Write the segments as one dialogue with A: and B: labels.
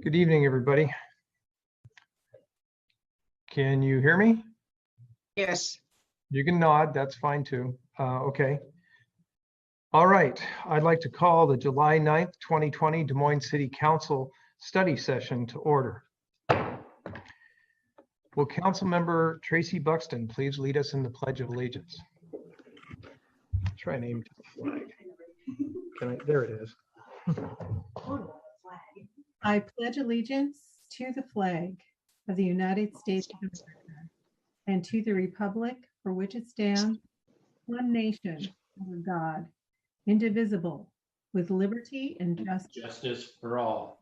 A: Good evening, everybody. Can you hear me?
B: Yes.
A: You can nod, that's fine too. Okay. All right, I'd like to call the July 9th, 2020 Des Moines City Council study session to order. Will Council Member Tracy Buxton please lead us in the Pledge of Allegiance? Try and aim to the flag. There it is.
C: I pledge allegiance to the flag of the United States of America and to the republic for which it stands, one nation, under God, indivisible, with liberty and
D: justice for all.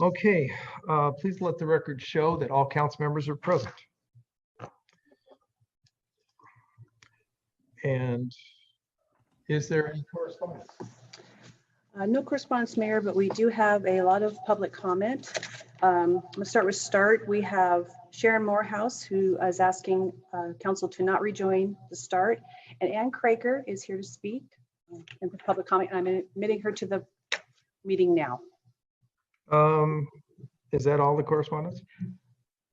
A: Okay, please let the record show that all council members are present. And is there any correspondence?
E: No correspondence, Mayor, but we do have a lot of public comment. I'm going to start with START. We have Sharon Morehouse, who is asking council to not rejoin the START. And Ann Craker is here to speak in the public comment, and I'm admitting her to the meeting now.
A: Is that all the correspondence?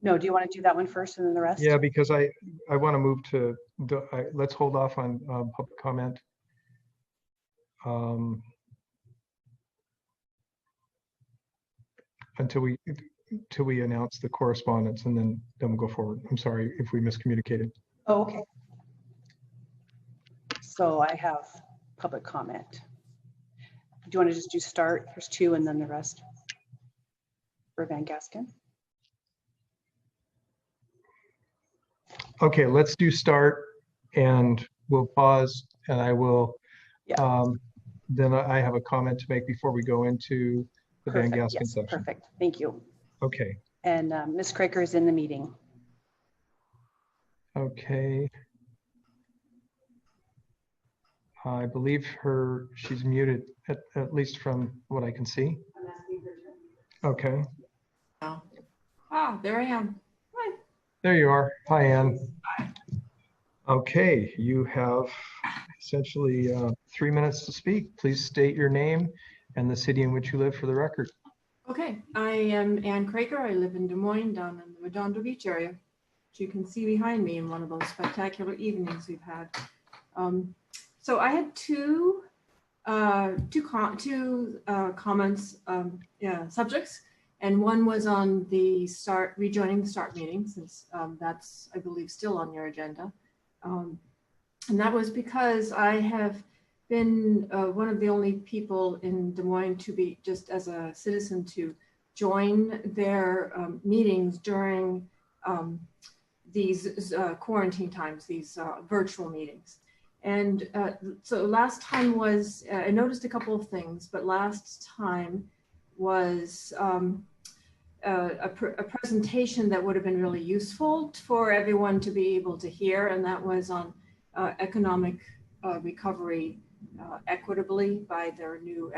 E: No, do you want to do that one first and then the rest?
A: Yeah, because I want to move to, let's hold off on public comment. Until we announce the correspondence, and then we'll go forward. I'm sorry if we miscommunicated.
E: Oh, okay. So I have public comment. Do you want to just do START? There's two and then the rest for Van Gaskin.
A: Okay, let's do START, and we'll pause, and I will.
E: Yeah.
A: Then I have a comment to make before we go into the Van Gaskin
E: yes,
A: section.
E: Perfect. Thank you.
A: Okay.
E: And Ms. Craker is in the meeting.
A: Okay. I believe she's muted, at least from what I can see. Okay.
F: Ah, there I am. Hi.
A: There you are. Hi, Ann. Okay, you have essentially 3 minutes to speak. Please state your name and the city in which you live for the record.
F: Okay, I am Ann Craker. I live in Des Moines down in the Redondo Beach area, which you can see behind me in one of those spectacular evenings we've had. So I had two comments, subjects, and one was on the rejoining the START meeting, since that's, I believe, still on your agenda. And that was because I have been one of the only people in Des Moines to be, just as a citizen, to join their meetings during these quarantine times, these virtual meetings. And so last time was, I noticed a couple of things, but last time was a presentation that would have been really useful for everyone to be able to hear, and that was on economic recovery equitably by their new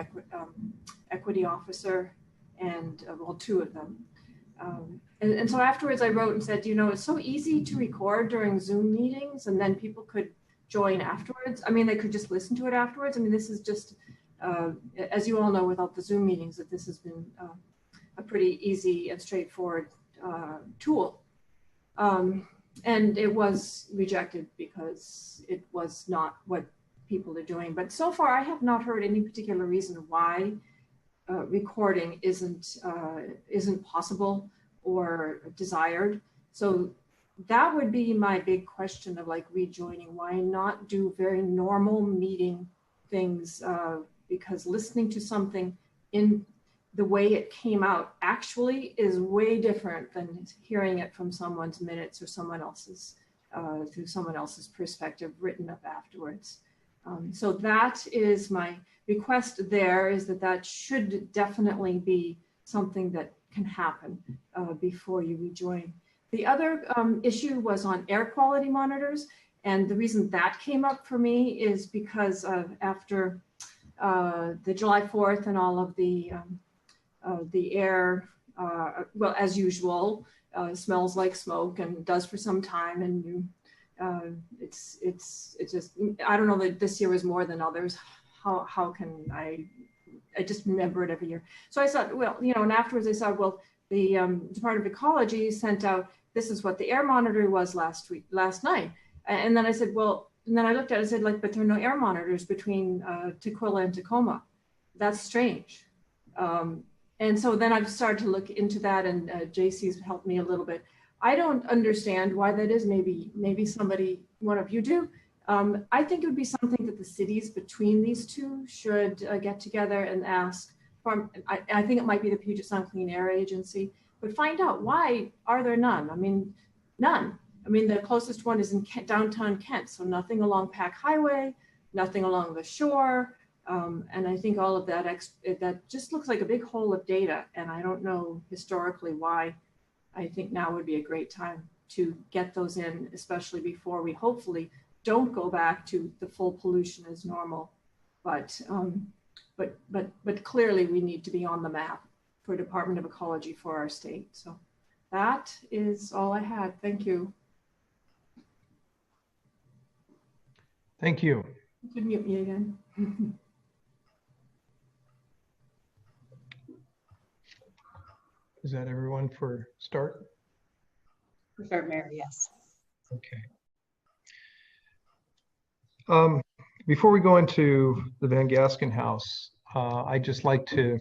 F: equity officer, and well, two of them. And so afterwards I wrote and said, you know, it's so easy to record during Zoom meetings, and then people could join afterwards. I mean, they could just listen to it afterwards. I mean, this is just, as you all know, without the Zoom meetings, that this has been a pretty easy and straightforward tool. And it was rejected because it was not what people are doing. But so far, I have not heard any particular reason why recording isn't possible or desired. So that would be my big question of like rejoining. Why not do very normal meeting things? Because listening to something in the way it came out actually is way different than hearing it from someone's minutes or someone else's, through someone else's perspective written up afterwards. So that is my request there, is that should definitely be something that can happen before you rejoin. The other issue was on air quality monitors. And the reason that came up for me is because after the July 4th and all of the air, well, as usual, smells like smoke and does for some time. And it's just, I don't know that this year was more than others. How can I just remember it every year. So I thought, well, and afterwards I saw, well, the Department of Ecology sent out, this is what the air monitor was last night. And then I said, well, and then I looked at it and said, like, but there are no air monitors between Tukwila and Tacoma. That's strange. And so then I've started to look into that, and JC's helped me a little bit. I don't understand why that is. Maybe somebody, one of you do. I think it would be something that the cities between these two should get together and ask. I think it might be the Puget Sound Clean Air Agency, but find out, why are there none? I mean, none. I mean, the closest one is in downtown Kent, so nothing along Pack Highway, nothing along the shore. And I think all of that, that just looks like a big hole of data. And I don't know historically why. I think now would be a great time to get those in, especially before we hopefully don't go back to the full pollution as normal. But clearly we need to be on the map for Department of Ecology for our state. So that is all I had. Thank you.
A: Thank you.
F: You could mute me again.
A: Is that everyone for start?
E: For start, Mayor, yes.
A: Okay. Before we go into the Van Gasken House, I'd just like to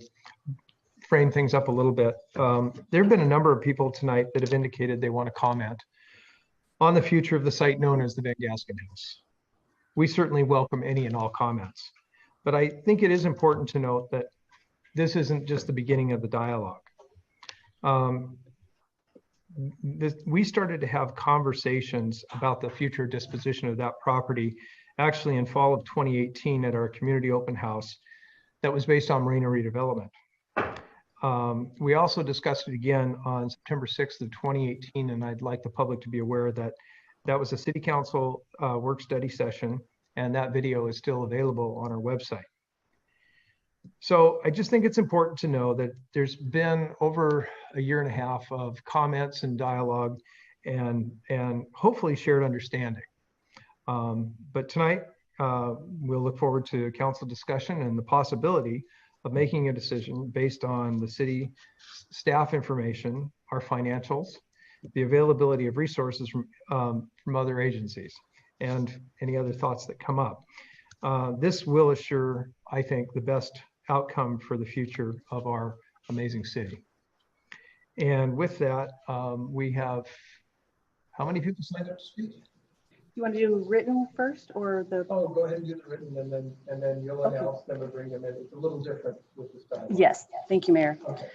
A: frame things up a little bit. There have been a number of people tonight that have indicated they want to comment on the future of the site known as the Van Gasken House. We certainly welcome any and all comments, but I think it is important to note that this isn't just the beginning of the dialogue. We started to have conversations about the future disposition of that property actually in fall of 2018 at our community open house that was based on marina redevelopment. We also discussed it again on September 6th of 2018, and I'd like the public to be aware that that was a city council work study session, and that video is still available on our website. So I just think it's important to know that there's been over a year and a half of comments and dialogue and hopefully shared understanding. But tonight, we'll look forward to council discussion and the possibility of making a decision based on the city staff information, our financials, the availability of resources from other agencies, and any other thoughts that come up. This will assure, I think, the best outcome for the future of our amazing city. And with that, we have, how many people signed up to speak?
E: You want to do written first or the?
A: Oh, go ahead and do the written, and then you'll announce them or bring them in. It's a little different with this time.
E: Yes, thank you, Mayor.
A: Okay.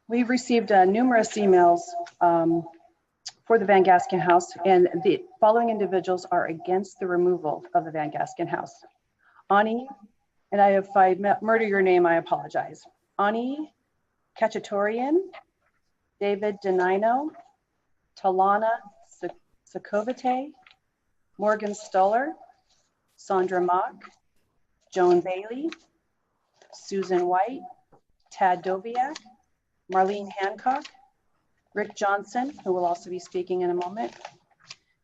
E: We've received numerous emails for the Van Gasken House, and the following individuals are against the removal of the Van Gasken House. Ani, and if I murder your name, I apologize. Ani Kachatorian, David Denino, Talana Sakovite, Morgan Stoller, Sandra Mock, Joan Bailey, Susan White, Tad Doviak, Marlene Hancock, Rick Johnson, who will also be speaking in a moment,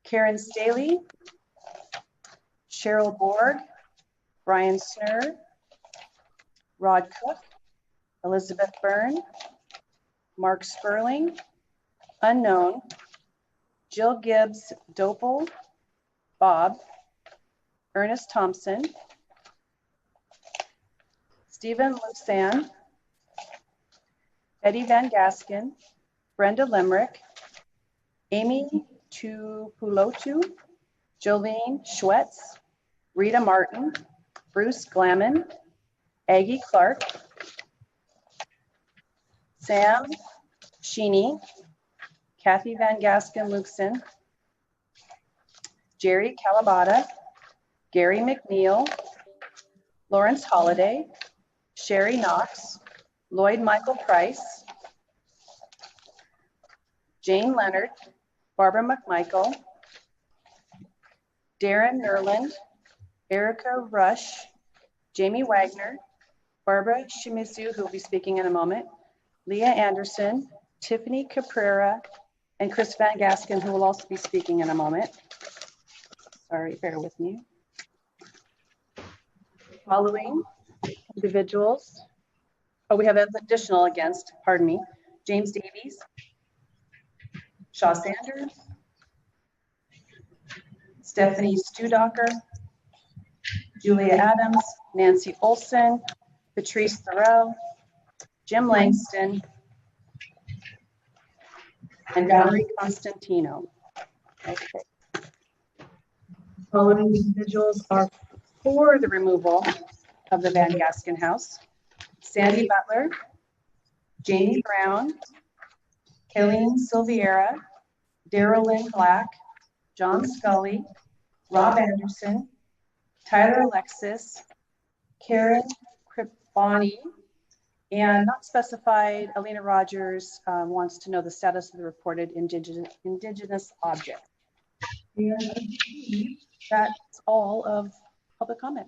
E: Karen Staley, Cheryl Borg, Brian Snur, Rod Cook, Elizabeth Byrne, Mark Sperling, unknown, Jill Gibbs Dopel, Bob, Ernest Thompson, Stephen Lusan, Betty Van Gasken, Brenda Lemrick, Amy Tupulotu, Jolene Schwetz, Rita Martin, Bruce Glamon, Aggie Clark, Sam Sheeny, Kathy Van Gasken Luxon, Jerry Calabata, Gary McNeil, Lawrence Holliday, Sherry Knox, Lloyd Michael Price, Jane Leonard, Barbara McMichael, Darren Nerland, Erica Rush, Jamie Wagner, Barbara Shimizu, who will be speaking in a moment, Leah Anderson, Tiffany Caprera, and Chris Van Gasken, who will also be speaking in a moment. Sorry, bear with me. Following individuals, oh, we have additional against, pardon me, James Davies, Shaw Sanders, Stephanie Studocker, Julia Adams, Nancy Olson, Patrice Thoreau, Jim Langston, and Valerie Constantino. Okay. Following individuals are for the removal of the Van Gasken house: Sandy Butler, Jamie Brown, Kayleen Silviera, Daryl Lynn Black, John Scully, Rob Anderson, Tyler Alexis, Karen Kripani, and not specified, Alina Rogers wants to know the status of the reported indigenous object. And I believe that's all of public comment.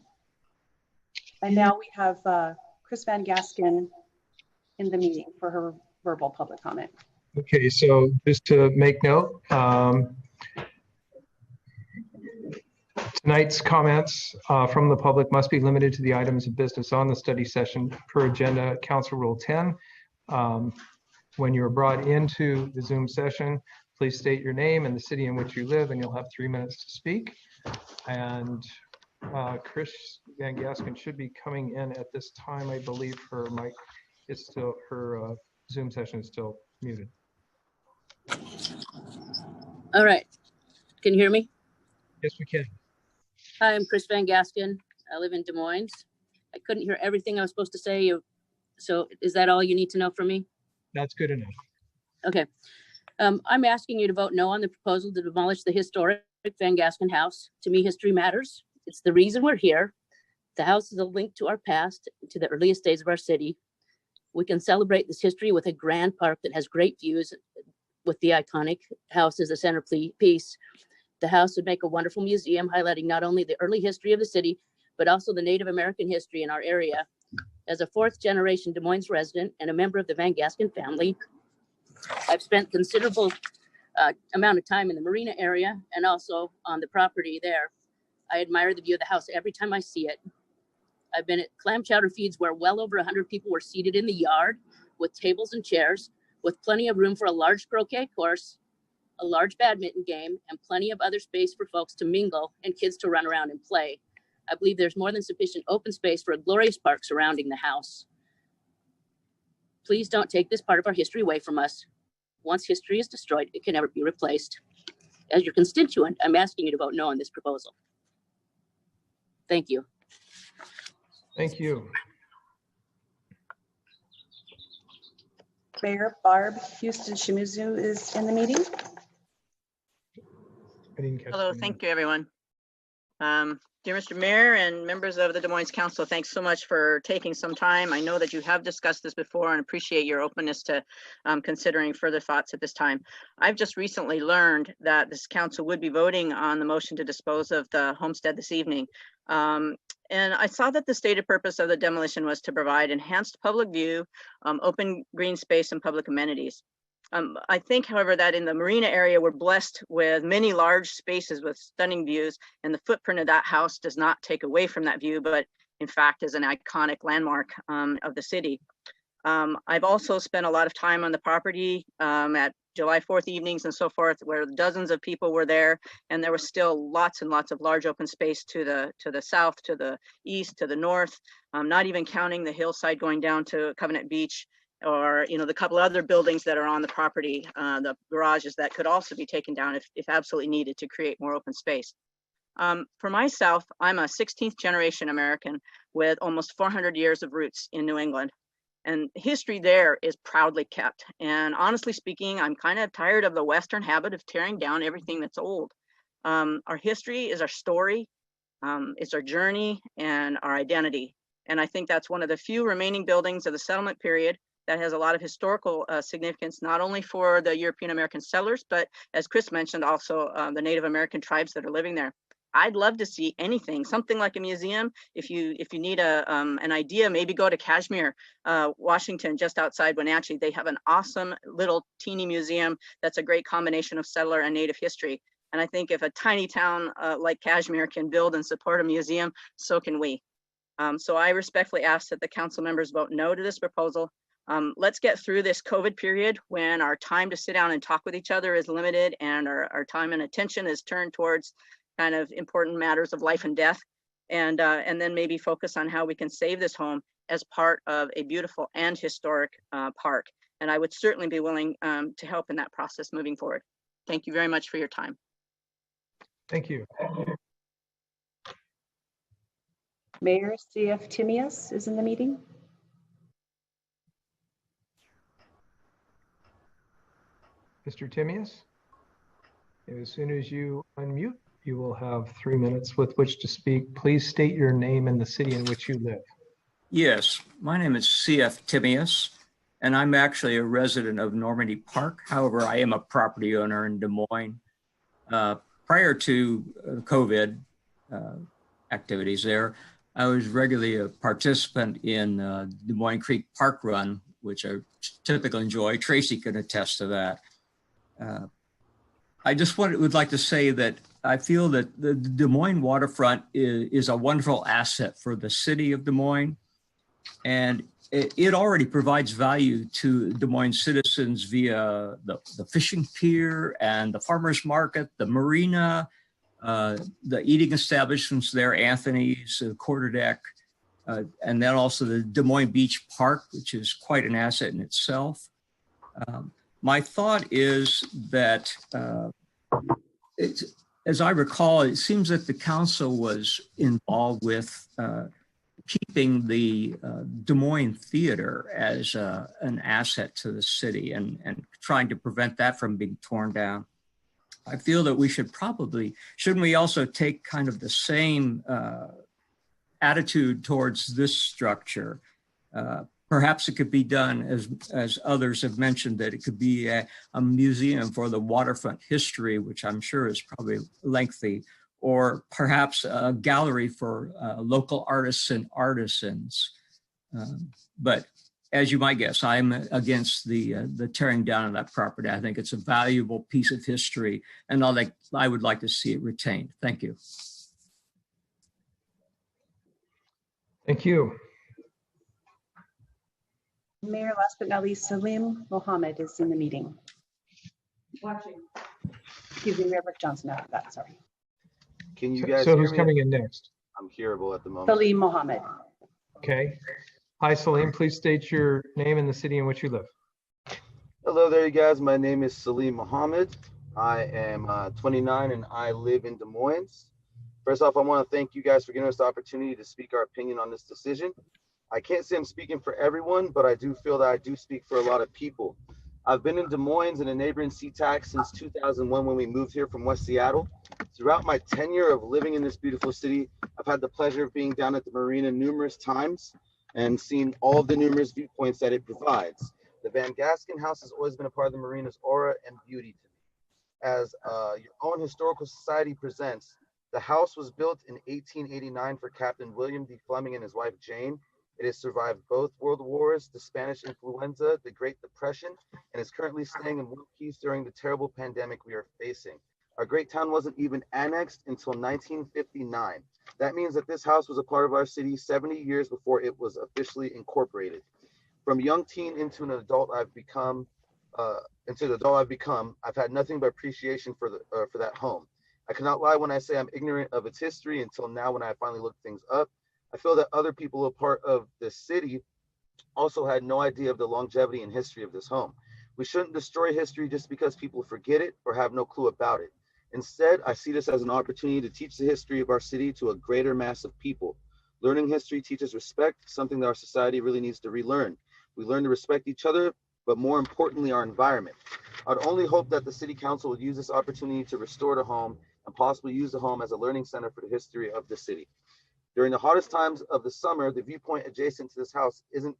E: And now we have Chris Van Gasken in the meeting for her verbal public comment.
A: Okay, so just to make note, tonight's comments from the public must be limited to the items of business on the study session per agenda, Council Rule 10. When you're brought into the Zoom session, please state your name and the city in which you live, and you'll have 3 minutes to speak. And Chris Van Gasken should be coming in at this time. I believe her mic is still, her Zoom session is still muted.
B: All right. Can you hear me?
A: Yes, we can.
B: Hi, I'm Chris Van Gasken. I live in Des Moines. I couldn't hear everything I was supposed to say. So is that all you need to know from me?
A: That's good enough.
B: Okay. I'm asking you to vote no on the proposal to demolish the historic Van Gasken house. To me, history matters. It's the reason we're here. The house is a link to our past, to the earliest days of our city. We can celebrate this history with a grand park that has great views, with the iconic house as a centerpiece. The house would make a wonderful museum highlighting not only the early history of the city, but also the Native American history in our area. As a fourth generation Des Moines resident and a member of the Van Gasken family, I've spent considerable amount of time in the marina area and also on the property there. I admire the view of the house every time I see it. I've been at clam chowder feeds where well over 100 people were seated in the yard with tables and chairs, with plenty of room for a large croquet course, a large badminton game, and plenty of other space for folks to mingle and kids to run around and play. I believe there's more than sufficient open space for a glorious park surrounding the house. Please don't take this part of our history away from us. Once history is destroyed, it can never be replaced. As your constituent, I'm asking you to vote no on this proposal. Thank you.
A: Thank you.
E: Mayor Barb Houston Shimizu is in the meeting.
A: I didn't catch
G: Hello,
A: your name.
G: thank you, everyone. Dear Mr. Mayor and members of the Des Moines Council, thanks so much for taking some time. I know that you have discussed this before and appreciate your openness to considering further thoughts at this time. I've just recently learned that this council would be voting on the motion to dispose of the homestead this evening. And I saw that the stated purpose of the demolition was to provide enhanced public view, open green space, and public amenities. I think, however, that in the marina area, we're blessed with many large spaces with stunning views, and the footprint of that house does not take away from that view, but in fact is an iconic landmark of the city. I've also spent a lot of time on the property at July 4th evenings and so forth, where dozens of people were there, and there was still lots and lots of large open space to the south, to the east, to the north, not even counting the hillside going down to Covenant Beach, or the couple other buildings that are on the property, the garages that could also be taken down if absolutely needed to create more open space. For myself, I'm a 16th generation American with almost 400 years of roots in New England. And history there is proudly kept. And honestly speaking, I'm kind of tired of the Western habit of tearing down everything that's old. Our history is our story, it's our journey and our identity. And I think that's one of the few remaining buildings of the settlement period that has a lot of historical significance, not only for the European American settlers, but as Chris mentioned, also the Native American tribes that are living there. I'd love to see anything, something like a museum. If you need an idea, maybe go to Kashmir, Washington, just outside Wenatchee. They have an awesome little teeny museum that's a great combination of settler and native history. And I think if a tiny town like Kashmir can build and support a museum, so can we. So I respectfully ask that the council members vote no to this proposal. Let's get through this COVID period when our time to sit down and talk with each other is limited and our time and attention is turned towards kind of important matters of life and death, and then maybe focus on how we can save this home as part of a beautiful and historic park. And I would certainly be willing to help in that process moving forward. Thank you very much for your time.
A: Thank you.
E: Mayor C.F. Timius is in the meeting.
A: Mr. Timius, as soon as you unmute, you will have 3 minutes with which to speak. Please state your name and the city in which you live.
H: Yes, my name is C.F. Timius, and I'm actually a resident of Normandy Park. However, I am a property owner in Des Moines. Prior to COVID activities there, I was regularly a participant in Des Moines Creek Park Run, which I typically enjoy. Tracy can attest to that. I just would like to say that I feel that the Des Moines waterfront is a wonderful asset for the city of Des Moines. And it already provides value to Des Moines citizens via the fishing pier and the farmer's market, the marina, the eating establishments there, Anthony's, Quarterdeck, and then also the Des Moines Beach Park, which is quite an asset in itself. My thought is that, as I recall, it seems that the council was involved with keeping the Des Moines Theater as an asset to the city and trying to prevent that from being torn down. I feel that we should shouldn't we also take kind of the same attitude towards this structure? Perhaps it could be done, as others have mentioned, that it could be a museum for the waterfront history, which I'm sure is probably lengthy, or perhaps a gallery for local artists and artisans. But as you might guess, I'm against the tearing down of that property. I think it's a valuable piece of history, and I would like to see it retained. Thank you.
A: Thank you.
E: Mayor, last but not least, Salim Mohammed is in the meeting.
F: Watching.
E: Excuse me, Mayor Rick Johnson, not that, sorry.
I: Can you guys
A: So
I: hear
A: who's
I: me?
A: coming in next?
I: I'm hearable at the moment.
E: Salim Mohammed.
A: Okay. Hi, Salim. Please state your name and the city in which you live.
I: Hello there, you guys. My name is Salim Mohammed. I am 29 and I live in Des Moines. First off, I want to thank you guys for giving us the opportunity to speak our opinion on this decision. I can't say I'm speaking for everyone, but I do feel that I do speak for a lot of people. I've been in Des Moines and a neighboring Sea-Tac since 2001 when we moved here from West Seattle. Throughout my tenure of living in this beautiful city, I've had the pleasure of being down at the marina numerous times and seeing all of the numerous viewpoints that it provides. The Van Gaskin House has always been a part of the marina's aura and beauty to me. As your own historical society presents, the house was built in 1889 for Captain William D. Fleming and his wife Jane. It has survived both world wars, the Spanish influenza, the Great Depression, and is currently staying in one piece during the terrible pandemic we are facing. Our great town wasn't even annexed until 1959. That means that this house was a part of our city 70 years before it was officially incorporated. From young teen into the adult I've become, I've had nothing but appreciation for that home. I cannot lie when I say I'm ignorant of its history until now when I finally looked things up. I feel that other people who are part of the city also had no idea of the longevity and history of this home. We shouldn't destroy history just because people forget it or have no clue about it. Instead, I see this as an opportunity to teach the history of our city to a greater mass of people. Learning history teaches respect, something that our society really needs to relearn. We learn to respect each other, but more importantly, our environment. I'd only hope that the city council would use this opportunity to restore the home and possibly use the home as a learning center for the history of the city. During the hottest times of the summer, the viewpoint adjacent to this house isn't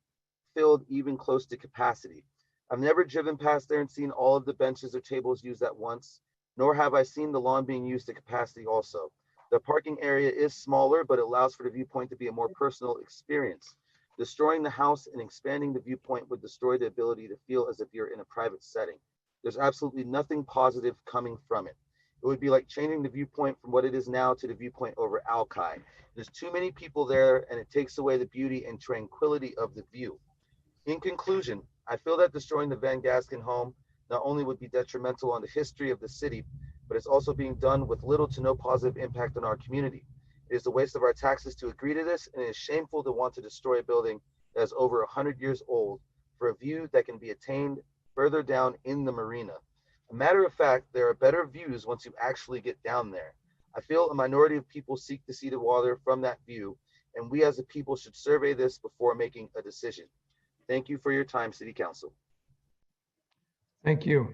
I: filled even close to capacity. I've never driven past there and seen all of the benches or tables used at once, nor have I seen the lawn being used to capacity also. The parking area is smaller, but it allows for the viewpoint to be a more personal experience. Destroying the house and expanding the viewpoint would destroy the ability to feel as if you're in a private setting. There's absolutely nothing positive coming from it. It would be like changing the viewpoint from what it is now to the viewpoint over Alki. There's too many people there, and it takes away the beauty and tranquility of the view. In conclusion, I feel that destroying the Van Gaskin home not only would be detrimental on the history of the city, but it's also being done with little to no positive impact on our community. It is a waste of our taxes to agree to this, and it is shameful to want to destroy a building that is over 100 years old for a view that can be attained further down in the marina. A matter of fact, there are better views once you actually get down there. I feel a minority of people seek to see the water from that view, and we as a people should survey this before making a decision. Thank you for your time, City Council.
A: Thank you.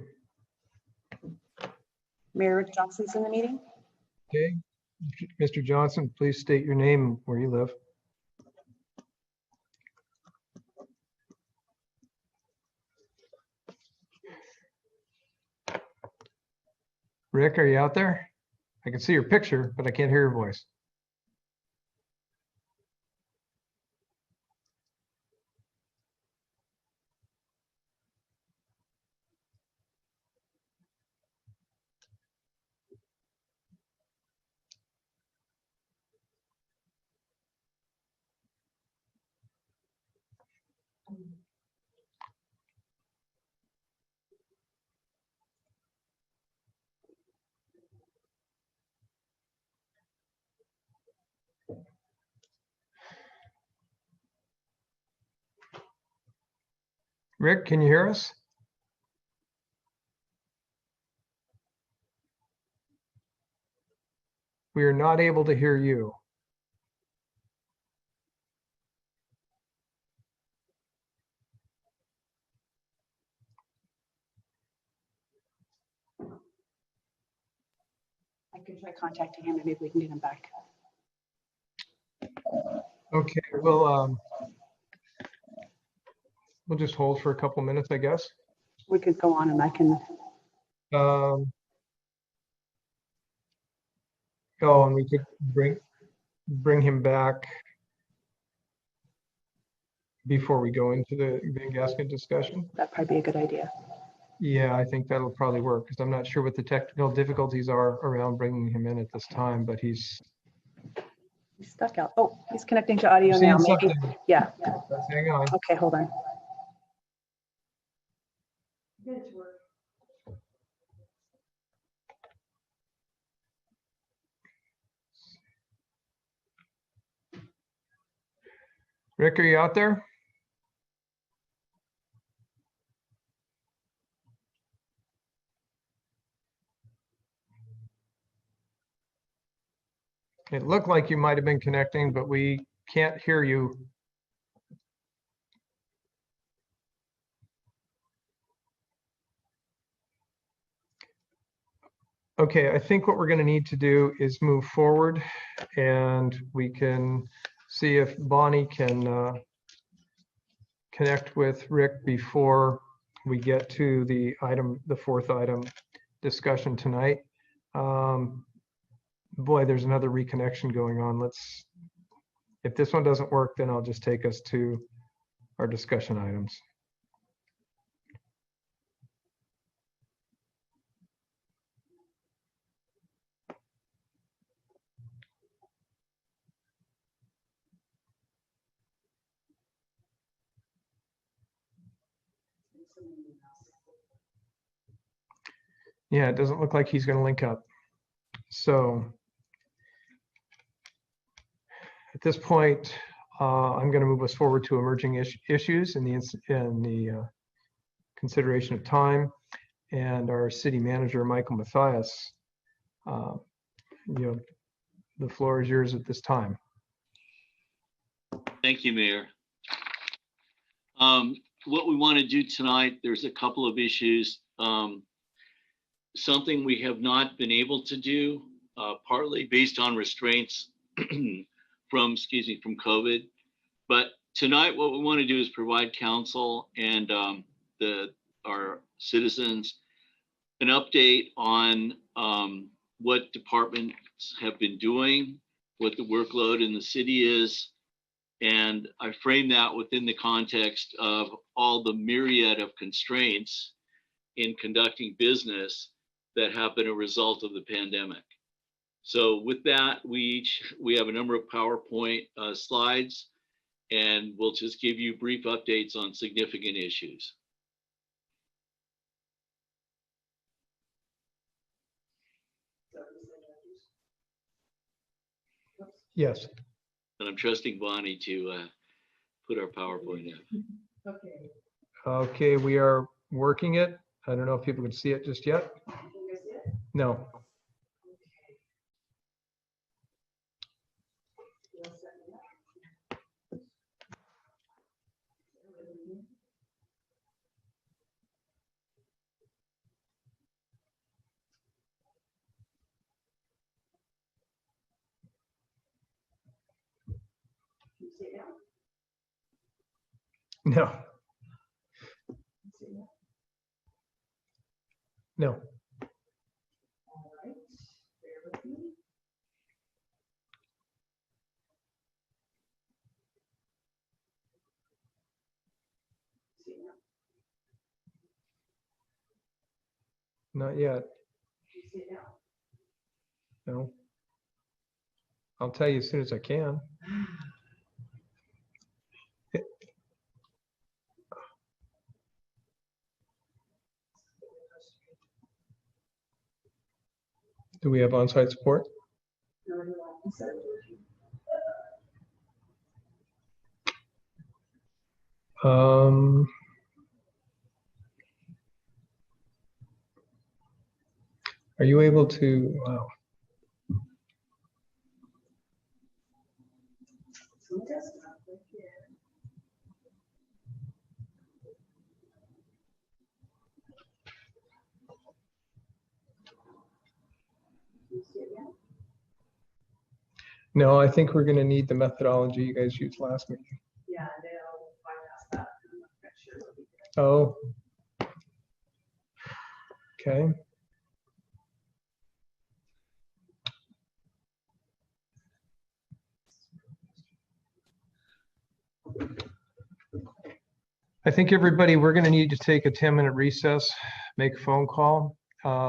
E: Mayor Rick Johnson's in the meeting.
A: Okay, Mr. Johnson, please state your name and where you live. Rick, are you out there? I can see your picture, but I can't hear your voice. Rick, can you hear us? We are not able to hear you.
E: I can try contacting him and maybe we can get him back.
A: Okay, we'll just hold for a couple minutes, I guess.
E: We could go on and I can,
A: Oh, and we could bring him back before we go into the Van Gaskin discussion.
E: that'd probably be a good idea.
A: Yeah, I think that'll probably work because I'm not sure what the technical difficulties are around bringing him in at this time, but he's
E: He's stuck out. Oh, he's connecting to audio
A: seeing
E: now, maybe.
A: something.
E: Yeah.
A: Let's hang on.
E: Okay, hold on.
A: Rick, are you out there? It looked like you might have been connecting, but we can't hear you. Okay, I think what we're going to need to do is move forward and we can see if Bonnie can connect with Rick before we get to the item, the fourth item discussion tonight. Boy, there's another reconnection going on. If this one doesn't work, then I'll just take us to our discussion items. Yeah, it doesn't look like he's going to link up. So at this point, I'm going to move us forward to emerging issues in the consideration of time. And our city manager, Michael Mathias, the floor is yours at this time.
J: Thank you, Mayor. What we want to do tonight, there's a couple of issues. Something we have not been able to do, partly based on restraints from COVID. But tonight, what we want to do is provide council and our citizens an update on what departments have been doing, what the workload in the city is. And I frame that within the context of all the myriad of constraints in conducting business that have been a result of the pandemic. So with that, we have a number of PowerPoint slides, and we'll just give you brief updates on significant issues.
A: Yes.
J: And I'm trusting Bonnie to put our PowerPoint in.
A: Okay, we are working it. I don't know if people can see it just yet. No. No. No. Not yet. No. I'll tell you as soon as I can. Do we have on-site support? Are you able to, wow. No, I think we're going to need the methodology you guys used last meeting.
E: Yeah, they'll bypass that. I'm not sure it'll be good.
A: Oh. Okay. I think everybody, we're going to need to take a 10-minute recess, make a phone call.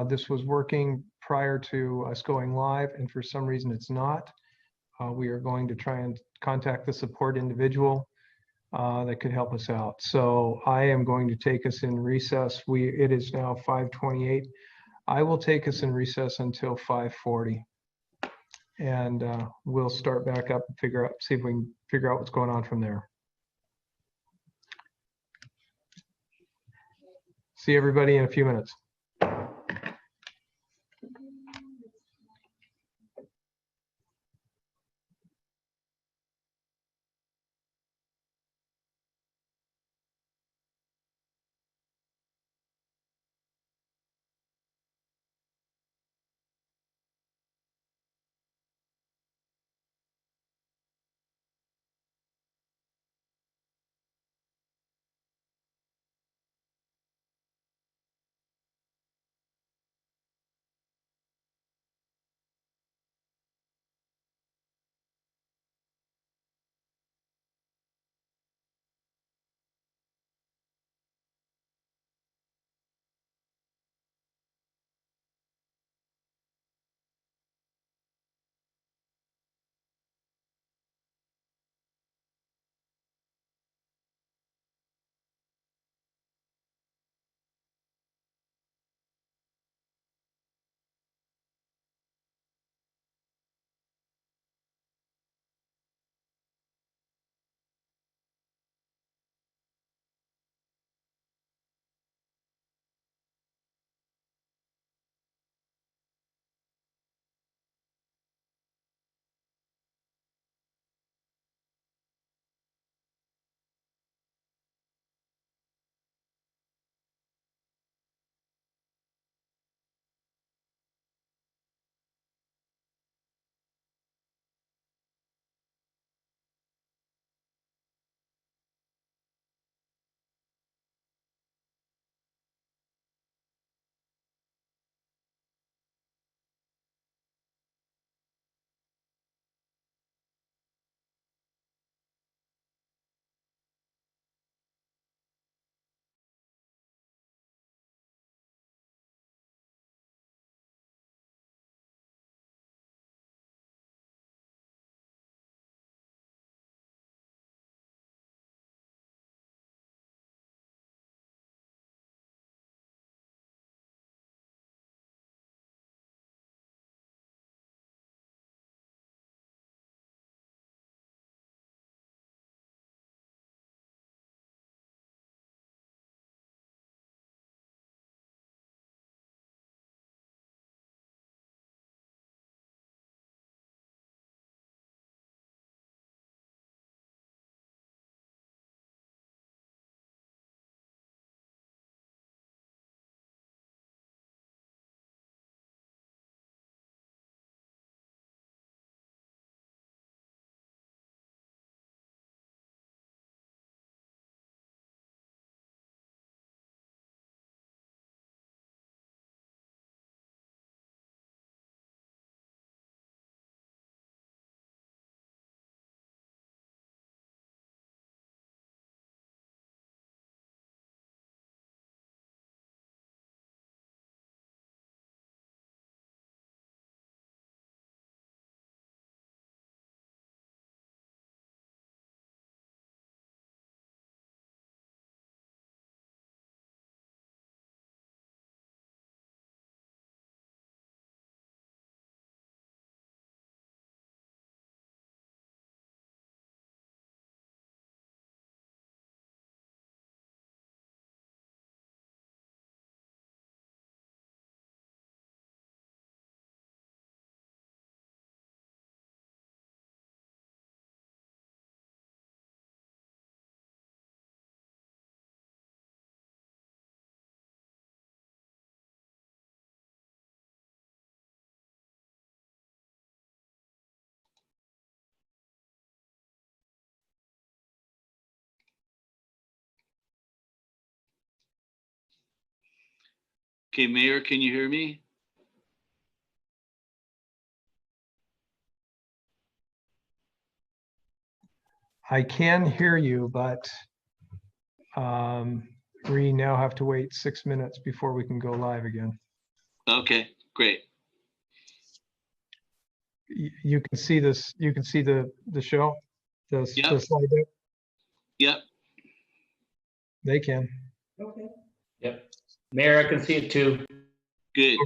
A: This was working prior to us going live, and for some reason it's not. We are going to try and contact the support individual that could help us out. So I am going to take us in recess. It is now 5:28. I will take us in recess until 5:40. And we'll start back up and see if we can figure out what's going on from there. See everybody in a few minutes.
J: Okay, Mayor, can you hear me?
A: I can hear you, but we now have to wait 6 minutes before we can go live again.
J: Okay, great.
A: You can see this, you can see the show, the
J: Yep.
A: slide deck?
J: Yep.
A: They can.
C: Okay.
D: Yep. Mayor, I can see it too.
J: Good.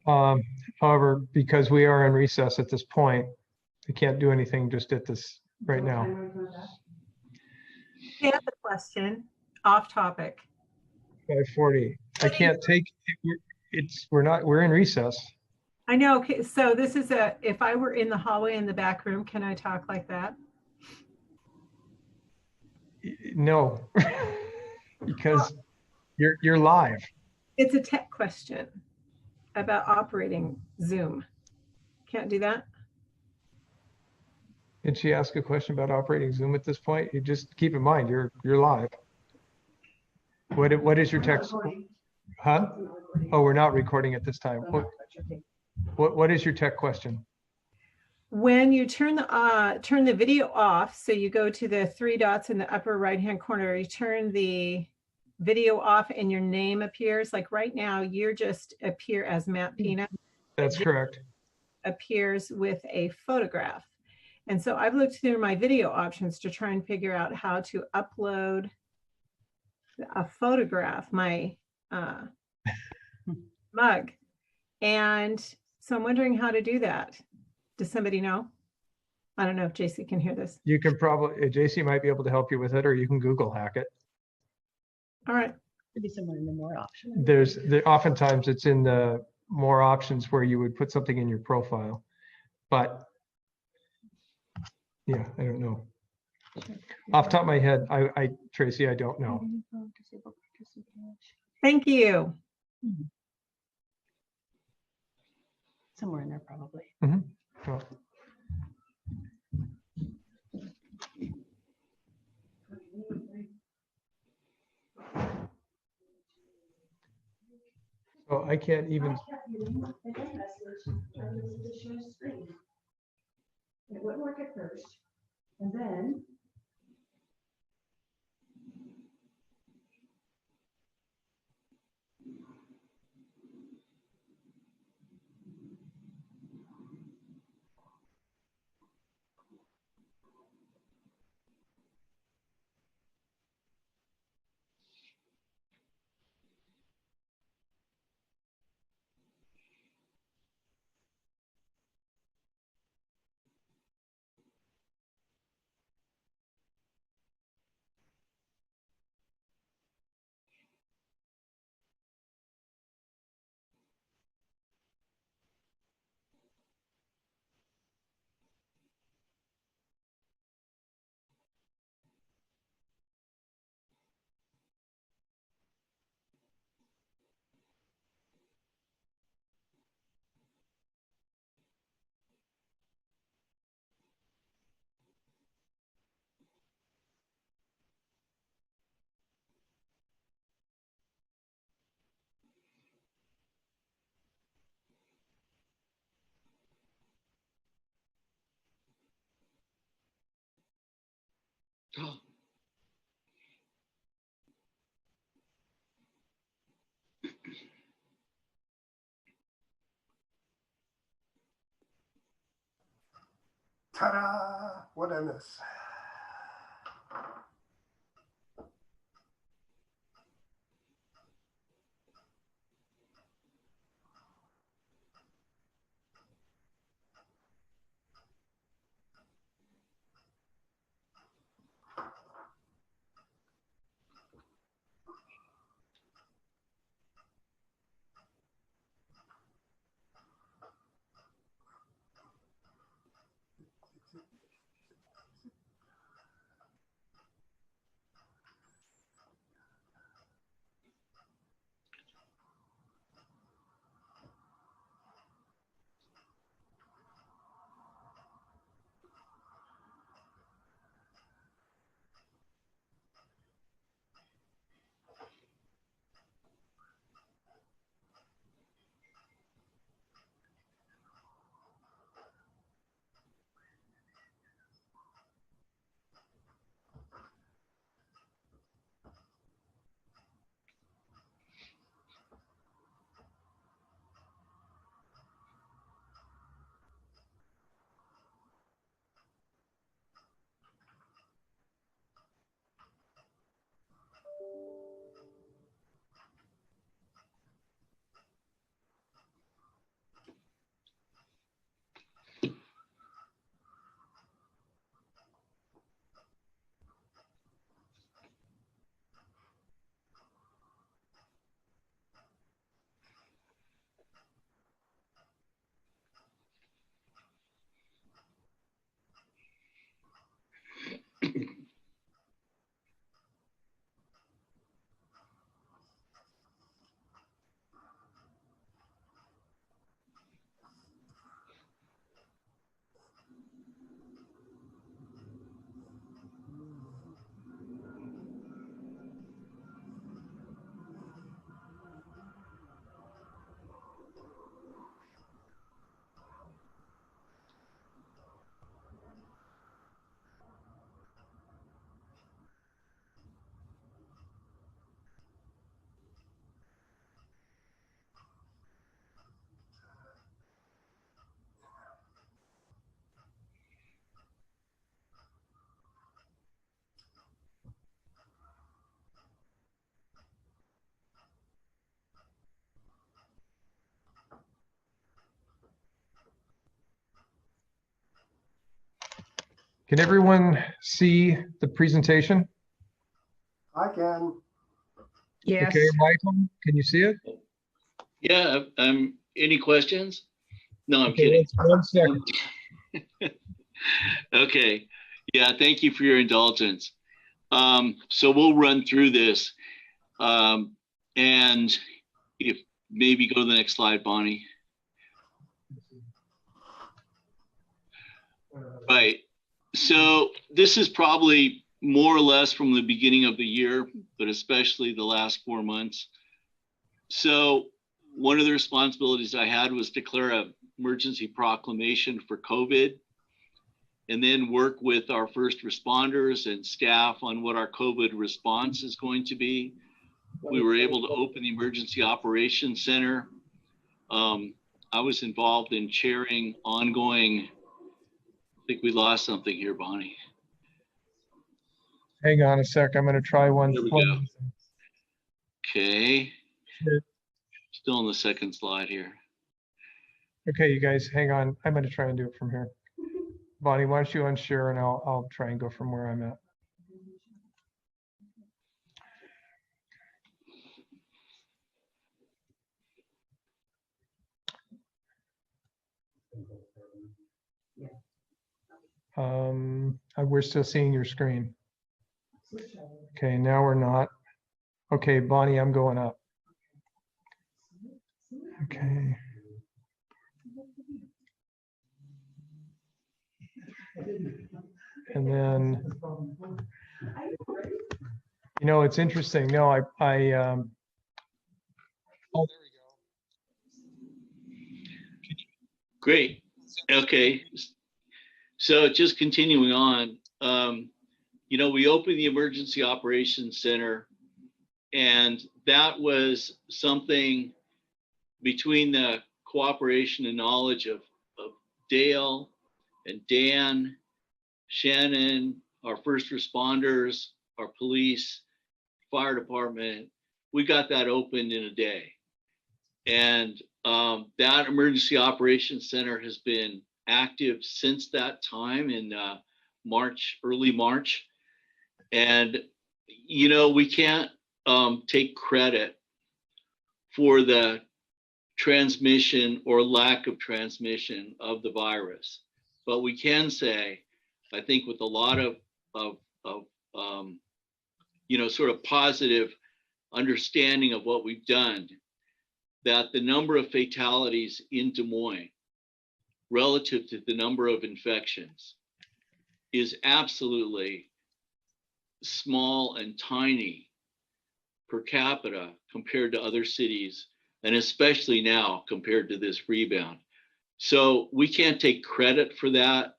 A: However, because we are in recess at this point, we can't do anything just at this right now.
C: I have a question, off topic.
A: 5:40. I can't take, we're in recess.
C: I know, okay, so this is if I were in the hallway in the back room, can I talk like that?
A: No, because you're live.
C: It's a tech question about operating Zoom. Can't do that?
A: Did she ask a question about operating Zoom at this point? You just keep in mind, you're live. What is your text? Huh? Oh, we're not recording at this time. What is your tech question?
C: When you turn the video off, so you go to the three dots in the upper right-hand corner, you turn the video off and your name appears. Like right now, you just appear as Matt Pina.
A: That's correct.
C: Appears with a photograph. And so I've looked through my video options to try and figure out how to upload a photograph, my mug. And so I'm wondering how to do that. Does somebody know? I don't know if JC can hear this.
A: You can probably, JC might be able to help you with it, or you can Google hack it.
C: All right.
E: Maybe somewhere in the more options.
A: Oftentimes it's in the more options where you would put something in your profile, but yeah, I don't know. Off the top of my head, Tracy, I don't know.
C: Thank you.
E: Somewhere in there probably.
A: Oh. So I can't even.
E: It wouldn't work at first. And then
K: Ta-da! What I miss?
A: Can everyone see the presentation?
K: I can.
L: Yes.
A: Okay, Michael, can you see it?
J: Yeah, any questions? No, I'm
A: Okay,
J: kidding.
A: one second.
J: Okay, yeah, thank you for your indulgence. So we'll run through this. And if maybe go to the next slide, Bonnie. Right. So this is probably more or less from the beginning of the year, but especially the last 4 months. So one of the responsibilities I had was declare an emergency proclamation for COVID, and then work with our first responders and staff on what our COVID response is going to be. We were able to open the Emergency Operations Center. I was involved in chairing ongoing, I think we lost something here, Bonnie.
A: Hang on a sec. I'm going to try one.
J: There we go. Okay. Still on the second slide here.
A: Okay, you guys, hang on. I'm going to try and do it from here. Bonnie, why don't you unshare and I'll try and go from where I'm at. We're still seeing your screen. Okay, now we're not. Okay, Bonnie, I'm going up. Okay. And then, you know, it's interesting. No, oh, there we go.
J: Great. Okay. So just continuing on, you know, we opened the Emergency Operations Center, and that was something between the cooperation and knowledge of Dale and Dan, Shannon, our first responders, our police, fire department. We got that opened in a day. And that Emergency Operations Center has been active since that time in March, early March. And, you know, we can't take credit for the transmission or lack of transmission of the virus. But we can say, I think with a lot of you know, sort of positive understanding of what we've done, that the number of fatalities in Des Moines relative to the number of infections is absolutely small and tiny per capita compared to other cities, and especially now compared to this rebound. So we can't take credit for that,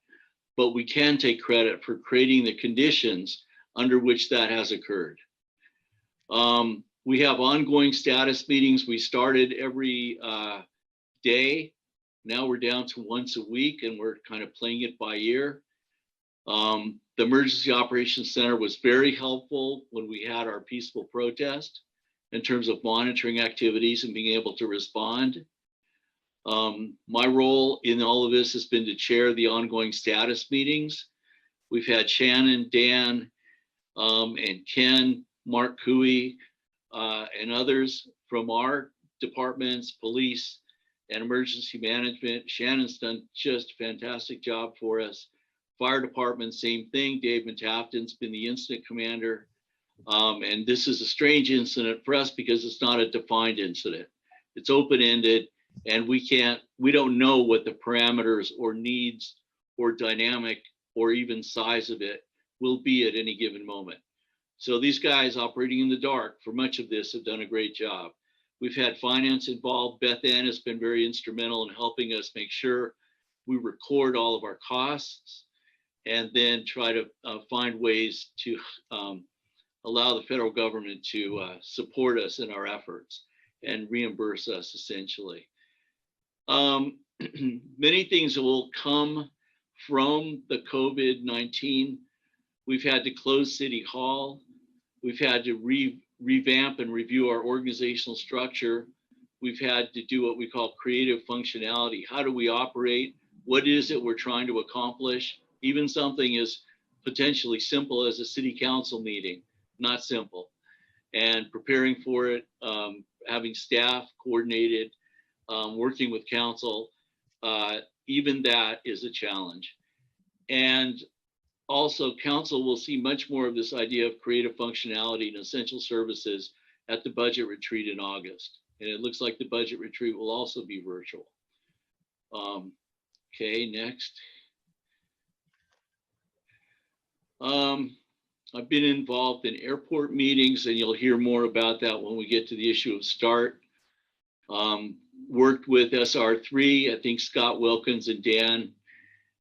J: but we can take credit for creating the conditions under which that has occurred. We have ongoing status meetings. We started every day. Now we're down to once a week, and we're kind of playing it by ear. The Emergency Operations Center was very helpful when we had our peaceful protest in terms of monitoring activities and being able to respond. My role in all of this has been to chair the ongoing status meetings. We've had Shannon, Dan, and Ken, Mark Cooey, and others from our departments, police and emergency management. Shannon's done just a fantastic job for us. Fire department, same thing. Dave Matafton's been the incident commander. And this is a strange incident for us because it's not a defined incident. It's open-ended, and we don't know what the parameters or needs or dynamic or even size of it will be at any given moment. So these guys operating in the dark for much of this have done a great job. We've had finance involved. Beth Ann has been very instrumental in helping us make sure we record all of our costs and then try to find ways to allow the federal government to support us in our efforts and reimburse us essentially. Many things will come from the COVID-19. We've had to close City Hall. We've had to revamp and review our organizational structure. We've had to do what we call creative functionality. How do we operate? What is it we're trying to accomplish even something as potentially simple as a city council meeting, not simple. And preparing for it, having staff coordinated, working with council, even that is a challenge. And also council will see much more of this idea of creative functionality and essential services at the budget retreat in August. And it looks like the budget retreat will also be virtual. Okay, next. I've been involved in airport meetings, and you'll hear more about that when we get to the issue of START. Worked with SR3, I think Scott Wilkins and Dan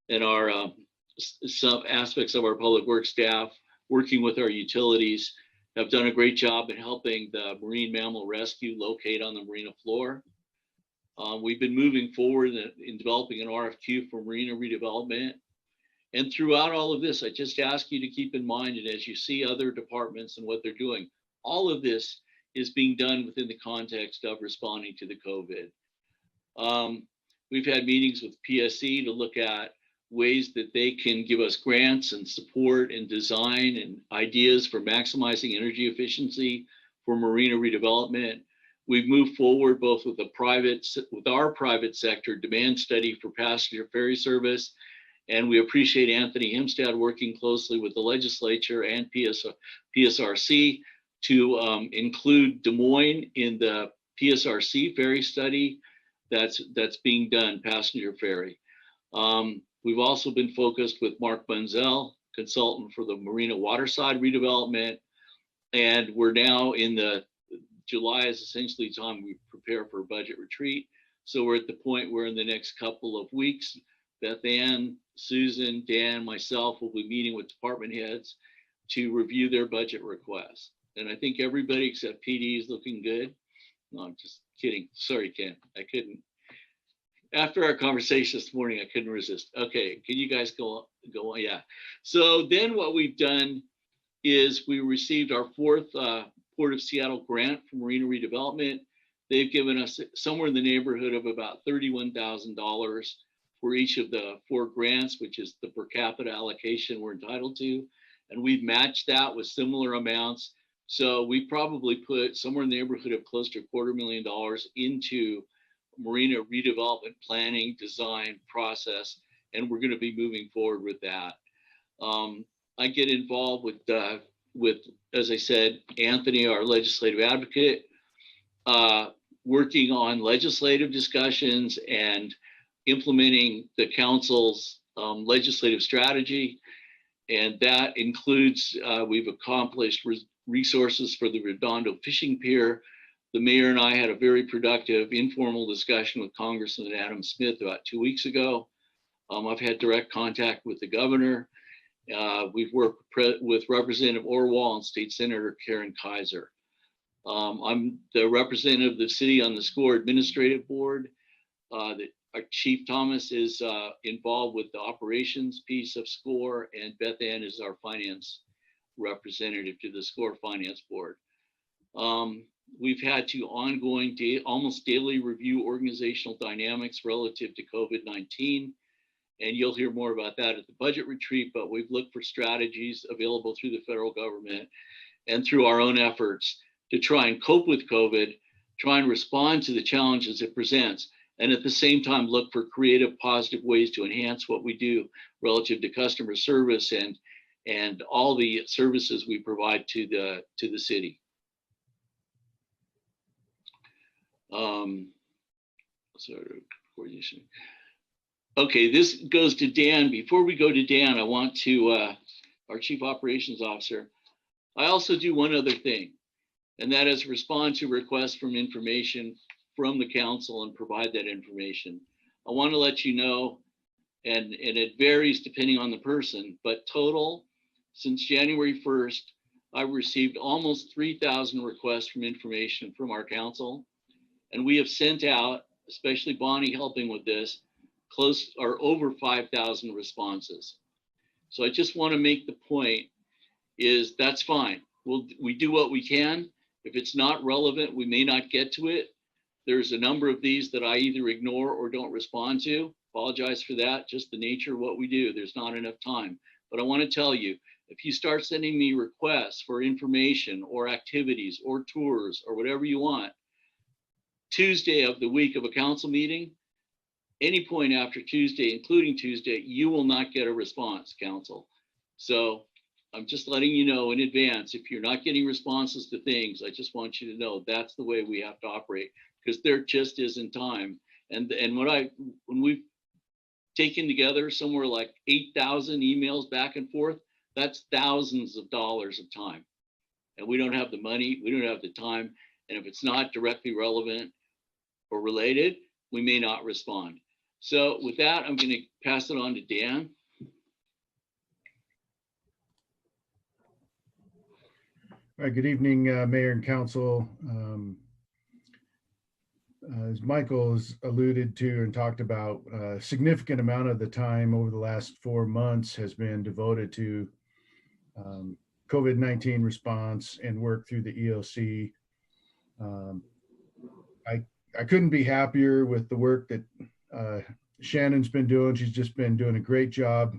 J: and our some aspects of our public works staff, working with our utilities, have done a great job in helping the marine mammal rescue locate on the marina floor. We've been moving forward in developing an RFQ for marina redevelopment. And throughout all of this, I just ask you to keep in mind, and as you see other departments and what they're doing, all of this is being done within the context of responding to the COVID. We've had meetings with PSC to look at ways that they can give us grants and support and design and ideas for maximizing energy efficiency for marina redevelopment. We've moved forward both with our private sector demand study for passenger ferry service. And we appreciate Anthony Hempstead working closely with the legislature and PSRC to include Des Moines in the PSRC ferry study that's being done, passenger ferry. We've also been focused with Mark Bunzel, consultant for the Marina Waterside redevelopment. And we're now in the July is essentially the time we prepare for a budget retreat. So we're at the point where in the next couple of weeks, Beth Ann, Susan, Dan, myself will be meeting with department heads to review their budget requests. And I think everybody except PD is looking good. No, I'm just kidding. Sorry, Ken, I couldn't. After our conversation this morning, I couldn't resist. Okay, can you guys go on? Yeah. So then what we've done is we received our fourth Port of Seattle grant for marina redevelopment. They've given us somewhere in the neighborhood of about $31,000 for each of the 4 grants, which is the per capita allocation we're entitled to. And we've matched that with similar amounts. So we probably put somewhere in the neighborhood of close to $250,000 into marina redevelopment planning, design, process, and we're going to be moving forward with that. I get involved with, as I said, Anthony, our legislative advocate, working on legislative discussions and implementing the council's legislative strategy. And that includes, we've accomplished resources for the Redondo Fishing Pier. The mayor and I had a very productive informal discussion with Congressman Adam Smith about 2 weeks ago. I've had direct contact with the governor. We've worked with Representative Orwell and State Senator Karen Kaiser. I'm the representative of the city on the SCORE Administrative Board. Our Chief Thomas is involved with the operations piece of SCORE, and Beth Ann is our finance representative to the SCORE Finance Board. We've had to ongoing, almost daily review organizational dynamics relative to COVID-19. And you'll hear more about that at the budget retreat, but we've looked for strategies available through the federal government and through our own efforts to try and cope with COVID, try and respond to the challenges it presents, and at the same time look for creative, positive ways to enhance what we do relative to customer service and all the services we provide to the city. Okay, this goes to Dan. Before we go to Dan, I want to, our Chief Operations Officer, I also do one other thing, and that is respond to requests from information from the council and provide that information. I want to let you know, and it varies depending on the person, but total, since January 1st, I've received almost 3,000 requests from information from our council. And we have sent out, especially Bonnie helping with this, close or over 5,000 responses. So I just want to make the point is that's fine. We do what we can. If it's not relevant, we may not get to it. There's a number of these that I either ignore or don't respond to. Apologize for that, just the nature of what we do. There's not enough time. But I want to tell you, if you start sending me requests for information or activities or tours or whatever you want, Tuesday of the week of a council meeting, any point after Tuesday, including Tuesday, you will not get a response, council. So I'm just letting you know in advance, if you're not getting responses to things, I just want you to know that's the way we have to operate, because there just isn't time. And when we've taken together somewhere like 8,000 emails back and forth, that's thousands of dollars of time. And we don't have the money, we don't have the time. And if it's not directly relevant or related, we may not respond. So with that, I'm going to pass it on to Dan.
L: All right, good evening, Mayor and Council. As Michael has alluded to and talked about, a significant amount of the time over the last 4 months has been devoted to COVID-19 response and work through the EOC. I couldn't be happier with the work that Shannon's been doing. She's just been doing a great job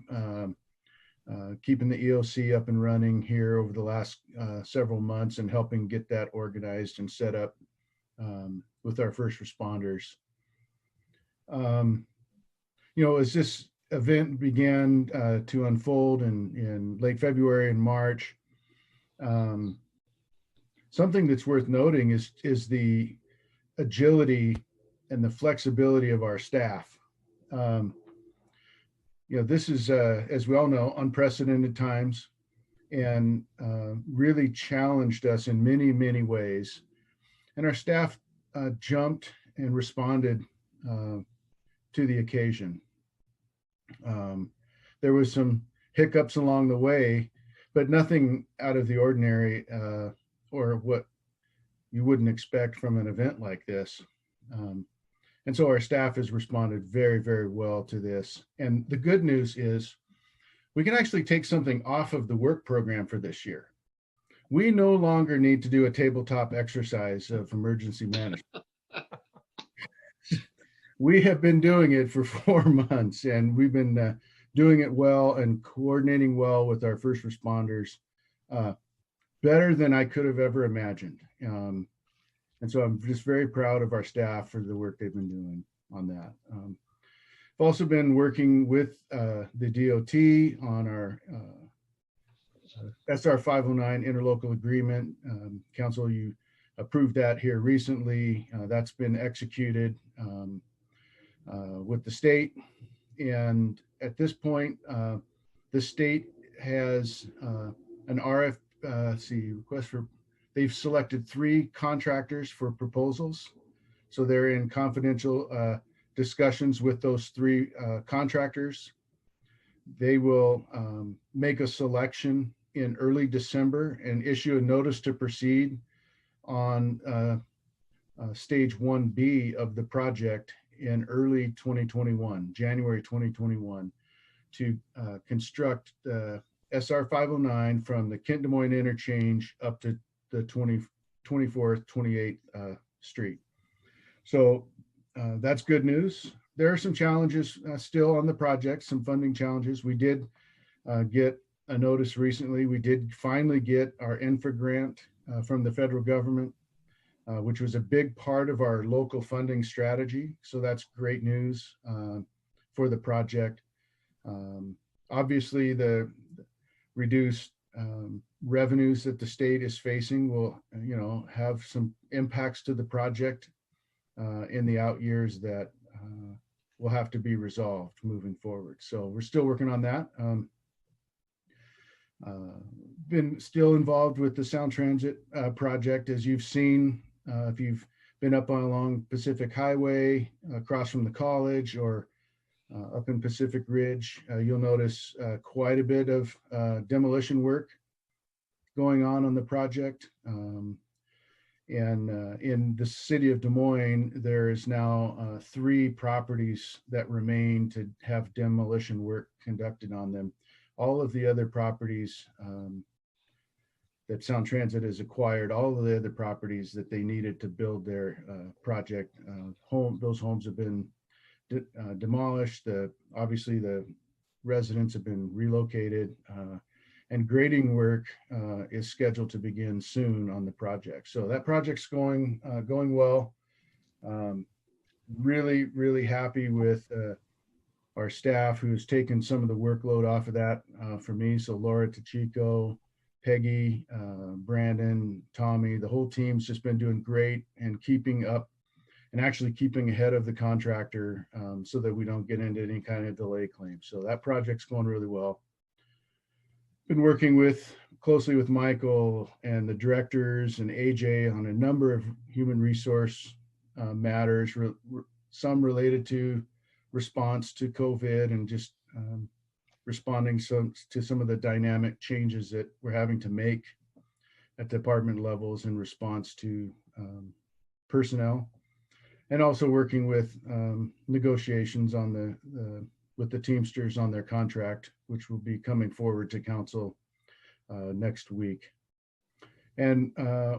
L: keeping the EOC up and running here over the last several months and helping get that organized and set up with our first responders. As this event began to unfold in late February and March, something that's worth noting is the agility and the flexibility of our staff. This is, as we all know, unprecedented times, and really challenged us in many, many ways. And our staff jumped and responded to the occasion. There was some hiccups along the way, but nothing out of the ordinary or what you wouldn't expect from an event like this. And so our staff has responded very, very well to this. And the good news is we can actually take something off of the work program for this year. We no longer need to do a tabletop exercise of emergency management. We have been doing it for 4 months, and we've been doing it well and coordinating well with our first responders, better than I could have ever imagined. And so I'm just very proud of our staff for the work they've been doing on that. I've also been working with the DOT on our SR 509 interlocal agreement. Council, you approved that here recently. That's been executed with the state. And at this point, the state has an RFC request for. They've selected 3 contractors for proposals. So they're in confidential discussions with those 3 contractors. They will make a selection in early December and issue a notice to proceed on stage 1B of the project in early 2021, January 2021, to construct the SR 509 from the Kent Des Moines interchange up to the 24th, 28th Street. So that's good news. There are some challenges still on the project, some funding challenges. We did get a notice recently. We did finally get our INFRA grant from the federal government, which was a big part of our local funding strategy. So that's great news for the project. Obviously, the reduced revenues that the state is facing will, have some impacts to the project in the out years that will have to be resolved moving forward. So we're still working on that. Been still involved with the Sound Transit project, as you've seen. If you've been up along Pacific Highway, across from the college, or up in Pacific Ridge, you'll notice quite a bit of demolition work going on the project. And in the city of Des Moines, there is now 3 properties that remain to have demolition work conducted on them. All of the other properties that Sound Transit has acquired all of the other properties that they needed to build their project. Those homes have been demolished. Obviously, the residents have been relocated, and grading work is scheduled to begin soon on the project. So that project's going well. Really, really happy with our staff who's taken some of the workload off of that for me. So Laura Tachiko, Peggy, Brandon, Tommy, the whole team's just been doing great and keeping up and actually keeping ahead of the contractor so that we don't get into any kind of delay claim. So that project's going really well. Been working closely with Michael and the directors and AJ on a number of human resource matters, some related to response to COVID and just responding to some of the dynamic changes that we're having to make at department levels in response to personnel, and also working with negotiations on with the Teamsters on their contract, which will be coming forward to council next week. And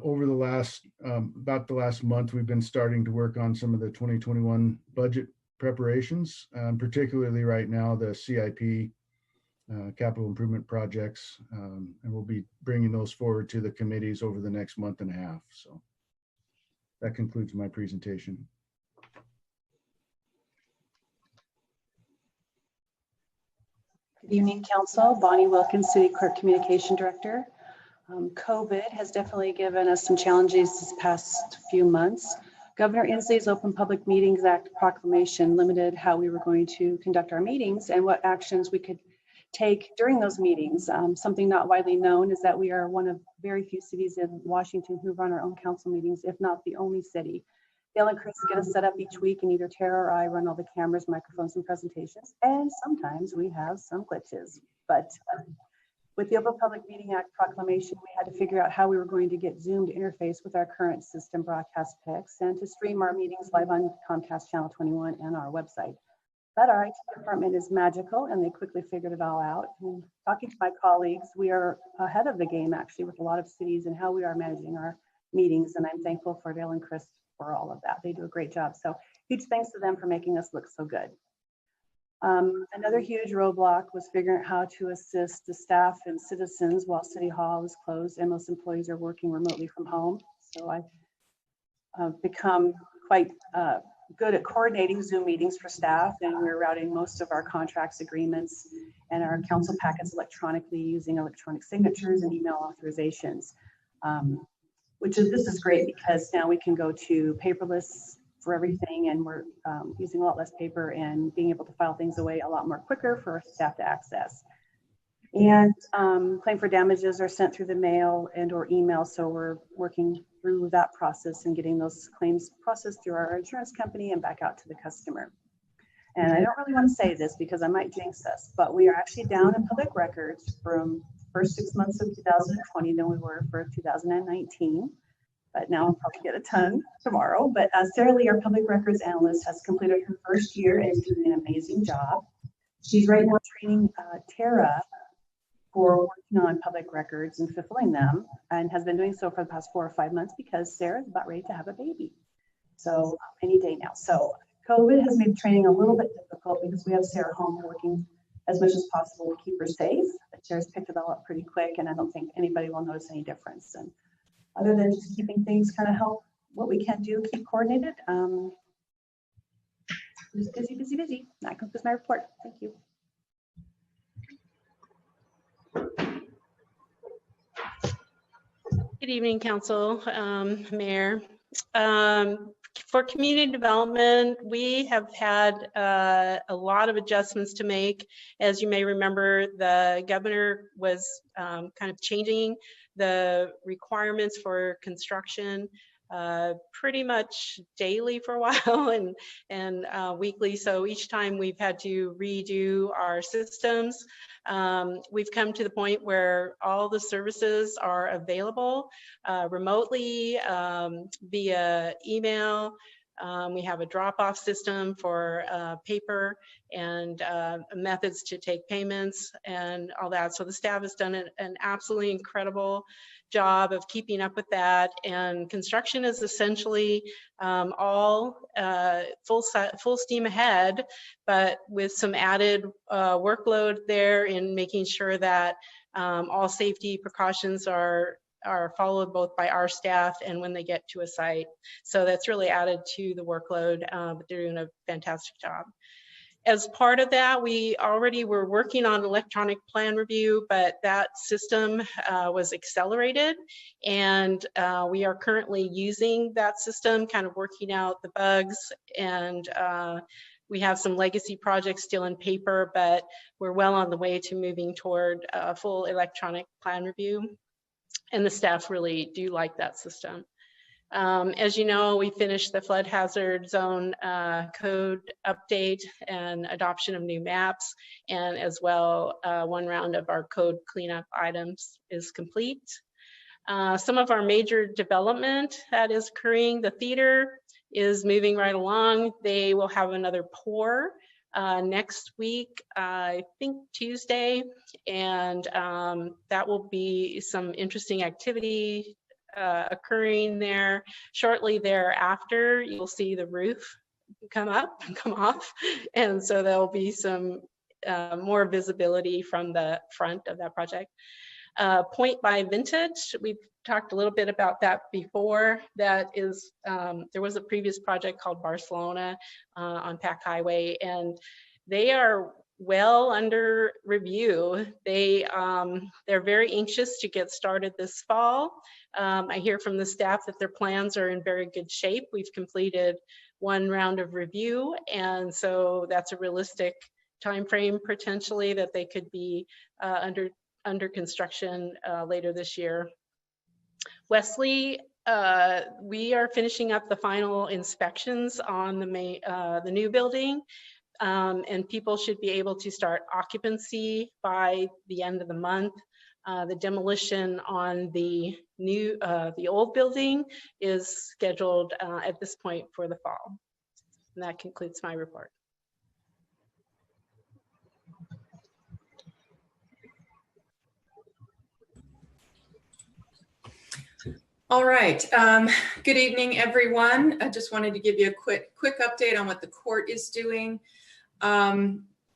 L: over about the last month, we've been starting to work on some of the 2021 budget preparations, particularly right now, the CIP capital improvement projects, and we'll be bringing those forward to the committees over the next month and a half. So that concludes my presentation.
E: Good evening, Council. Bonnie Wilkins, City Clerk Communication Director. COVID has definitely given us some challenges this past few months. Governor Inslee's Open Public Meetings Act proclamation limited how we were going to conduct our meetings and what actions we could take during those meetings. Something not widely known is that we are one of very few cities in Washington who run our own council meetings, if not the only city. Dale and Chris get us set up each week, and either Tara or I run all the cameras, microphones, and presentations. And sometimes we have some glitches. But with the Open Public Meeting Act proclamation, we had to figure out how we were going to get Zoom to interface with our current system, Broadcast Picks, and to stream our meetings live on Comcast Channel 21 and our website. But our IT department is magical, and they quickly figured it all out. And talking to my colleagues, we are ahead of the game, actually, with a lot of cities and how we are managing our meetings. And I'm thankful for Dale and Chris for all of that. They do a great job. So huge thanks to them for making us look so good. Another huge roadblock was figuring out how to assist the staff and citizens while City Hall is closed and most employees are working remotely from home. So I've become quite good at coordinating Zoom meetings for staff, and we're routing most of our contracts, agreements, and our council packets electronically using electronic signatures and email authorizations. This is great because now we can go to paperless for everything, and we're using a lot less paper and being able to file things away a lot more quicker for staff to access. And claim for damages are sent through the mail and or email, so we're working through that process and getting those claims processed through our insurance company and back out to the customer. And I don't really want to say this because I might jinx us, but we are actually down in public records from first 6 months of 2020 than we were for 2019. But now I'll probably get a ton tomorrow. But Sarah Lee, our public records analyst, has completed her first year and is doing an amazing job. She's right now training Tara for working on public records and fulfilling them, and has been doing so for the past 4 or 5 months because Sarah's about ready to have a baby. So any day now. So COVID has made training a little bit difficult because we have Sarah home working as much as possible to keep her safe. But Sarah's picked it all up pretty quick, and I don't think anybody will notice any difference. And other than just keeping things kind of help what we can do, keep coordinated. Just busy, busy, busy. That concludes my report. Thank you.
M: Good evening, Council, Mayor. For community development, we have had a lot of adjustments to make. As you may remember, the governor was kind of changing the requirements for construction pretty much daily for a while and weekly. So each time we've had to redo our systems. We've come to the point where all the services are available remotely via email, We have a drop-off system for paper and methods to take payments and all that. So the staff has done an absolutely incredible job of keeping up with that. And construction is essentially all full steam ahead, but with some added workload there in making sure that all safety precautions are followed both by our staff and when they get to a site. So that's really added to the workload, but they're doing a fantastic job. As part of that, we already were working on electronic plan review, but that system was accelerated, and we are currently using that system, kind of working out the bugs, and we have some legacy projects still in paper, but we're well on the way to moving toward full electronic plan review. And the staff really do like that system. As you know, we finished the flood hazard zone code update and adoption of new maps, and as well, one round of our code cleanup items is complete. Some of our major development that is occurring, the theater is moving right along. They will have another pour next week, I think Tuesday, and that will be some interesting activity occurring there. Shortly thereafter, you'll see the roof come up and come off, and so there'll be some more visibility from the front of that project. Point by Vintage, we've talked a little bit about that before. That is, there was a previous project called Barcelona on Pack Highway, and they are well under review. They're very anxious to get started this fall. I hear from the staff that their plans are in very good shape. We've completed one round of review, and so that's a realistic time frame potentially that they could be under construction later this year. Wesley, we are finishing up the final inspections on the new building, and people should be able to start occupancy by the end of the month. The demolition on the old building is scheduled at this point for the fall. And that concludes my report.
N: All right. Good evening, everyone. I just wanted to give you a quick update on what the court is doing.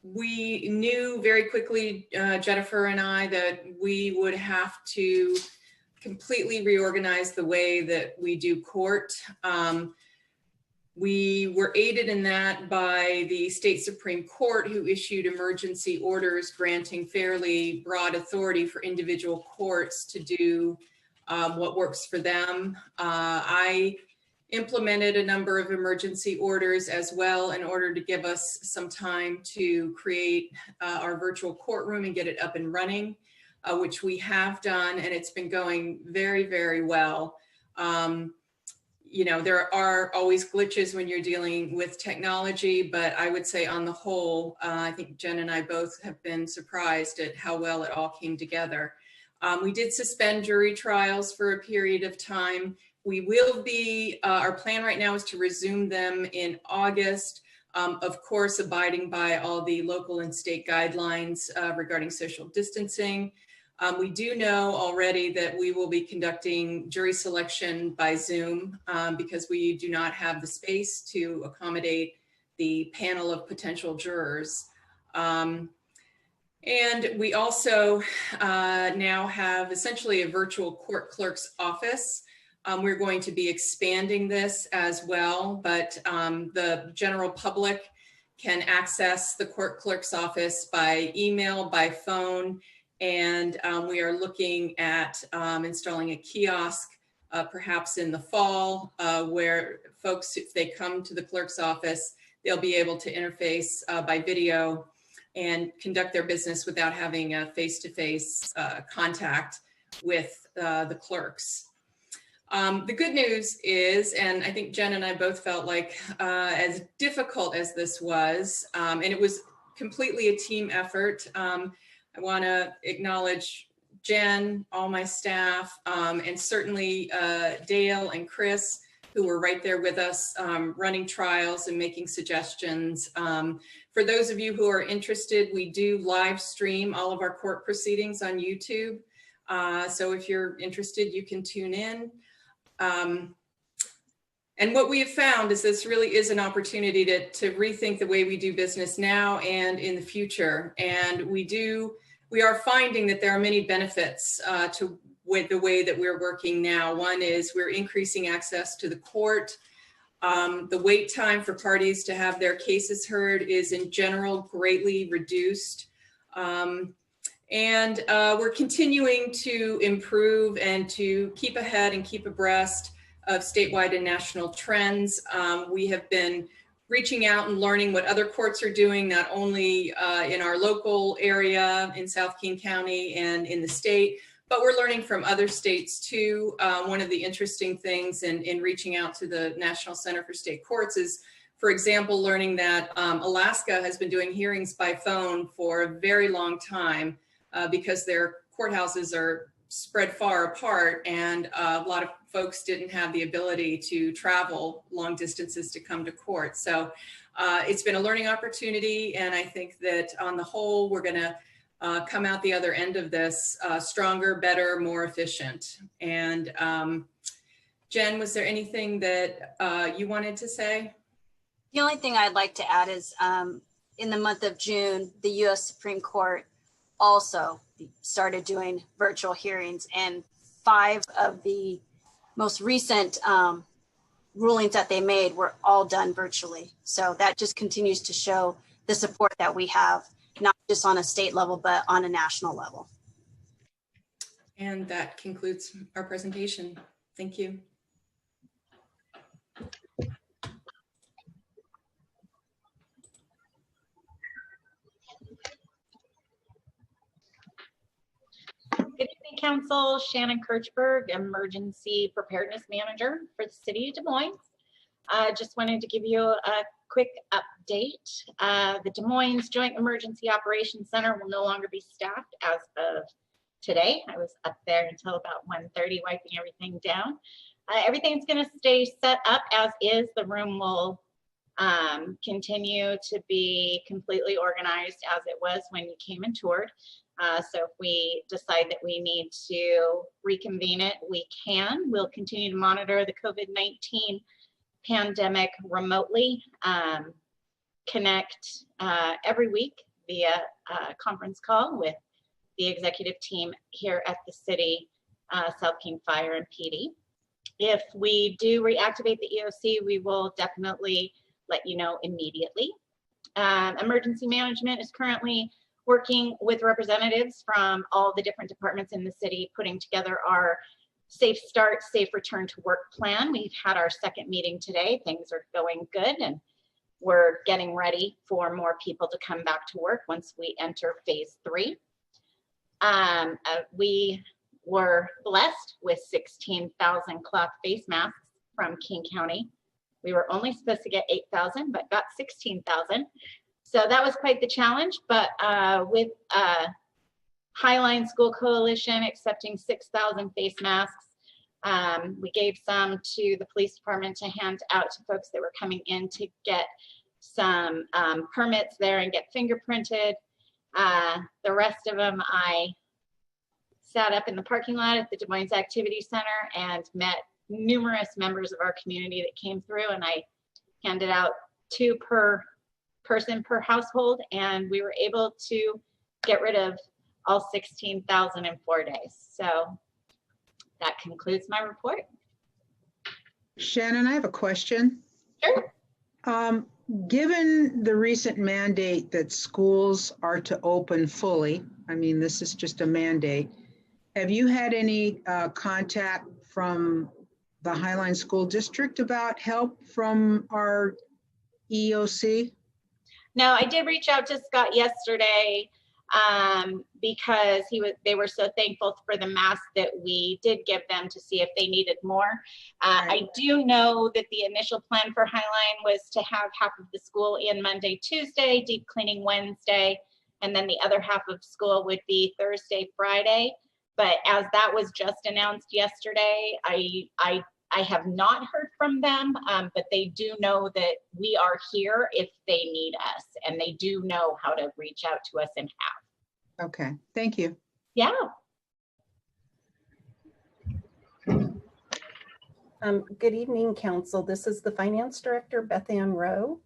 N: We knew very quickly, Jennifer and I, that we would have to completely reorganize the way that we do court. We were aided in that by the state Supreme Court, who issued emergency orders granting fairly broad authority for individual courts to do what works for them. I implemented a number of emergency orders as well in order to give us some time to create our virtual courtroom and get it up and running, which we have done, and it's been going very, very well. You know, there are always glitches when you're dealing with technology, but I would say on the whole, I think Jen and I both have been surprised at how well it all came together. We did suspend jury trials for a period of time. We will be, our plan right now is to resume them in August, of course, abiding by all the local and state guidelines regarding social distancing. We do know already that we will be conducting jury selection by Zoom because we do not have the space to accommodate the panel of potential jurors. And we also now have essentially a virtual court clerk's office. We're going to be expanding this as well, but the general public can access the court clerk's office by email, by phone, and we are looking at installing a kiosk perhaps in the fall where folks, if they come to the clerk's office, they'll be able to interface by video and conduct their business without having a face-to-face contact with the clerks. The good news is, and I think Jen and I both felt like as difficult as this was, and it was completely a team effort. I want to acknowledge Jen, all my staff, and certainly Dale and Chris, who were right there with us, running trials and making suggestions. For those of you who are interested, we do live stream all of our court proceedings on YouTube. So if you're interested, you can tune in. And what we have found is this really is an opportunity to rethink the way we do business now and in the future. And we are finding that there are many benefits to with the way that we're working now. One is we're increasing access to the court. The wait time for parties to have their cases heard is in general greatly reduced. And we're continuing to improve and to keep ahead and keep abreast of statewide and national trends. We have been reaching out and learning what other courts are doing, not only in our local area in South King County and in the state, but we're learning from other states too. One of the interesting things in reaching out to the National Center for State Courts is, for example, learning that Alaska has been doing hearings by phone for a very long time because their courthouses are spread far apart, and a lot of folks didn't have the ability to travel long distances to come to court. So it's been a learning opportunity, and I think that on the whole, we're gonna come out the other end of this stronger, better, more efficient. And Jen, was there anything that you wanted to say?
O: The only thing I'd like to add is in the month of June, the U.S. Supreme Court also started doing virtual hearings, and 5 of the most recent rulings that they made were all done virtually. So that just continues to show the support that we have, not just on a state level, but on a national level.
N: And that concludes our presentation. Thank you.
P: Good evening, Council. Shannon Kirchberg, Emergency Preparedness Manager for the City of Des Moines. Just wanted to give you a quick update. The Des Moines Joint Emergency Operations Center will no longer be staffed as of today. I was up there until about 1:30 wiping everything down. Everything's going to stay set up as is. The room will continue to be completely organized as it was when you came and toured. So if we decide that we need to reconvene it, we can. We'll continue to monitor the COVID-19 pandemic remotely, connect every week via conference call with the executive team here at the city, South King Fire and PD. If we do reactivate the EOC, we will definitely let you know immediately. Emergency management is currently working with representatives from all the different departments in the city, putting together our Safe Start, Safe Return to Work plan. We've had our second meeting today. Things are going good, and we're getting ready for more people to come back to work once we enter phase 3. We were blessed with 16,000 cloth face masks from King County. We were only supposed to get 8,000, but got 16,000. So that was quite the challenge, but with Highline School Coalition accepting 6,000 face masks, we gave some to the police department to hand out to folks that were coming in to get some permits there and get fingerprinted. The rest of them, I sat up in the parking lot at the Des Moines Activity Center and met numerous members of our community that came through, and I handed out 2 per person per household, and we were able to get rid of all 16,000 in 4 days. So that concludes my report.
Q: Shannon, I have a question.
P: Sure.
Q: Given the recent mandate that schools are to open fully, I mean, this is just a mandate, have you had any contact from the Highline School District about help from our EOC?
P: No, I did reach out to Scott yesterday because they were so thankful for the mask that we did give them to see if they needed more. I do know that the initial plan for Highline was to have half of the school in Monday, Tuesday, deep cleaning Wednesday, and then the other half of school would be Thursday, Friday. But as that was just announced yesterday, I I have not heard from them, but they do know that we are here if they need us, and they do know how to reach out to us and how.
Q: Okay, thank you.
P: Yeah.
R: Good evening, Council. This is the Finance Director, Beth Ann Rowe.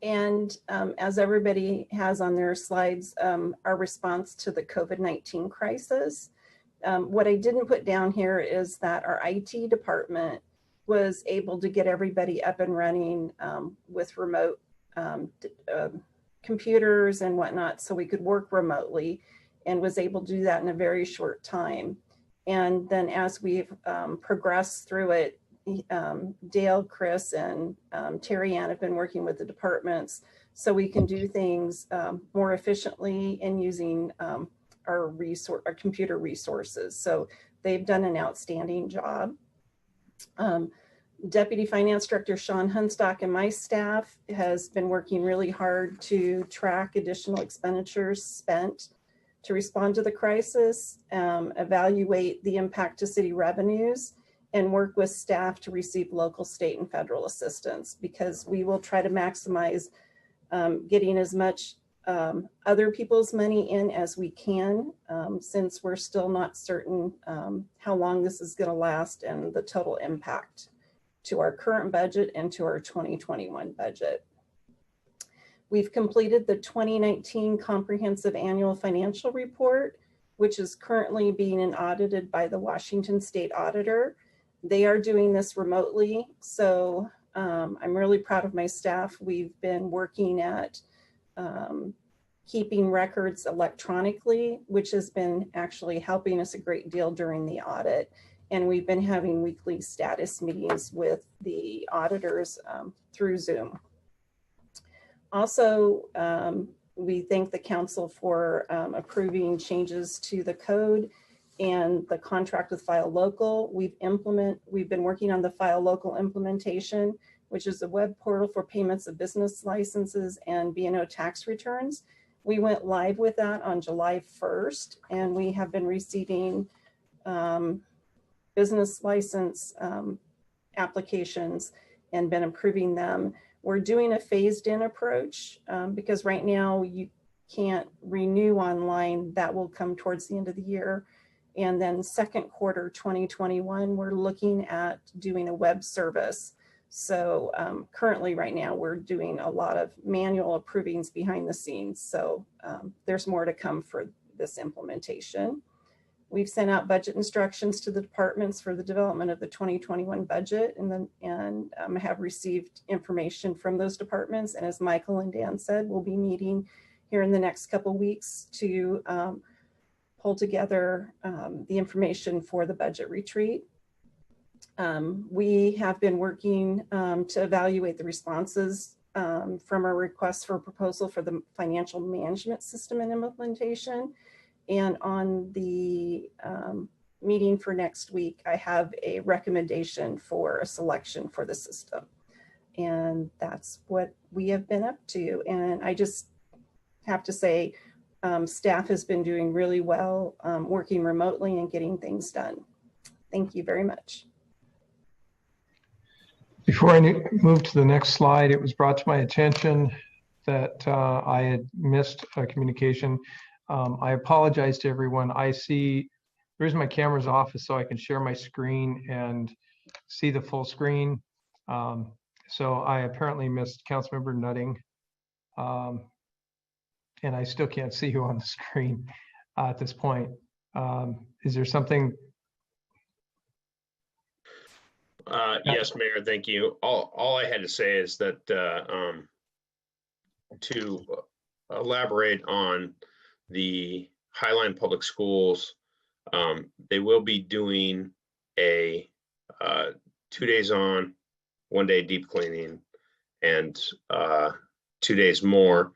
R: And as everybody has on their slides, our response to the COVID-19 crisis. What I didn't put down here is that our IT department was able to get everybody up and running with remote computers and whatnot, so we could work remotely, and was able to do that in a very short time. And then as we've progressed through it, Dale, Chris, and Terry Ann have been working with the departments so we can do things more efficiently and using our computer resources. So they've done an outstanding job. Deputy Finance Director Sean Hunstock and my staff has been working really hard to track additional expenditures spent to respond to the crisis, evaluate the impact to city revenues, and work with staff to receive local, state, and federal assistance, because we will try to maximize getting as much other people's money in as we can, since we're still not certain how long this is going to last and the total impact to our current budget and to our 2021 budget. We've completed the 2019 Comprehensive Annual Financial Report, which is currently being audited by the Washington State Auditor. They are doing this remotely, so I'm really proud of my staff. We've been working at keeping records electronically, which has been actually helping us a great deal during the audit. And we've been having weekly status meetings with the auditors through Zoom. Also, we thank the council for approving changes to the code and the contract with File Local. We've been working on the File Local implementation, which is a web portal for payments of business licenses and B&O tax returns. We went live with that on July 1st, and we have been receiving business license applications and been approving them. We're doing a phased in approach because right now you can't renew online. That will come towards the end of the year. And then second quarter 2021, we're looking at doing a web service. So currently right now we're doing a lot of manual approvings behind the scenes. So there's more to come for this implementation. We've sent out budget instructions to the departments for the development of the 2021 budget, and have received information from those departments. And as Michael and Dan said, we'll be meeting here in the next couple of weeks to pull together the information for the budget retreat. We have been working to evaluate the responses from our requests for proposal for the financial management system and implementation. And on the meeting for next week, I have a recommendation for a selection for the system. And that's what we have been up to. And I just have to say, staff has been doing really well, working remotely and getting things done. Thank you very much.
A: Before I move to the next slide, it was brought to my attention that I had missed a communication. I apologize to everyone. I see, here's my camera's off so I can share my screen and see the full screen. So I apparently missed Councilmember Nutting. And I still can't see you on the screen at this point. Is there something?
S: Yes, Mayor, thank you. All I had to say is that to elaborate on the Highline Public Schools, they will be doing a 2 days on, 1 day deep cleaning, and 2 days more.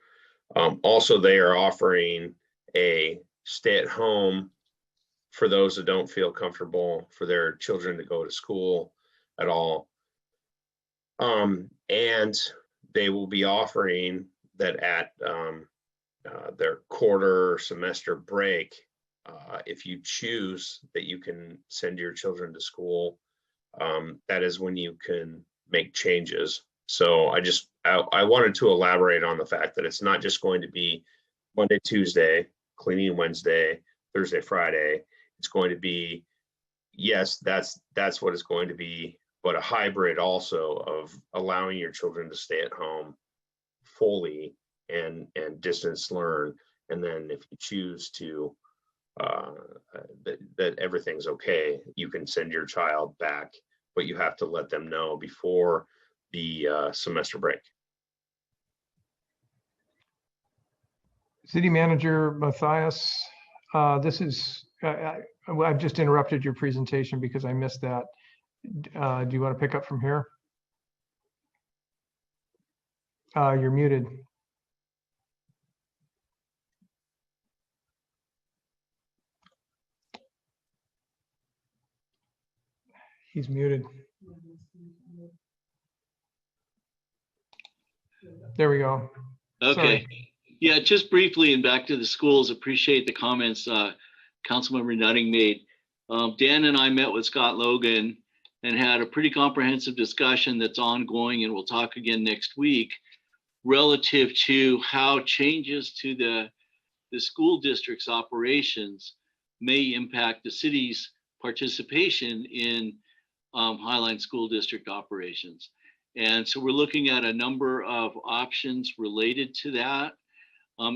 S: Also, they are offering a stay at home for those that don't feel comfortable for their children to go to school at all. And they will be offering that at their quarter semester break, if you choose, that you can send your children to school that is when you can make changes. So I wanted to elaborate on the fact that it's not just going to be Monday, Tuesday, cleaning Wednesday, Thursday, Friday. It's going to be, yes, that's what it's going to be, but a hybrid also of allowing your children to stay at home fully and distance learn. And then if you choose to, that everything's okay, you can send your child back, but you have to let them know before the semester break.
A: City Manager Matthias, I've just interrupted your presentation because I missed that. Do you want to pick up from here? You're muted. He's muted. There we go.
J: Okay.
A: Sorry.
J: Yeah, just briefly and back to the schools, appreciate the comments Councilmember Nutting made. Dan and I met with Scott Logan and had a pretty comprehensive discussion that's ongoing, and we'll talk again next week relative to how changes to the school district's operations may impact the city's participation in Highline School District operations. And so we're looking at a number of options related to that.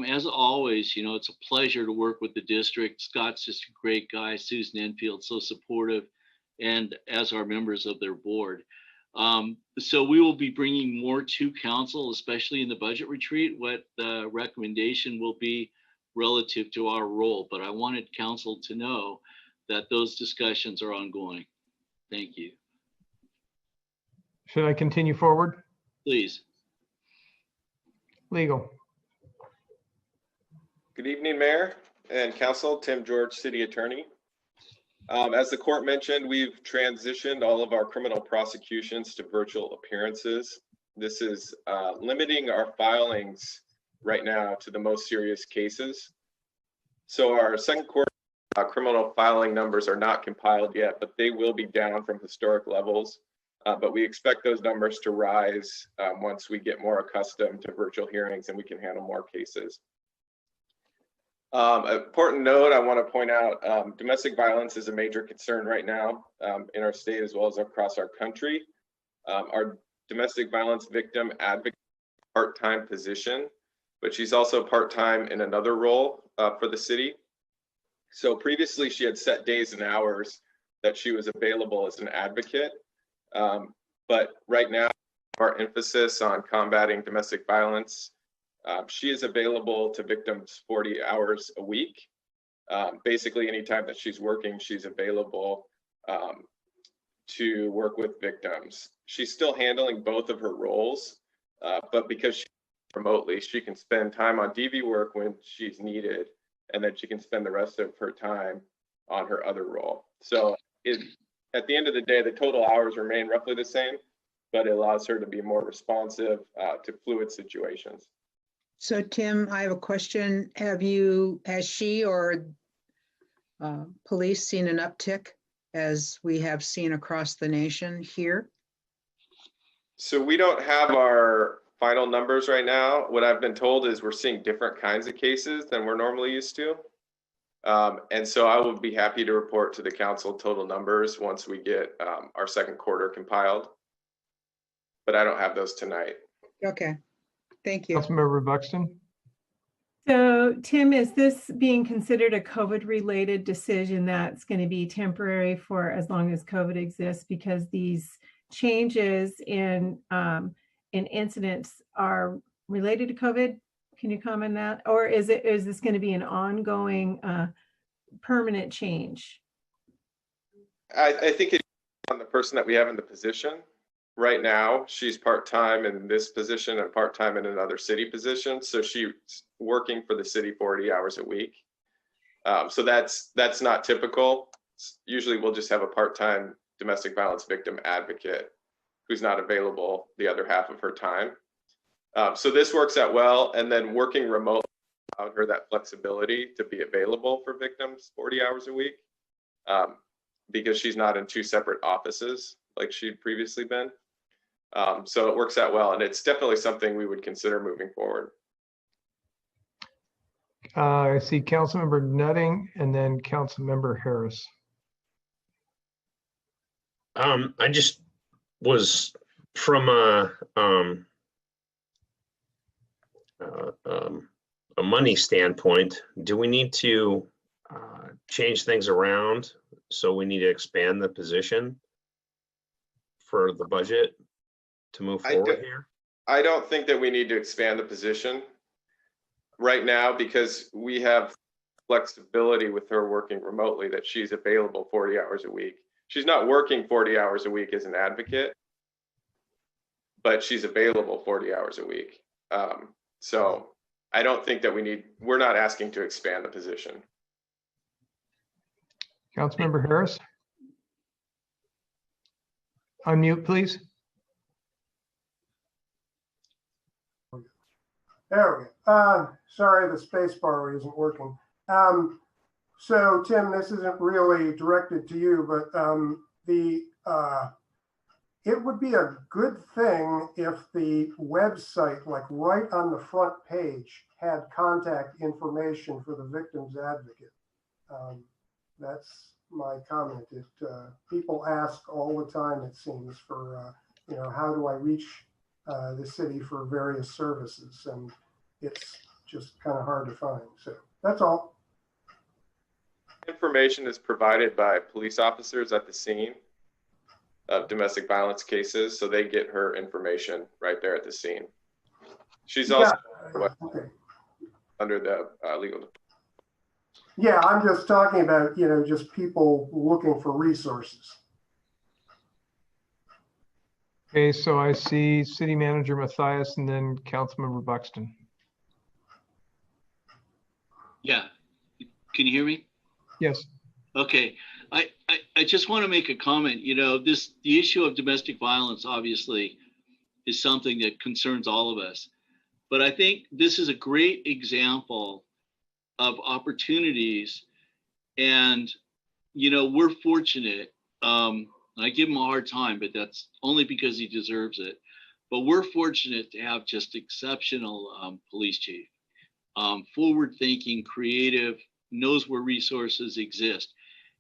J: As always, it's a pleasure to work with the district. Scott's just a great guy. Susan Enfield, so supportive, and as are members of their board. So we will be bringing more to council, especially in the budget retreat, what the recommendation will be relative to our role. But I wanted council to know that those discussions are ongoing. Thank you.
A: Should I continue forward?
J: Please.
A: Legal.
T: Good evening, Mayor and Council. Tim George, City Attorney. As the court mentioned, we've transitioned all of our criminal prosecutions to virtual appearances. This is limiting our filings right now to the most serious cases. So our second quarter criminal filing numbers are not compiled yet, but they will be down from historic levels. But we expect those numbers to rise once we get more accustomed to virtual hearings and we can handle more cases. Important note, I want to point out, domestic violence is a major concern right now in our state as well as across our country. Our domestic violence victim advocate part-time position, but she's also part-time in another role for the city. So previously she had set days and hours that she was available as an advocate. But right now, our emphasis on combating domestic violence, she is available to victims 40 hours a week. Basically, anytime that she's working, she's available to work with victims. She's still handling both of her roles, but because she's remotely, she can spend time on DV work when she's needed, and then she can spend the rest of her time on her other role. So at the end of the day, the total hours remain roughly the same, but it allows her to be more responsive to fluid situations.
Q: So Tim, I have a question. Has she or police seen an uptick as we have seen across the nation here?
T: So we don't have our final numbers right now. What I've been told is we're seeing different kinds of cases than we're normally used to. And so I will be happy to report to the council total numbers once we get our second quarter compiled, but I don't have those tonight.
Q: Okay, thank you.
A: Councilmember Buxton.
C: So Tim, is this being considered a COVID-related decision that's going to be temporary for as long as COVID exists, because these changes in incidents are related to COVID? Can you comment on that? Or is this going to be an ongoing permanent change?
T: I think it's on the person that we have in the position. Right now, she's part-time in this position and part-time in another city position. So she's working for the city 40 hours a week. So that's not typical. Usually we'll just have a part-time domestic violence victim advocate who's not available the other half of her time. So this works out well. And then working remotely allowed her that flexibility to be available for victims 40 hours a week because she's not in two separate offices. like she'd previously been. So it works out well, and it's definitely something we would consider moving forward.
A: I see Councilmember Nutting and then Councilmember Harris.
S: I just was from a money standpoint, do we need to change things around? So we need to expand the position for the budget to move forward here?
T: I don't think that we need to expand the position right now because we have flexibility with her working remotely that she's available 40 hours a week. She's not working 40 hours a week as an advocate, but she's available 40 hours a week. So I don't think that we're not asking to expand the position.
A: Councilmember Harris? Unmute, please.
K: There we go. Sorry, the space bar isn't working. So Tim, this isn't really directed to you, but it would be a good thing if the website, like right on the front page, had contact information for the victim's advocate. That's my comment. People ask all the time, it seems, for how do I reach the city for various services, and it's just kind of hard to find. So that's all.
T: Information is provided by police officers at the scene of domestic violence cases, so they get her information right there at the scene. She's also under the legal.
K: Yeah, I'm just talking about, just people looking for resources.
A: Okay, so I see City Manager Matthias and then Councilmember Buxton.
J: Yeah, can you hear me?
A: Yes.
J: Okay, I just want to make a comment. The issue of domestic violence obviously is something that concerns all of us, but I think this is a great example of opportunities, and we're fortunate. I give him a hard time, but that's only because he deserves it. But we're fortunate to have just exceptional police chief, forward-thinking, creative, knows where resources exist.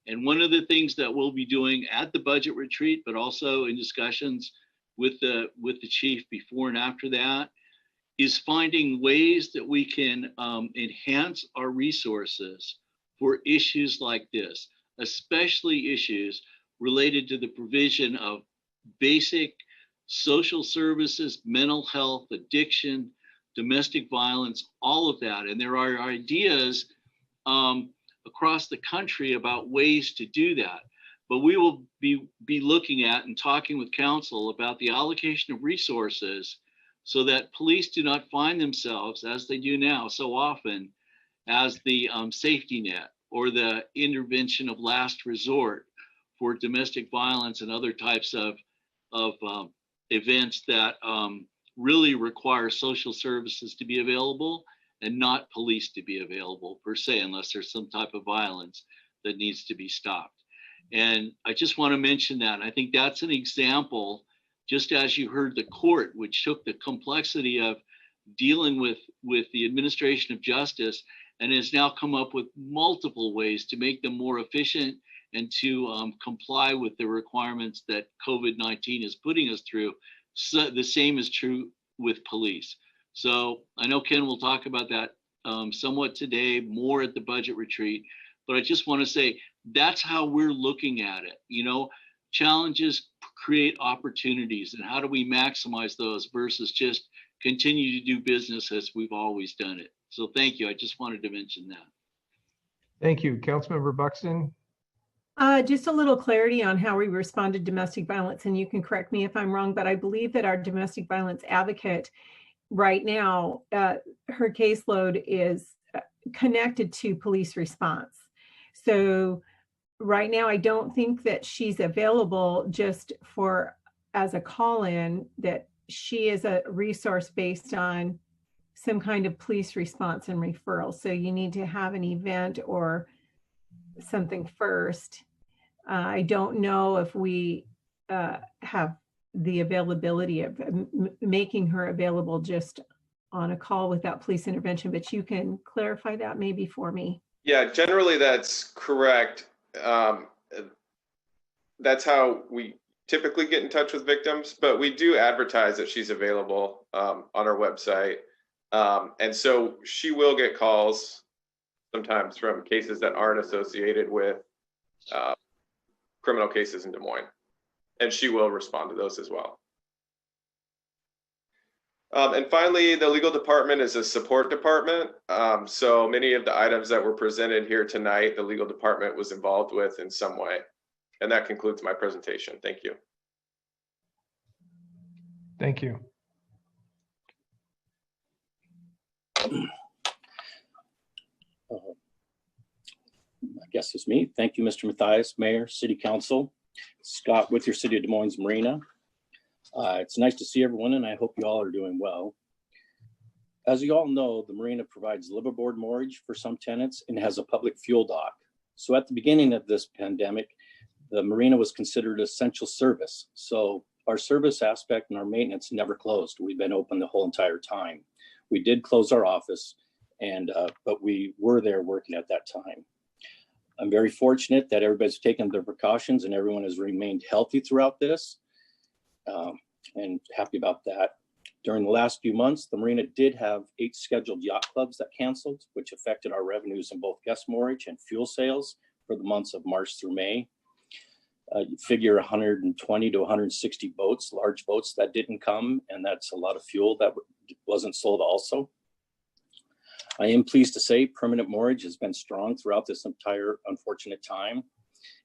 J: And one of the things that we'll be doing at the budget retreat, but also in discussions with the chief before and after that, is finding ways that we can enhance our resources for issues like this, especially issues related to the provision of basic social services, mental health, addiction, domestic violence, all of that. And there are ideas across the country about ways to do that. But we will be looking at and talking with council about the allocation of resources so that police do not find themselves, as they do now so often, as the safety net or the intervention of last resort for domestic violence and other types of events that really require social services to be available and not police to be available per se, unless there's some type of violence that needs to be stopped. And I just want to mention that. I think that's an example, just as you heard the court, which took the complexity of dealing with the administration of justice and has now come up with multiple ways to make them more efficient and to comply with the requirements that COVID-19 is putting us through. So the same is true with police. So I know Ken will talk about that somewhat today, more at the budget retreat, but I just want to say that's how we're looking at it. Challenges create opportunities, and how do we maximize those versus just continue to do business as we've always done it. So thank you. I just wanted to mention that.
A: Thank you. Councilmember Buxton.
C: Just a little clarity on how we respond to domestic violence, and you can correct me if I'm wrong, but I believe that our domestic violence advocate right now, her caseload is connected to police response. So right now, I don't think that she's available just as a call-in, that she is a resource based on some kind of police response and referral. So you need to have an event or something first. I don't know if we have the availability of making her available just on a call without police intervention, but you can clarify that maybe for me.
T: Yeah, generally that's correct. That's how we typically get in touch with victims, but we do advertise that she's available on our website. And so she will get calls sometimes from cases that aren't associated with criminal cases in Des Moines, and she will respond to those as well. And finally, the legal department is a support department. So many of the items that were presented here tonight, the legal department was involved with in some way. And that concludes my presentation. Thank you.
A: Thank you.
U: I guess it's me. Thank you, Mr. Mathias, Mayor, City Council. Scott with your City of Des Moines Marina. It's nice to see everyone, and I hope you all are doing well. As you all know, the marina provides liveaboard moorage for some tenants and has a public fuel dock. So at the beginning of this pandemic, the marina was considered essential service. So our service aspect and our maintenance never closed. We've been open the whole entire time. We did close our office, but we were there working at that time. I'm very fortunate that everybody's taken their precautions and everyone has remained healthy throughout this, and happy about that. During the last few months, the marina did have 8 scheduled yacht clubs that canceled, which affected our revenues in both guest moorage and fuel sales for the months of March through May. You figure 120 to 160 boats, large boats that didn't come, and that's a lot of fuel that wasn't sold also. I am pleased to say permanent moorage has been strong throughout this entire unfortunate time.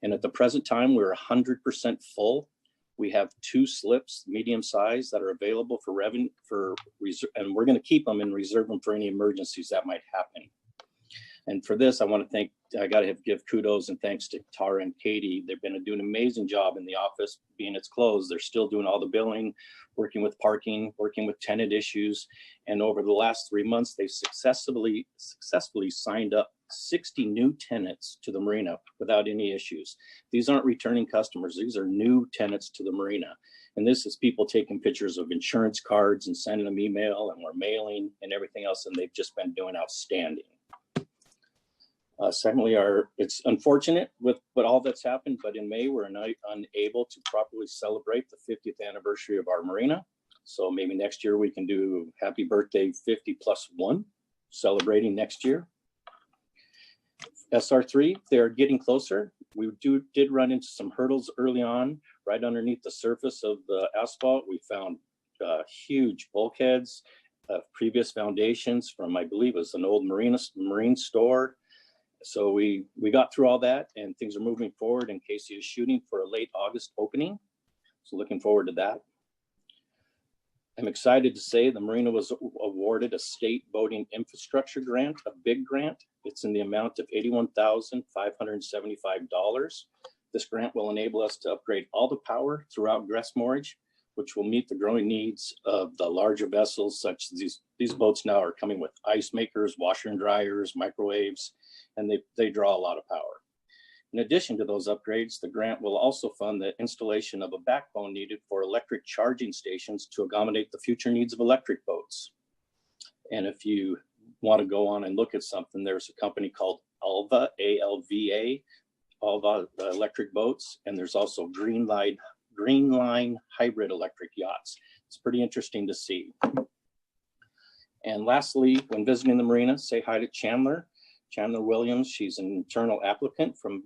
U: And at the present time, we're 100% full. We have 2 slips, medium size, that are available for revenue, and we're going to keep them and reserve them for any emergencies that might happen. And for this, I got to give kudos and thanks to Tara and Katie. They've been doing an amazing job in the office, being it's closed. They're still doing all the billing, working with parking, working with tenant issues. And over the last 3 months, they've successfully signed up 60 new tenants to the marina without any issues. These aren't returning customers. These are new tenants to the marina. And this is people taking pictures of insurance cards and sending them email, and we're mailing and everything else. And they've just been doing outstanding. Secondly, it's unfortunate with all that's happened, but in May, we're unable to properly celebrate the 50th anniversary of our marina. So maybe next year we can do happy birthday 50+1, celebrating next year. SR3, they're getting closer. We did run into some hurdles early on, right underneath the surface of the asphalt. We found huge bulkheads, previous foundations from, I believe it was an old marine store. So we got through all that and things are moving forward, and Casey is shooting for a late August opening. So looking forward to that. I'm excited to say the marina was awarded a state boating infrastructure grant, a big grant. It's in the amount of $81,575. This grant will enable us to upgrade all the power throughout guest moorage, which will meet the growing needs of the larger vessels, such as these boats now are coming with ice makers, washer and dryers, microwaves, and they draw a lot of power. In addition to those upgrades, the grant will also fund the installation of a backbone needed for electric charging stations to accommodate the future needs of electric boats. And if you want to go on and look at something, there's a company called Alva, A-L-V-A, Alva electric boats, and there's also Green Line hybrid electric yachts. It's pretty interesting to see. And lastly, when visiting the marina, say hi to Chandler Williams. She's an internal applicant from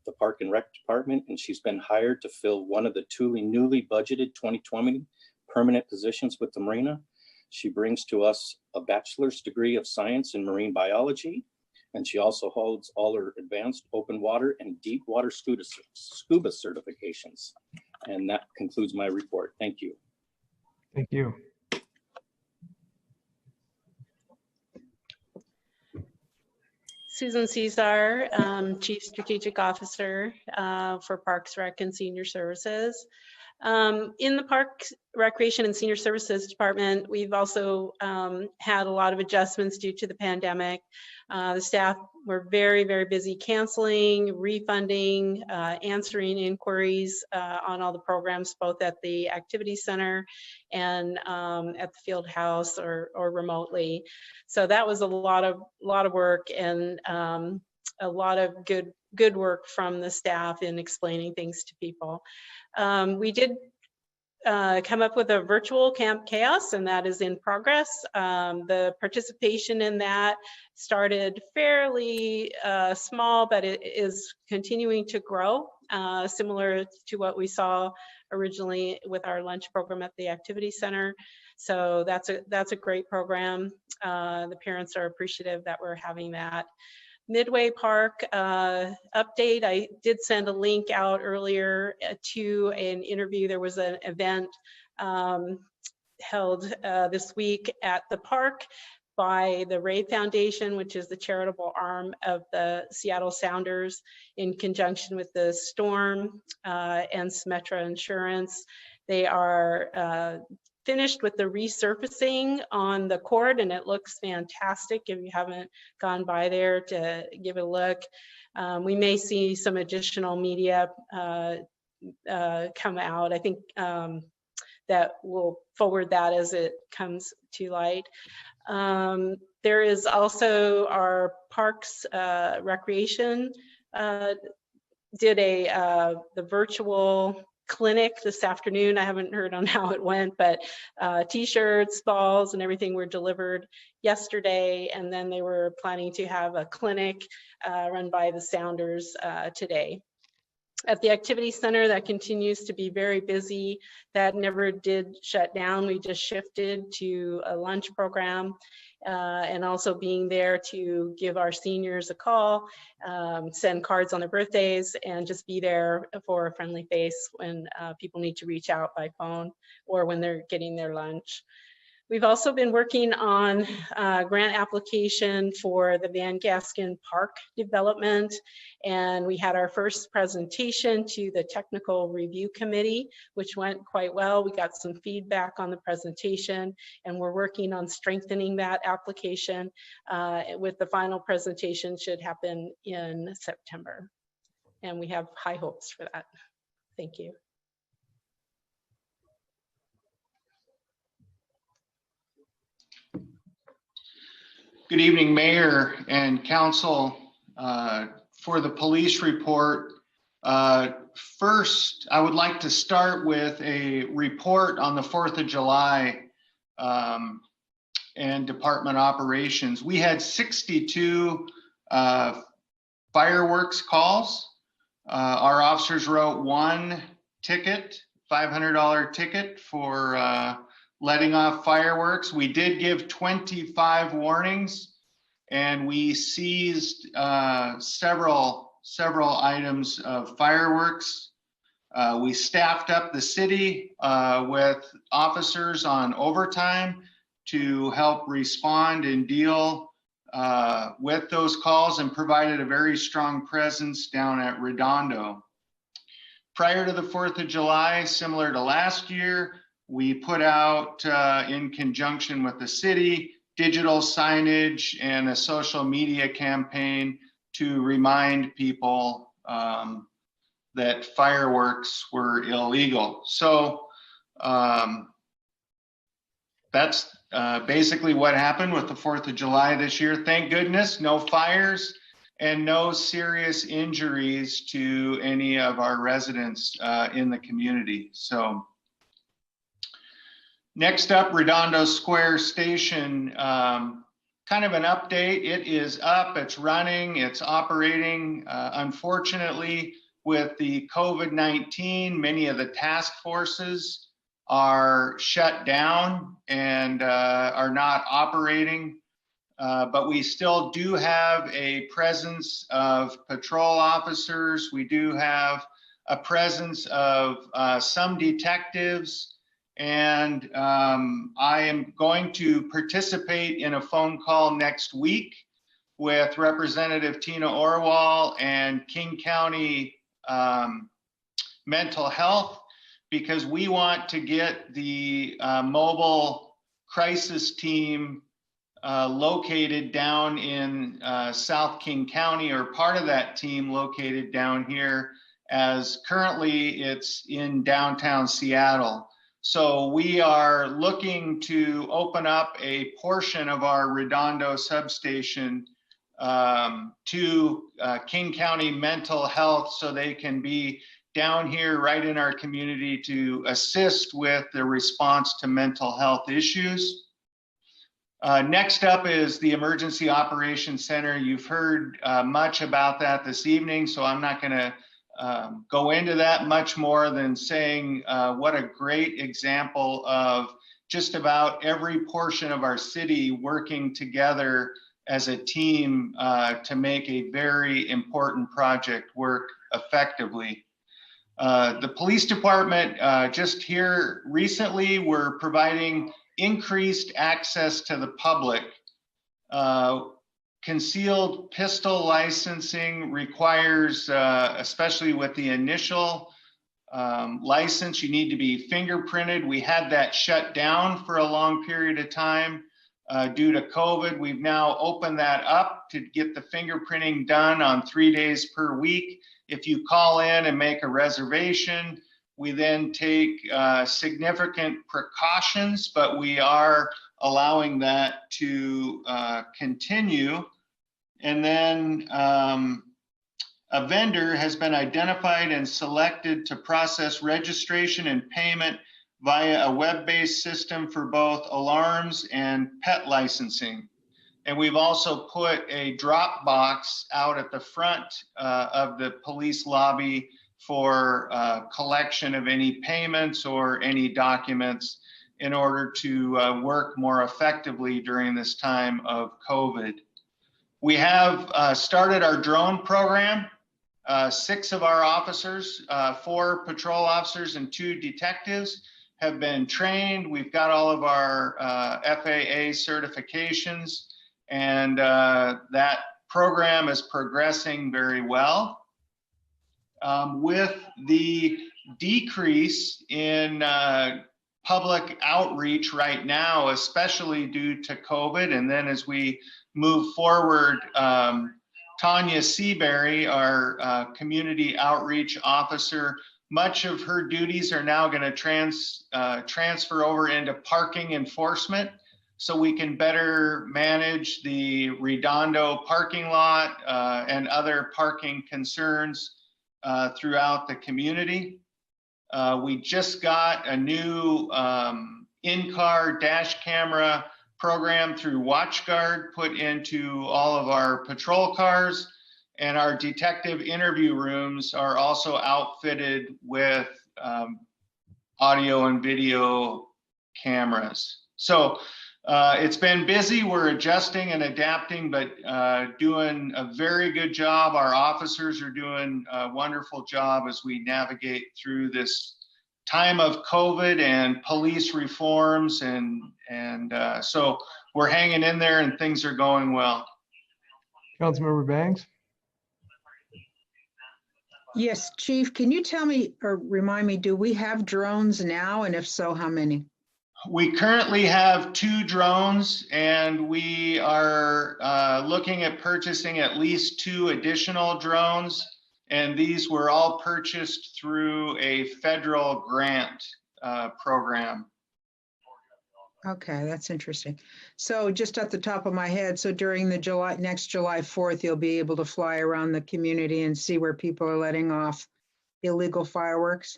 U: the Park and Rec Department, and she's been hired to fill one of the 2 newly budgeted 2020 permanent positions with the marina. She brings to us a bachelor's degree of science in marine biology, and she also holds all her advanced open water and deep water scuba certifications. And that concludes my report. Thank you.
A: Thank you.
M: Susan Cesar, Chief Strategic Officer for Parks, Rec, and Senior Services. In the Parks, Recreation and Senior Services Department, we've also had a lot of adjustments due to the pandemic. The staff were very, very busy canceling, refunding, answering inquiries on all the programs, both at the activity center and at the field house or remotely. So that was a lot of work and a lot of good work from the staff in explaining things to people. We did come up with a virtual Camp Chaos, and that is in progress. The participation in that started fairly small, but it is continuing to grow, similar to what we saw originally with our lunch program at the activity center. So that's a great program. The parents are appreciative that we're having that. Midway Park update, I did send a link out earlier to an interview. There was an event held this week at the park by the Ray Foundation, which is the charitable arm of the Seattle Sounders, in conjunction with the Storm and Symetra Insurance. They are finished with the resurfacing on the court, and it looks fantastic. If you haven't gone by there to give it a look, we may see some additional media come out. I think that we'll forward that as it comes to light. There is also our Parks Recreation did the virtual clinic this afternoon. I haven't heard on how it went, but t-shirts, balls, and everything were delivered yesterday, and then they were planning to have a clinic run by the Sounders today. At the activity center, that continues to be very busy. That never did shut down. We just shifted to a lunch program and also being there to give our seniors a call, send cards on their birthdays, and just be there for a friendly face when people need to reach out by phone or when they're getting their lunch. We've also been working on a grant application for the Van Gaskin Park development, and we had our first presentation to the Technical Review Committee, which went quite well. We got some feedback on the presentation, and we're working on strengthening that application with the final presentation should happen in September. And we have high hopes for that. Thank you.
B: Good evening, Mayor and Council. For the police report, first, I would like to start with a report on the 4th of July and department operations. We had 62 fireworks calls. Our officers wrote one ticket, $500 ticket for letting off fireworks. We did give 25 warnings, and we seized several items of fireworks. We staffed up the city with officers on overtime to help respond and deal with those calls, and provided a very strong presence down at Redondo. Prior to the 4th of July, similar to last year, we put out, in conjunction with the city, digital signage and a social media campaign to remind people that fireworks were illegal. So that's basically what happened with the 4th of July this year. Thank goodness, no fires and no serious injuries to any of our residents in the community. So. Next up, Redondo Square Station, kind of an update. It is up, it's running, it's operating. Unfortunately, with the COVID-19, many of the task forces are shut down and are not operating, but we still do have a presence of patrol officers. We do have a presence of some detectives. And I am going to participate in a phone call next week with Representative Tina Orwell and King County Mental Health, because we want to get the mobile crisis team located down in South King County, or part of that team located down here, as currently it's in downtown Seattle. So we are looking to open up a portion of our Redondo substation to King County Mental Health, so they can be down here right in our community to assist with the response to mental health issues. Next up is the Emergency Operations Center. You've heard much about that this evening, so I'm not going to go into that much more than saying what a great example of just about every portion of our city working together as a team to make a very important project work effectively. The police department just here recently, we're providing increased access to the public. Concealed pistol licensing requires, especially with the initial license, you need to be fingerprinted. We had that shut down for a long period of time due to COVID. We've now opened that up to get the fingerprinting done on 3 days per week. If you call in and make a reservation, we then take significant precautions, but we are allowing that to continue. And then a vendor has been identified and selected to process registration and payment via a web-based system for both alarms and pet licensing. And we've also put a drop box out at the front of the police lobby for collection of any payments or any documents in order to work more effectively during this time of COVID. We have started our drone program. 6 of our officers, 4 patrol officers and 2 detectives have been trained. We've got all of our FAA certifications, and that program is progressing very well. With the decrease in public outreach right now, especially due to COVID, and then as we move forward, Tanya Seaberry, our community outreach officer, much of her duties are now going to transfer over into parking enforcement, so we can better manage the Redondo parking lot and other parking concerns throughout the community. We just got a new in-car dash camera program through WatchGuard put into all of our patrol cars, and our detective interview rooms are also outfitted with audio and video cameras. So it's been busy. We're adjusting and adapting, but doing a very good job. Our officers are doing a wonderful job as we navigate through this time of COVID and police reforms, and so we're hanging in there and things are going well.
A: Councilmember Bangs?
Q: Yes, Chief, can you tell me or remind me, do we have drones now? And if so, how many?
B: We currently have 2 drones, and we are looking at purchasing at least 2 additional drones. And these were all purchased through a federal grant program.
Q: Okay, that's interesting. So just at the top of my head, so during the next July 4th, you'll be able to fly around the community and see where people are letting off illegal fireworks?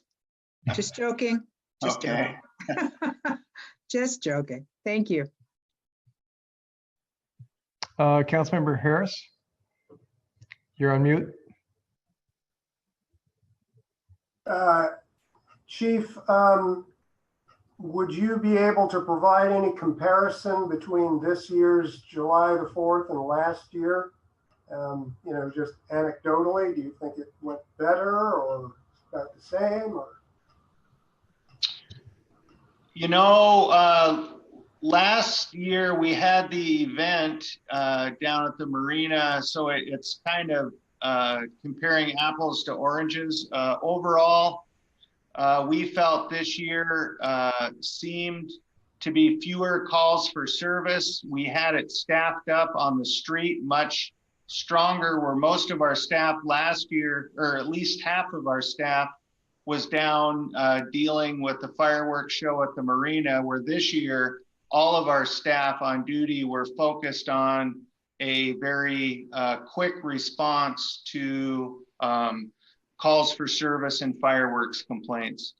Q: Just joking. Just
B: okay.
Q: Joking. Just joking. Thank you.
A: Councilmember Harris, you're on mute.
K: Chief, would you be able to provide any comparison between this year's July the 4th and last year? You know, just anecdotally, do you think it went better or about the same? Or?
B: You know, last year we had the event down at the marina, so it's kind of comparing apples to oranges. Overall, We felt this year seemed to be fewer calls for service. We had it staffed up on the street much stronger, where most of our staff last year, or at least half of our staff, was down dealing with the fireworks show at the marina, where this year all of our staff on duty were focused on a very quick response to calls for service and fireworks complaints.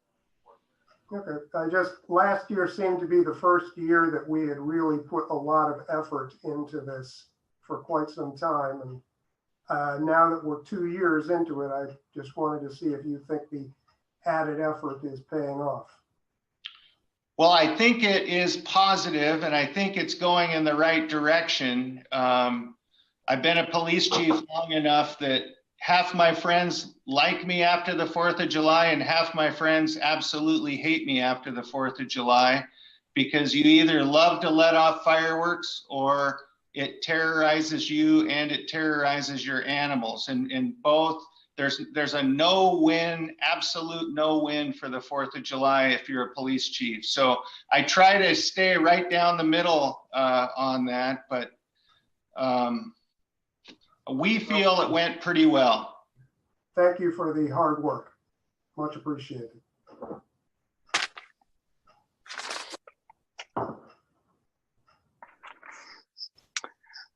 K: Okay, last year seemed to be the first year that we had really put a lot of effort into this for quite some time. And now that we're 2 years into it, I just wanted to see if you think the added effort is paying off.
B: Well, I think it is positive, and I think it's going in the right direction. I've been a police chief long enough that half my friends like me after the 4th of July and half my friends absolutely hate me after the 4th of July, because you either love to let off fireworks or it terrorizes you and it terrorizes your animals. And both, there's a no-win, absolute no-win for the 4th of July if you're a police chief. So I try to stay right down the middle on that, but we feel it went pretty well.
K: Thank you for the hard work. Much appreciated.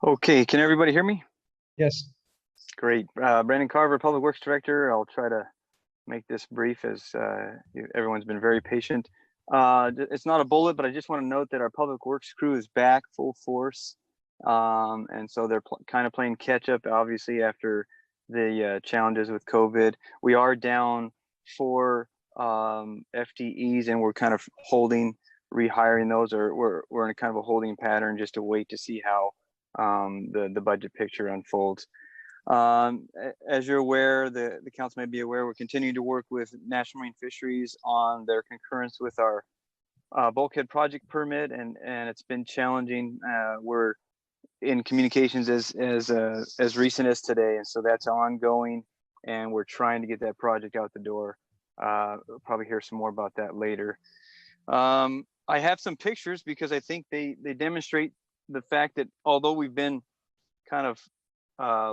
G: Okay, can everybody hear me?
A: Yes.
G: Great. Brandon Carver, Public Works Director. I'll try to make this brief, as everyone's been very patient. It's not a bullet, but I just want to note that our Public Works crew is back full force. And so they're kind of playing catch up, obviously, after the challenges with COVID. We are down 4 FTEs, and we're kind of rehiring those, or we're in a kind of a holding pattern just to wait to see how the budget picture unfolds. As you're aware, the council may be aware, we're continuing to work with National Marine Fisheries on their concurrence with our bulkhead project permit, and it's been challenging. We're in communications as recent as today, and so that's ongoing, and we're trying to get that project out the door. We'll probably hear some more about that later. I have some pictures because I think they demonstrate the fact that although we've been kind of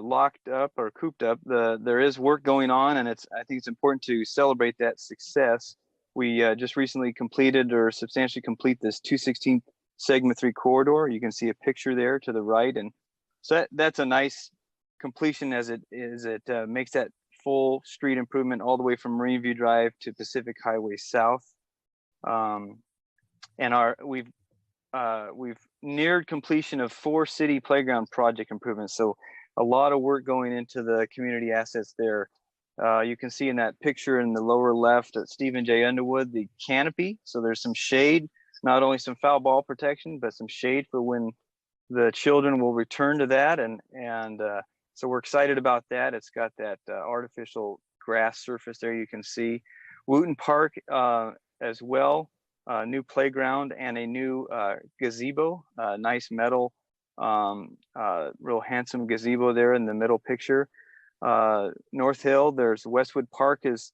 G: locked up or cooped up, there is work going on, and I think it's important to celebrate that success. We just recently completed or substantially complete this 216th segment 3 corridor. You can see a picture there to the right, and so that's a nice completion as it makes that full street improvement all the way from Marine View Drive to Pacific Highway South. And we've neared completion of 4 city playground project improvements. So a lot of work going into the community assets there. You can see in that picture in the lower left at Stephen J. Underwood, the canopy. So there's some shade, not only some foul ball protection, but some shade for when the children will return to that. And so we're excited about that. It's got that artificial grass surface there you can see. Wooten Park as well, new playground and a new gazebo, nice metal, real handsome gazebo there in the middle picture. North Hill, there's Westwood Park is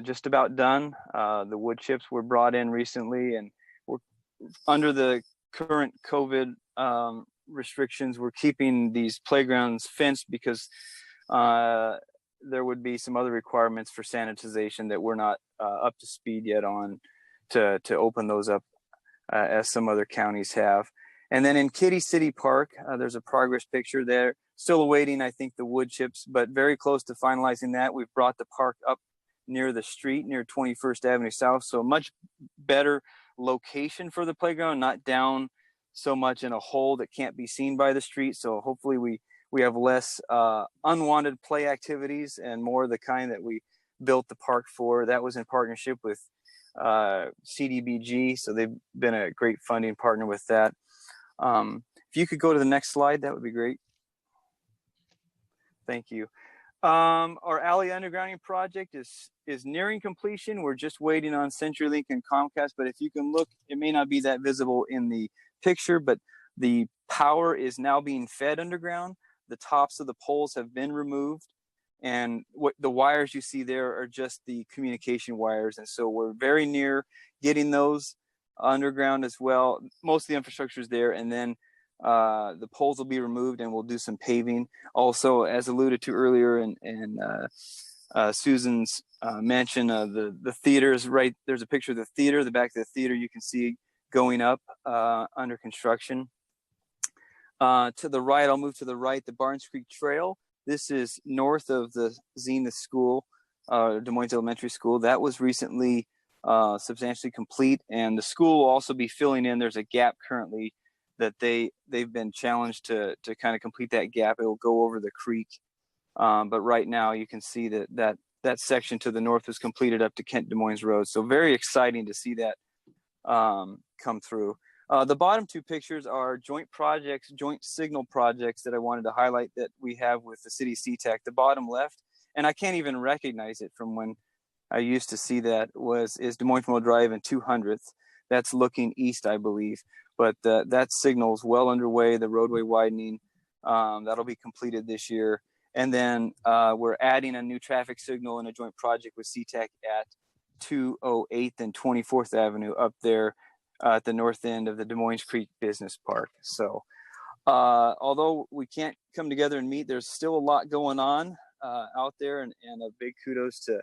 G: just about done. The wood chips were brought in recently, and we're under the current COVID restrictions. We're keeping these playgrounds fenced because there would be some other requirements for sanitization that we're not up to speed yet on to open those up as some other counties have. And then in Kitty City Park, there's a progress picture there. Still awaiting, I think, the wood chips, but very close to finalizing that. We've brought the park up near the street, near 21st Avenue South. So much better location for the playground, not down so much in a hole that can't be seen by the street. So hopefully we have less unwanted play activities and more of the kind that we built the park for. That was in partnership with CDBG. So they've been a great funding partner with that. If you could go to the next slide, that would be great. Thank you. Our alley undergrounding project is nearing completion. We're just waiting on CenturyLink and Comcast, but if you can look, it may not be that visible in the picture, but the power is now being fed underground. The tops of the poles have been removed. And what the wires you see there are just the communication wires. And so we're very near getting those underground as well. Most of the infrastructure is there. And then the poles will be removed and we'll do some paving. Also, as alluded to earlier in Susan's mention, the theater is right. There's a picture of the theater, the back of the theater you can see going up under construction. To the right, I'll move to the right, the Barnes Creek Trail. This is north of the Zenith School, Des Moines Elementary School. That was recently substantially complete, and the school will also be filling in. There's a gap currently that they've been challenged to kind of complete that gap. It will go over the creek, but right now you can see that section to the north is completed up to Kent Des Moines Road. So very exciting to see that come through. The bottom two pictures are joint projects, joint signal projects that I wanted to highlight that we have with the city Sea-Tac. The bottom left, and I can't even recognize it from when I used to see that, is Des Moines Mill Drive and 200th. That's looking east, I believe. But that signal is well underway, the roadway widening. That'll be completed this year. And then we're adding a new traffic signal in a joint project with Sea-Tac at 208th and 24th Avenue up there at the north end of the Des Moines Creek Business Park. So although we can't come together and meet, there's still a lot going on out there, and a big kudos to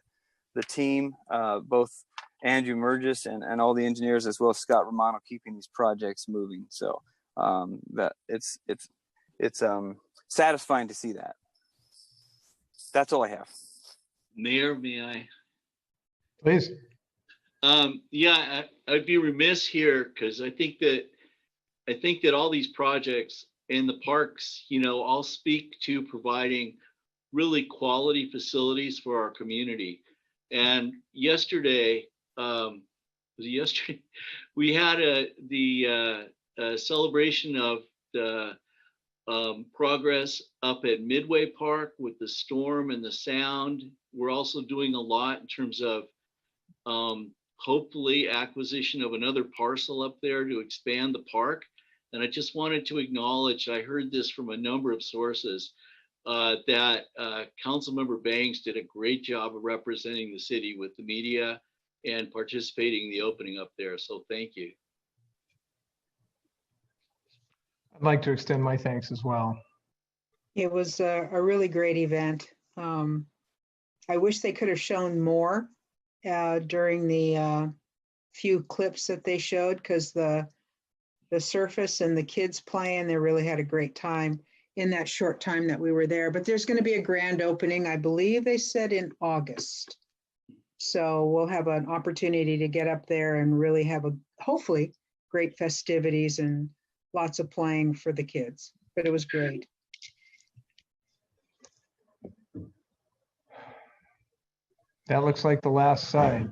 G: the team, both Andrew Murgis and all the engineers, as well as Scott Romano, keeping these projects moving. So that it's satisfying to see that. That's all I have.
J: Mayor, may I?
A: Please.
J: Yeah, I'd be remiss here because I think that all these projects in the parks, all speak to providing really quality facilities for our community. And yesterday, we had the celebration of the progress up at Midway Park with the storm and the sound. We're also doing a lot in terms of hopefully acquisition of another parcel up there to expand the park. And I just wanted to acknowledge, I heard this from a number of sources, that Councilmember Banks did a great job of representing the city with the media and participating in the opening up there. So thank you.
A: I'd like to extend my thanks as well.
Q: It was a really great event. I wish they could have shown more during the few clips that they showed, because the surface and the kids playing, they really had a great time in that short time that we were there. But there's going to be a grand opening, I believe they said in August. So we'll have an opportunity to get up there and really have hopefully great festivities and lots of playing for the kids. But it was great.
A: That looks like the last slide.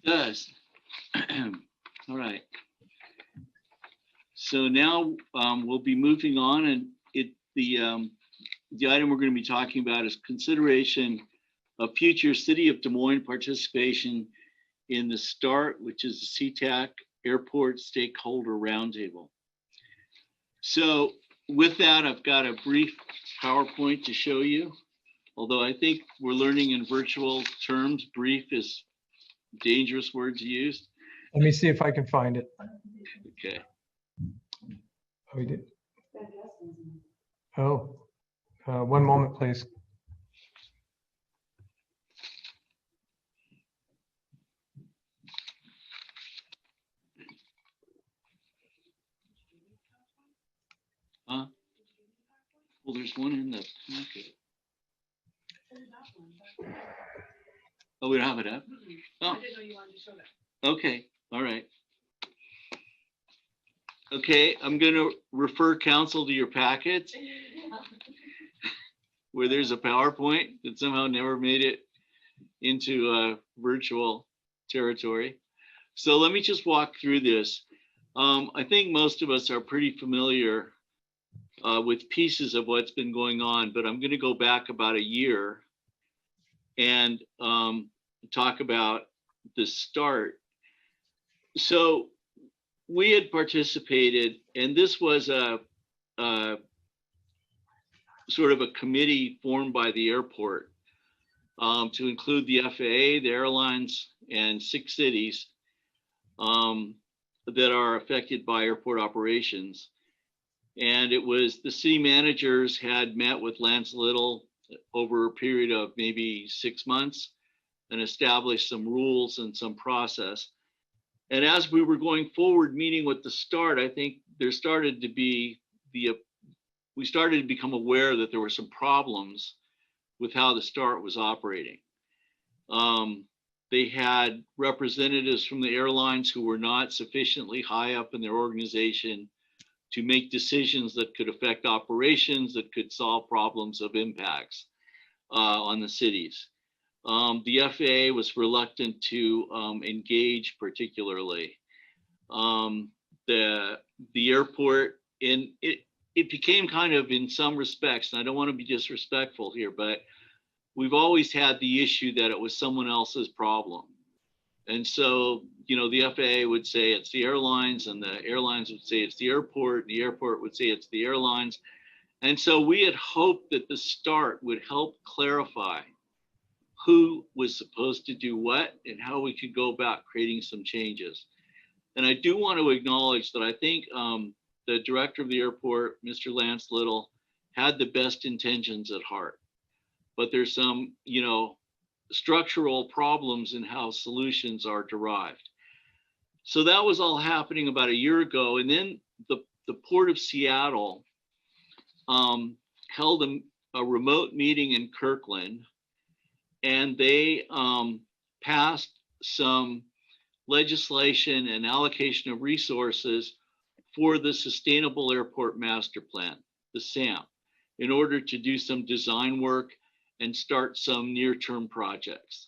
J: It does. All right. So now we'll be moving on, and the item we're going to be talking about is consideration of future City of Des Moines participation in the START, which is the Sea-Tac Airport Stakeholder Roundtable. So with that, I've got a brief PowerPoint to show you. Although I think we're learning in virtual terms, brief is a dangerous word to use.
A: Let me see if I can find it.
J: Okay.
A: Oh, we did. Oh, one moment, please. Well, there's one in the packet. Oh, we don't have it up? Oh. I didn't know you wanted to show that. Okay, all right. Okay, I'm going to refer council to your packet where there's a PowerPoint that somehow never made it into virtual territory. So let me just walk through this. I think most of us are pretty familiar with pieces of what's been going on, but I'm going to go back about a year and talk about the START. So we had participated, and this was
J: sort of a committee formed by the airport to include the FAA, the airlines, and 6 cities that are affected by airport operations. And it was the city managers had met with Lance Little over a period of maybe 6 months and established some rules and some process. And as we were going forward, meeting with the START, I think there started to be we started to become aware that there were some problems with how the START was operating. They had representatives from the airlines who were not sufficiently high up in their organization to make decisions that could affect operations, that could solve problems of impacts on the cities. The FAA was reluctant to engage particularly. The airport, and it became kind of, in some respects, and I don't want to be disrespectful here, but we've always had the issue that it was someone else's problem. And so, you know, the FAA would say it's the airlines, and the airlines would say it's the airport, and the airport would say it's the airlines. And so we had hoped that the START would help clarify who was supposed to do what and how we could go about creating some changes. And I do want to acknowledge that I think the director of the airport, Mr. Lance Little, had the best intentions at heart. But there's some, you know, structural problems in how solutions are derived. So that was all happening about a year ago. And then the Port of Seattle held a remote meeting in Kirkland, and they passed some legislation and allocation of resources for the Sustainable Airport Master Plan, the SAMP, in order to do some design work and start some near-term projects.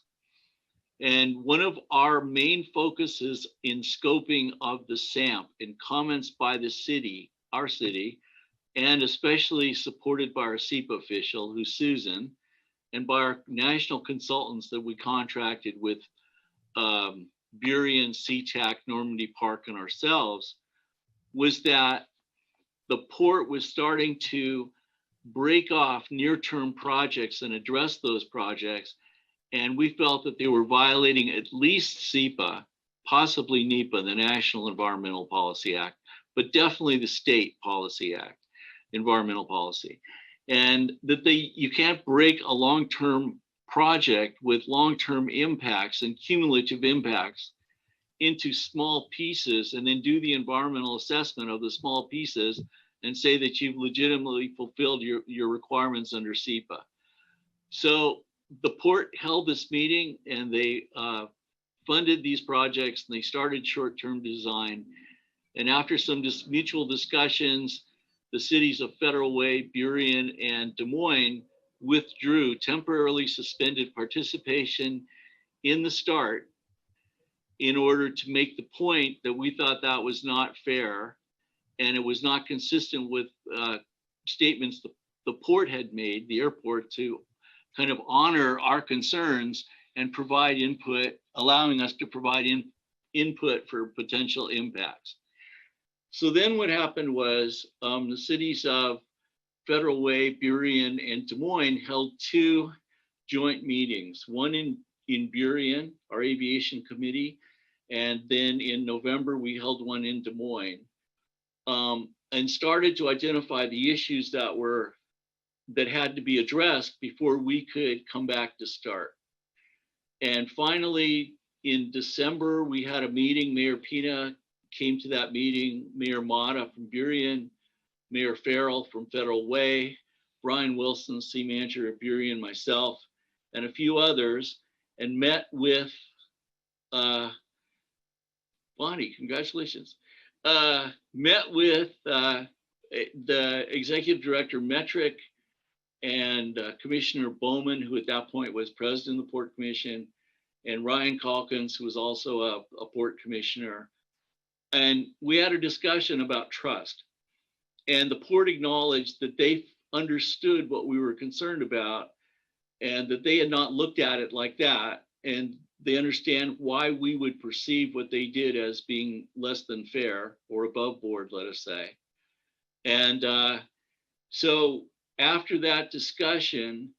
J: And one of our main focuses in scoping of the SAMP and comments by the city, our city, and especially supported by our SEPA official, who's Susan, and by our national consultants that we contracted with Burien, Sea-Tac, Normandy Park, and ourselves, was that the port was starting to break off near-term projects and address those projects. And we felt that they were violating at least SEPA, possibly NEPA, the National Environmental Policy Act, but definitely the State Policy Act, Environmental Policy. And that you can't break a long-term project with long-term impacts and cumulative impacts into small pieces and then do the environmental assessment of the small pieces and say that you've legitimately fulfilled your requirements under SEPA. So the port held this meeting, and they funded these projects, and they started short-term design. And after some mutual discussions, the cities of Federal Way, Burien, and Des Moines temporarily suspended participation in the START in order to make the point that we thought that was not fair, and it was not consistent with statements the port had made, the airport, to kind of honor our concerns and provide input, allowing us to provide input for potential impacts. So then what happened was the cities of Federal Way, Burien, and Des Moines held 2 joint meetings, one in Burien, our aviation committee, and then in November, we held one in Des Moines, and started to identify the issues that had to be addressed before we could come back to START. And finally, in December, we had a meeting. Mayor Pina came to that meeting, Mayor Mata from Burien, Mayor Farrell from Federal Way, Brian Wilson, city manager of Burien, myself, and a few others, and met with Bonnie, congratulations. Met with the executive director Metric and Commissioner Bowman, who at that point was president of the Port Commission, and Ryan Calkins, who was also a port commissioner. And we had a discussion about trust. And the port acknowledged that they understood what we were concerned about and that they had not looked at it like that. And they understand why we would perceive what they did as being less than fair or above board, let us say. And so after that discussion,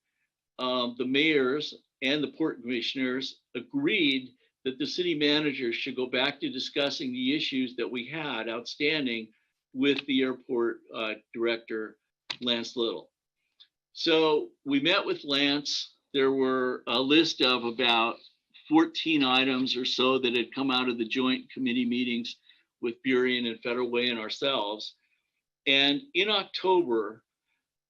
J: the mayors and the port commissioners agreed that the city manager should go back to discussing the issues that we had outstanding with the airport director, Lance Little. So we met with Lance. There were a list of about 14 items or so that had come out of the joint committee meetings with Burien and Federal Way and ourselves. And in October,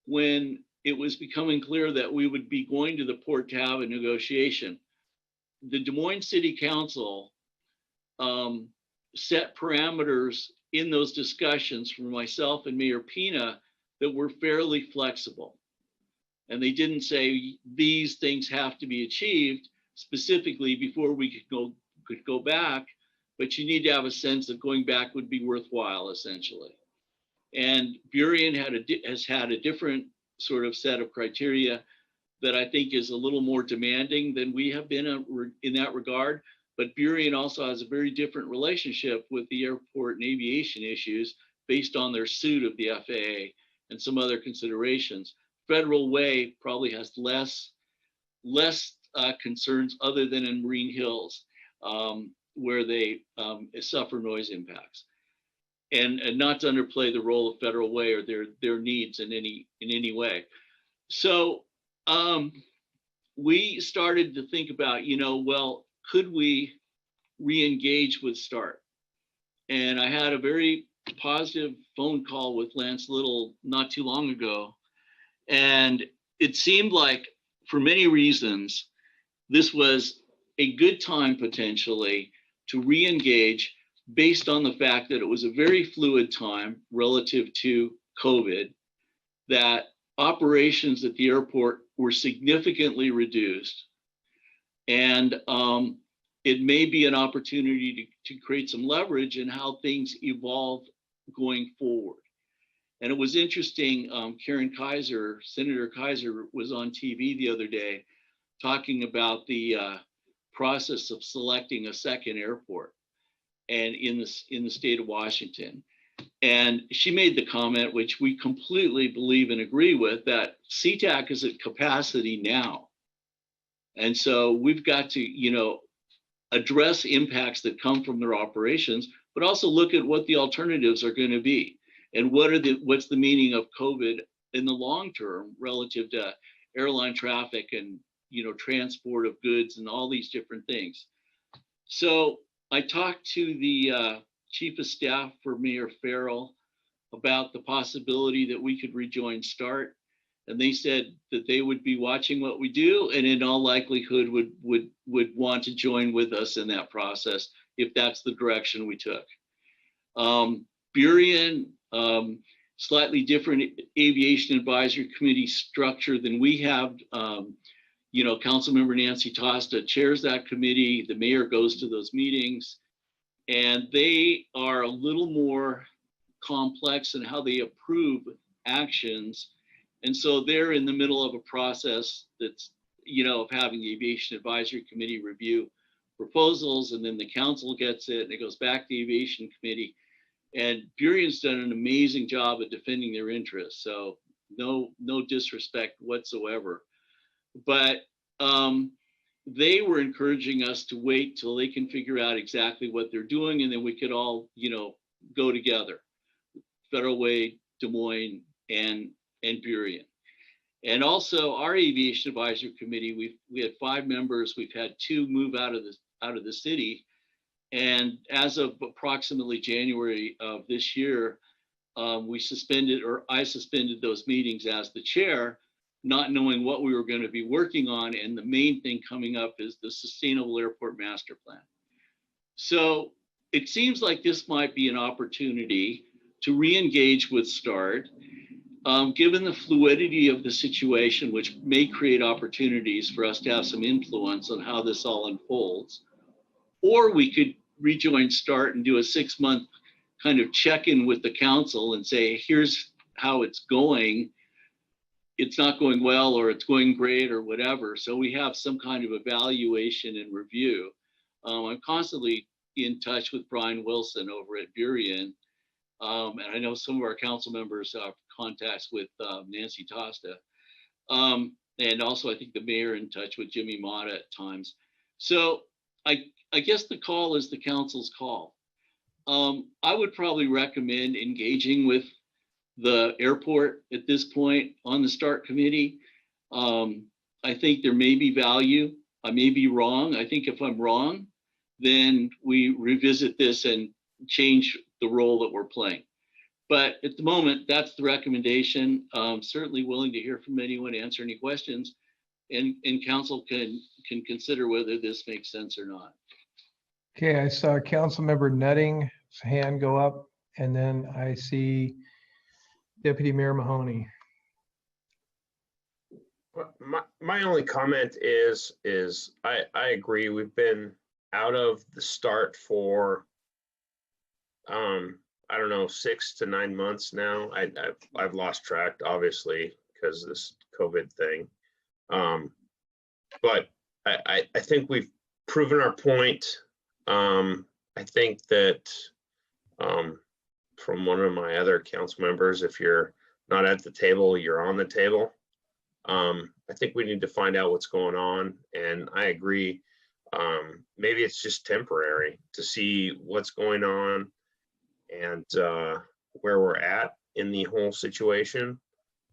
J: when it was becoming clear that we would be going to the port to have a negotiation, the Des Moines City Council set parameters in those discussions for myself and Mayor Pina that were fairly flexible. And they didn't say these things have to be achieved specifically before we could go back, but you need to have a sense that going back would be worthwhile, essentially. And Burien has had a different sort of set of criteria that I think is a little more demanding than we have been in that regard. But Burien also has a very different relationship with the airport and aviation issues based on their suit of the FAA and some other considerations. Federal Way probably has less concerns other than in Marine Hills, where they suffer noise impacts. And not to underplay the role of Federal Way or their needs in any way. So we started to think about, well, could we re-engage with START? And I had a very positive phone call with Lance Little not too long ago. And it seemed like, for many reasons, this was a good time potentially to re-engage based on the fact that it was a very fluid time relative to COVID, that operations at the airport were significantly reduced. And it may be an opportunity to create some leverage in how things evolve going forward. And it was interesting, Karen Kaiser, Senator Kaiser, was on TV the other day talking about the process of selecting a second airport and in the state of Washington. And she made the comment, which we completely believe and agree with, that Sea-Tac is at capacity now. And so we've got to, address impacts that come from their operations, but also look at what the alternatives are going to be. And what's the meaning of COVID in the long term relative to airline traffic and transport of goods and all these different things. So I talked to the chief of staff for Mayor Farrell about the possibility that we could rejoin START, and they said that they would be watching what we do and in all likelihood would want to join with us in that process if that's the direction we took. Burien, slightly different aviation advisory committee structure than we have. Councilmember Nancy Tosta chairs that committee. The mayor goes to those meetings, and they are a little more complex in how they approve actions. And so they're in the middle of a process that's, of having the aviation advisory committee review proposals, and then the council gets it and it goes back to the aviation committee. And Burien's done an amazing job of defending their interests. So no disrespect whatsoever. But they were encouraging us to wait till they can figure out exactly what they're doing, and then we could all, go together. Federal Way, Des Moines, and Burien. And also our aviation advisory committee, we had 5 members. We've had 2 move out of the city. And as of approximately January of this year, I suspended those meetings as the chair, not knowing what we were going to be working on. And the main thing coming up is the Sustainable Airport Master Plan. So it seems like this might be an opportunity to re-engage with START, given the fluidity of the situation, which may create opportunities for us to have some influence on how this all unfolds. Or we could rejoin START and do a 6-month kind of check-in with the council and say, here's how it's going. It's not going well, or it's going great, or whatever. So we have some kind of evaluation and review. I'm constantly in touch with Brian Wilson over at Burien, And I know some of our council members have contacts with Nancy Tosta. And also I think the mayor in touch with Jimmy Mata at times. So I guess the call is the council's call. I would probably recommend engaging with the airport at this point on the START committee. I think there may be value. I may be wrong. I think if I'm wrong, then we revisit this and change the role that we're playing. But at the moment, that's the recommendation. Certainly willing to hear from anyone, answer any questions, and council can consider whether this makes sense or not.
A: Okay, I saw Councilmember Nutting's hand go up, and then I see Deputy Mayor Mahoney.
S: My only comment is I agree. We've been out of the START for I don't know, 6 to 9 months now. I've lost track, obviously, because of this COVID thing. But I think we've proven our point. I think that from one of my other council members, if you're not at the table, you're on the table. I think we need to find out what's going on. And I agree. Maybe it's just temporary to see what's going on and where we're at in the whole situation.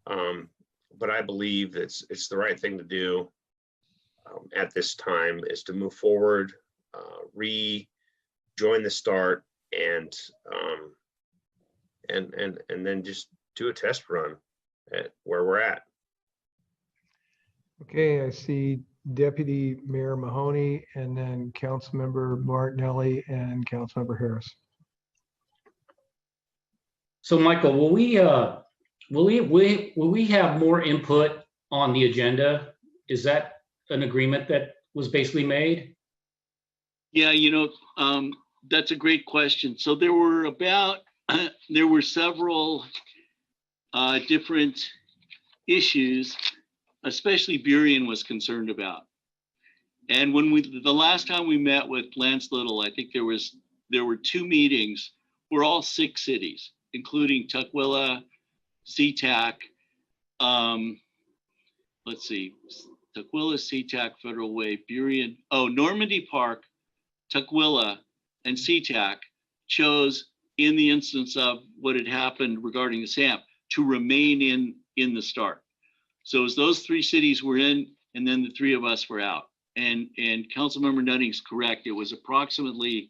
S: But I believe it's the right thing to do at this time is to move forward, rejoin the START, and then just do a test run at where we're at.
A: Okay, I see Deputy Mayor Mahoney, and then Councilmember Martinelli and Councilmember Harris.
D: So Michael, will we have more input on the agenda? Is that an agreement that was basically made?
J: Yeah, that's a great question. So there were several different issues, especially Burien was concerned about. And when the last time we met with Lance Little, I think there were 2 meetings. We're all 6 cities, including Tukwila, Sea-Tac, let's see, Tukwila, Sea-Tac, Federal Way, Burien, Normandy Park, Tukwila, and Sea-Tac chose, in the instance of what had happened regarding the SAMP, to remain in the START. So as those 3 cities were in, and then the 3 of us were out. And Councilmember Nutting's correct. It was approximately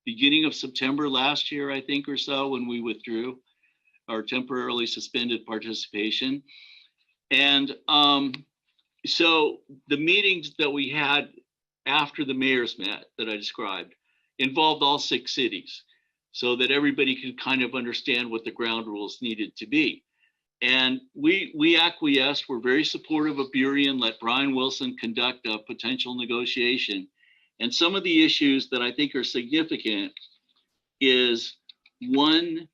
J: beginning of September last year, I think, or so, when we withdrew or temporarily suspended participation. And so the meetings that we had after the mayors met that I described involved all 6 cities, so that everybody could kind of understand what the ground rules needed to be. And we acquiesced. We're very supportive of Burien, let Brian Wilson conduct a potential negotiation. And some of the issues that I think are significant is, one,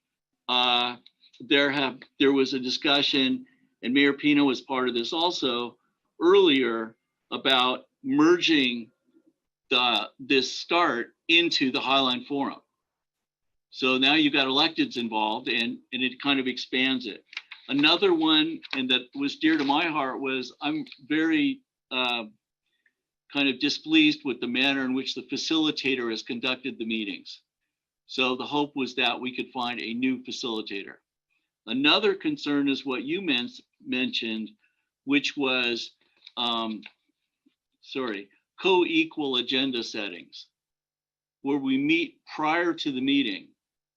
J: there was a discussion, and Mayor Pina was part of this also earlier, about merging this START into the Highline Forum. So now you've got electeds involved, and it kind of expands it. Another one, and that was dear to my heart, was I'm very kind of displeased with the manner in which the facilitator has conducted the meetings. So the hope was that we could find a new facilitator. Another concern is what you mentioned, which was, co-equal agenda settings, where we meet prior to the meeting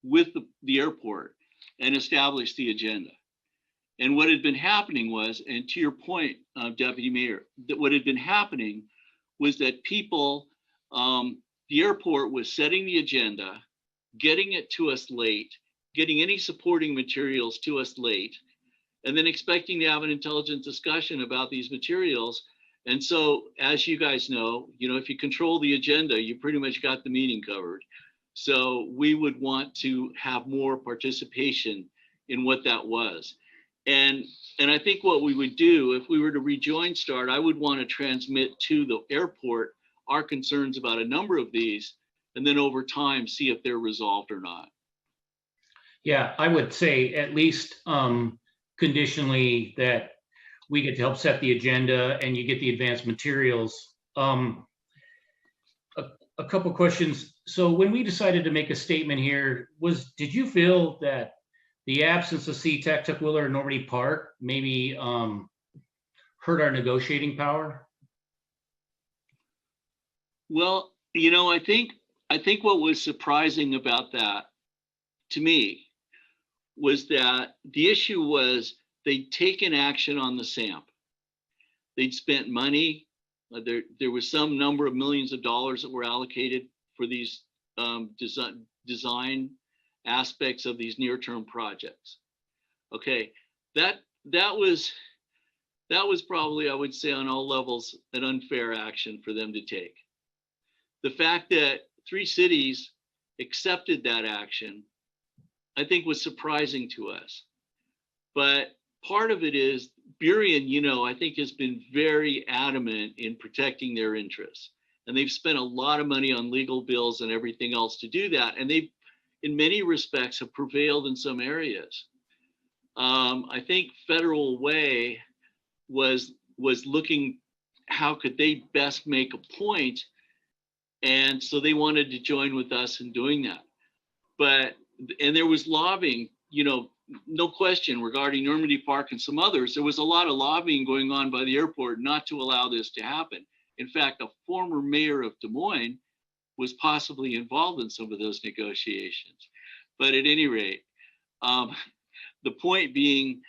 J: with the airport and establish the agenda. And what had been happening was, and to your point, Deputy Mayor, that what had been happening was that people, the airport was setting the agenda, getting it to us late, getting any supporting materials to us late, and then expecting to have an intelligent discussion about these materials. And so, as you guys know, if you control the agenda, you pretty much got the meeting covered. So we would want to have more participation in what that was. And I think what we would do if we were to rejoin START, I would want to transmit to the airport our concerns about a number of these, and then over time see if they're resolved or not.
D: Yeah, I would say at least conditionally that we get to help set the agenda and you get the advanced materials. A couple questions. So when we decided to make a statement here, did you feel that the absence of Sea-Tac, Tukwila, or Normandy Park maybe hurt our negotiating power?
J: Well, I think what was surprising about that to me was that the issue was they'd taken action on the SAMP. They'd spent money. There was some number of millions of dollars that were allocated for these design aspects of these near-term projects. Okay, that was probably, I would say, on all levels, an unfair action for them to take. The fact that 3 cities accepted that action, I think, was surprising to us. But part of it is Burien, I think, has been very adamant in protecting their interests. And they've spent a lot of money on legal bills and everything else to do that. And they, in many respects, have prevailed in some areas. I think Federal Way was looking how could they best make a point. And so they wanted to join with us in doing that. And there was lobbying, no question, regarding Normandy Park and some others. There was a lot of lobbying going on by the airport not to allow this to happen. In fact, a former mayor of Des Moines was possibly involved in some of those negotiations. But at any rate, the point being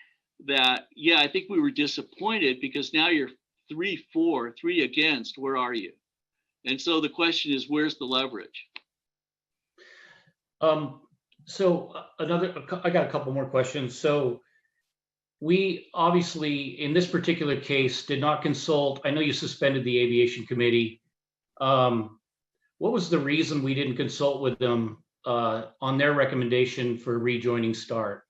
J: that, yeah, I think we were disappointed because now you're 3-4, 3 against, where are you? And so the question is, where's the leverage?
D: So I got a couple more questions. So we obviously, in this particular case, did not consult. I know you suspended the Aviation Committee. What was the reason we didn't consult with them on their recommendation for rejoining START?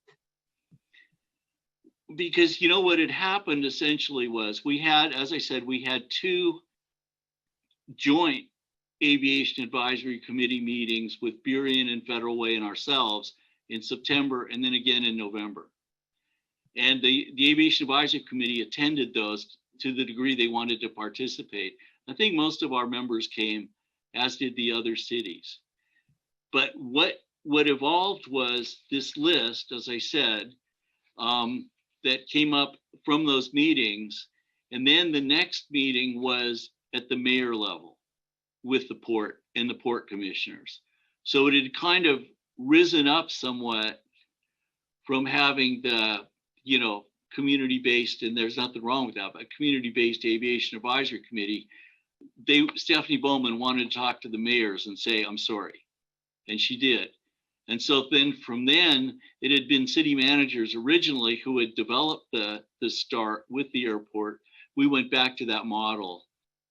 J: Because what had happened essentially was we had, as I said, we had 2 joint Aviation Advisory Committee meetings with Burien and Federal Way and ourselves in September and then again in November. And the Aviation Advisory Committee attended those to the degree they wanted to participate. I think most of our members came, as did the other cities. But what evolved was this list, as I said, that came up from those meetings. And then the next meeting was at the mayor level with the port and the port commissioners. So it had kind of risen up somewhat from having the, community-based, and there's nothing wrong with that, but community-based Aviation Advisory Committee. Stephanie Bowman wanted to talk to the mayors and say, I'm sorry. And she did. And so then from then, it had been city managers originally who had developed the START with the airport. We went back to that model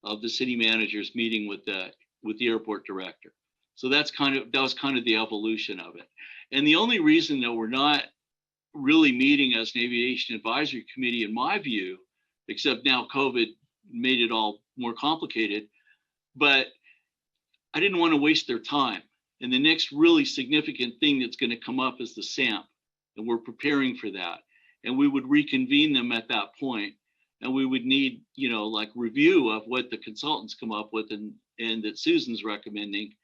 J: of the city managers meeting with the airport director. So that was kind of the evolution of it. And the only reason that we're not really meeting as an Aviation Advisory Committee, in my view, except now COVID made it all more complicated, but I didn't want to waste their time. And the next really significant thing that's going to come up is the SAMP, and we're preparing for that. And we would reconvene them at that point, and we would need, review of what the consultants come up with and that Susan's recommending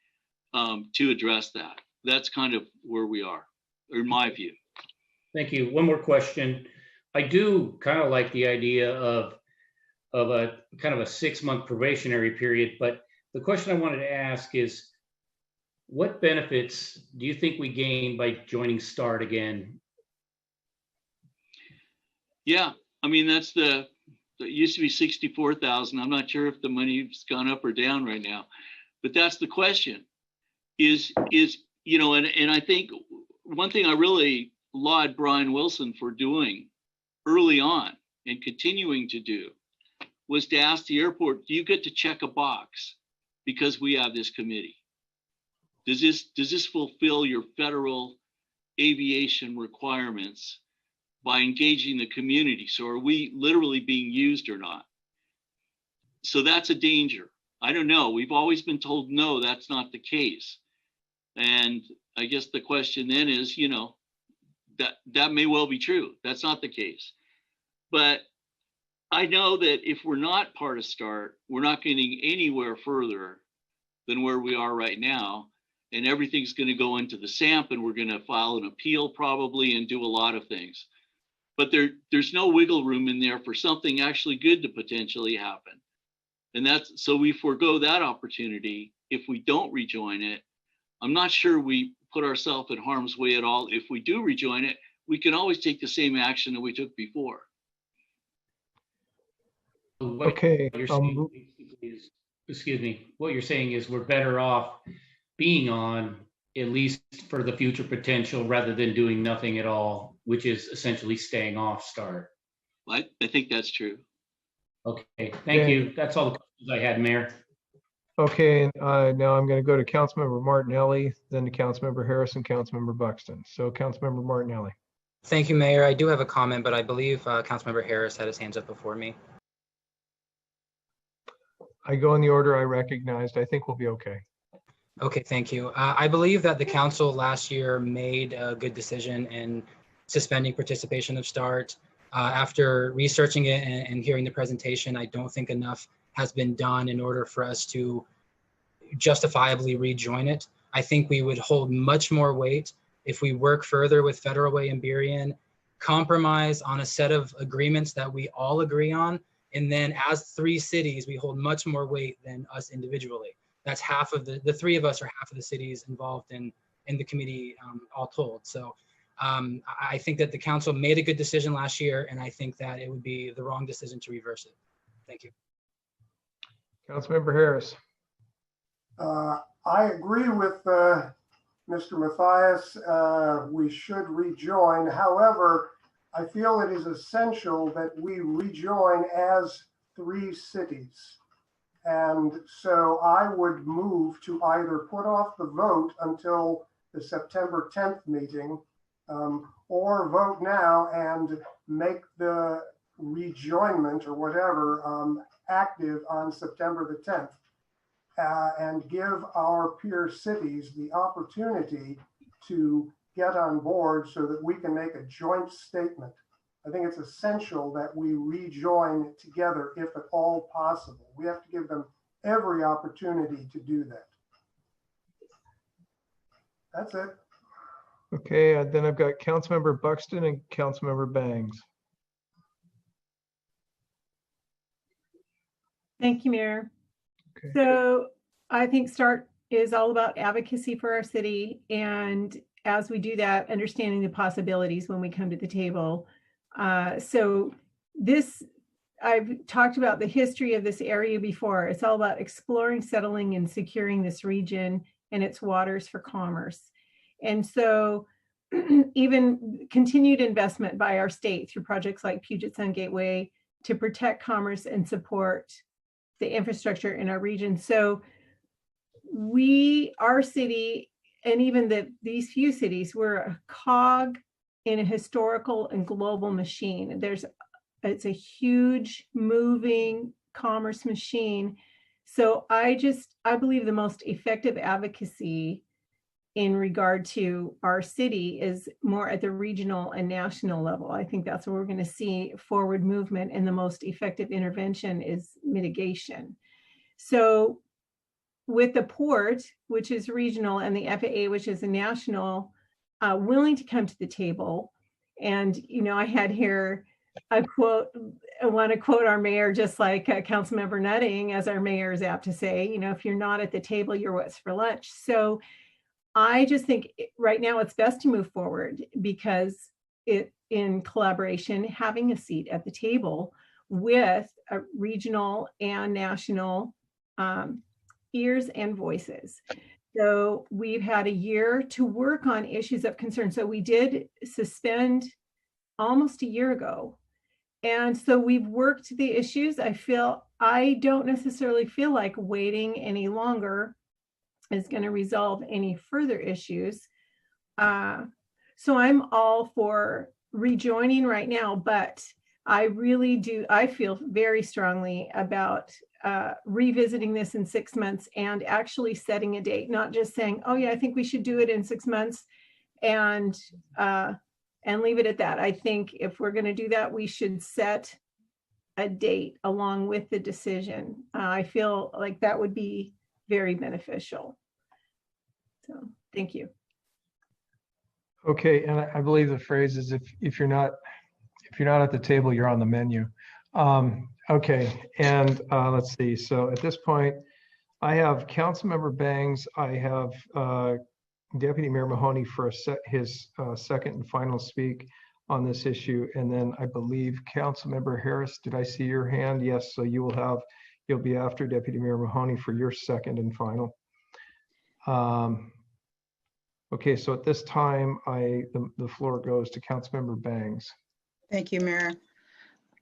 J: to address that. That's kind of where we are, or in my view.
D: Thank you. One more question. I do kind of like the idea of a kind of a 6-month probationary period, but the question I wanted to ask is, what benefits do you think we gain by joining START again?
J: Yeah, I mean, it used to be 64,000. I'm not sure if the money's gone up or down right now, but that's the question is, and I think one thing I really laud Brian Wilson for doing early on and continuing to do was to ask the airport, do you get to check a box because we have this committee? Does this fulfill your federal aviation requirements by engaging the community? So are we literally being used or not? So that's a danger. I don't know. We've always been told, no, that's not the case. And I guess the question then is, that may well be true. That's not the case. But I know that if we're not part of START, we're not getting anywhere further than where we are right now. And everything's going to go into the SAMP, and we're going to file an appeal probably and do a lot of things. But there's no wiggle room in there for something actually good to potentially happen. And so we forego that opportunity if we don't rejoin it. I'm not sure we put ourselves in harm's way at all. If we do rejoin it, we can always take the same action that we took before.
A: Okay.
D: Excuse me. What you're saying is we're better off being on, at least for the future potential, rather than doing nothing at all, which is essentially staying off START.
J: I think that's true.
D: Okay, thank you. That's all the questions I had, Mayor.
A: Okay, now I'm going to go to Councilmember Martinelli, then to Councilmember Harris and Councilmember Buxton. So Councilmember Martinelli.
H: Thank you, Mayor. I do have a comment, but I believe Councilmember Harris had his hands up before me.
A: I go in the order I recognized. I think we'll be okay.
H: Okay, thank you. I believe that the council last year made a good decision in suspending participation of START. After researching it and hearing the presentation, I don't think enough has been done in order for us to justifiably rejoin it. I think we would hold much more weight if we work further with Federal Way and Burien, compromise on a set of agreements that we all agree on, and then as 3 cities, we hold much more weight than us individually. That's half of the 3 of us are half of the cities involved in the committee, all told. So I think that the council made a good decision last year, and I think that it would be the wrong decision to reverse it. Thank you.
A: Councilmember Harris.
K: I agree with Mr. Mathias. We should rejoin. However, I feel it is essential that we rejoin as 3 cities. And so I would move to either put off the vote until the September 10th meeting, or vote now and make the rejoinment or whatever active on September the 10th, and give our peer cities the opportunity to get on board so that we can make a joint statement. I think it's essential that we rejoin together if at all possible. We have to give them every opportunity to do that. That's it.
A: Okay, then I've got Councilmember Buxton and Councilmember Bangs.
C: Thank you, Mayor.
A: Okay.
C: So I think START is all about advocacy for our city. And as we do that, understanding the possibilities when we come to the table. So I've talked about the history of this area before. It's all about exploring, settling, and securing this region and its waters for commerce. And so even continued investment by our state through projects like Puget Sound Gateway to protect commerce and support the infrastructure in our region. So our city, and even these few cities, we're a cog in a historical and global machine. It's a huge moving commerce machine. So I believe the most effective advocacy in regard to our city is more at the regional and national level. I think that's where we're going to see forward movement, and the most effective intervention is mitigation. So with the port, which is regional, and the FAA, which is a national, willing to come to the table. And, I had here a quote. I want to quote our mayor, just like Councilmember Nutting, as our mayor is apt to say, if you're not at the table, you're what's for lunch. So I just think right now it's best to move forward, because in collaboration, having a seat at the table with a regional and national ears and voices. So we've had a year to work on issues of concern. So we did suspend almost a year ago. And so we've worked the issues. I don't necessarily feel like waiting any longer is going to resolve any further issues. So I'm all for rejoining right now, but I feel very strongly about revisiting this in 6 months and actually setting a date, not just saying, oh yeah, I think we should do it in 6 months, and and leave it at that. I think if we're going to do that, we should set a date along with the decision. I feel like that would be very beneficial. So thank you.
A: Okay, and I believe the phrase is if you're not at the table, you're on the menu. Okay, and let's see. So at this point, I have Councilmember Bangs. I have Deputy Mayor Mahoney for his second and final speak on this issue, and then I believe Councilmember Harris. Did I see your hand? Yes. So you'll be after Deputy Mayor Mahoney for your second and final. Okay, so at this time, the floor goes to Councilmember Bangs.
Q: Thank you, Mayor.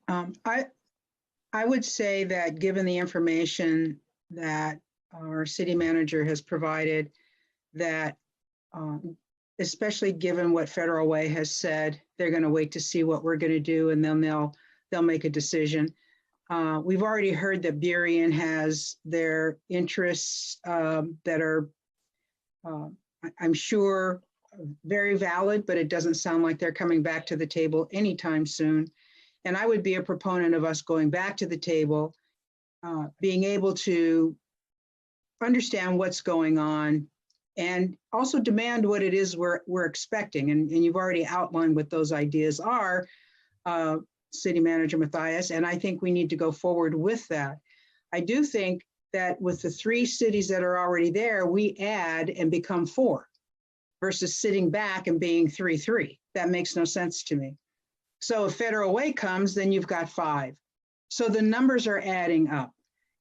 Q: I would say that given the information that our city manager has provided, that especially given what Federal Way has said, they're going to wait to see what we're going to do, and then they'll make a decision. We've already heard that Burien has their interests that are, I'm sure, very valid, but it doesn't sound like they're coming back to the table anytime soon. And I would be a proponent of us going back to the table, being able to understand what's going on, and also demand what it is we're expecting. And you've already outlined what those ideas are, City Manager Matthias, and I think we need to go forward with that. I do think that with the 3 cities that are already there, we add and become 4 versus sitting back and being 3-3. That makes no sense to me. So if Federal Way comes, then you've got 5. So the numbers are adding up.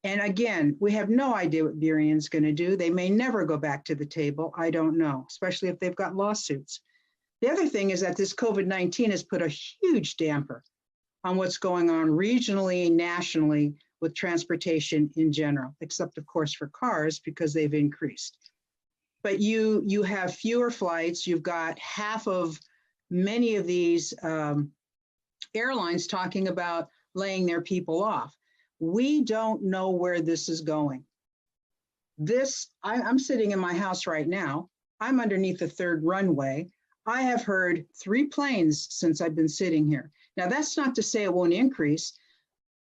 Q: And again, we have no idea what Burien's going to do. They may never go back to the table. I don't know, especially if they've got lawsuits. The other thing is that this COVID-19 has put a huge damper on what's going on regionally, nationally, with transportation in general, except of course for cars because they've increased. But you have fewer flights. You've got half of many of these airlines talking about laying their people off. We don't know where this is going. I'm sitting in my house right now. I'm underneath the 3rd runway. I have heard 3 planes since I've been sitting here. Now, that's not to say it won't increase,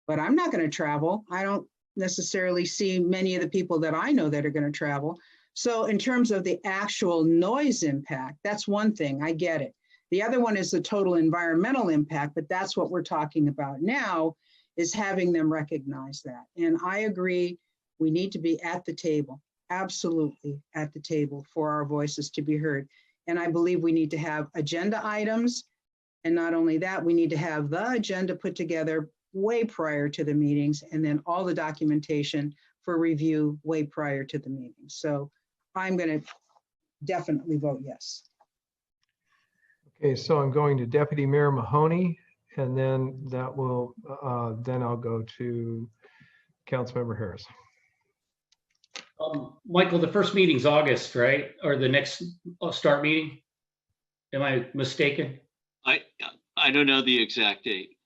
Q: but I'm not going to travel. I don't necessarily see many of the people that I know that are going to travel. So in terms of the actual noise impact, that's one thing. I get it. The other one is the total environmental impact, but that's what we're talking about now, is having them recognize that. And I agree, we need to be at the table, absolutely at the table for our voices to be heard. And I believe we need to have agenda items. And not only that, we need to have the agenda put together way prior to the meetings, and then all the documentation for review way prior to the meeting. So I'm going to definitely vote yes.
A: Okay, so I'm going to Deputy Mayor Mahoney, and then that will, then I'll go to Councilmember Harris.
D: Michael, the first meeting's August, right? Or the next start meeting? Am I mistaken?
J: I don't know the exact date.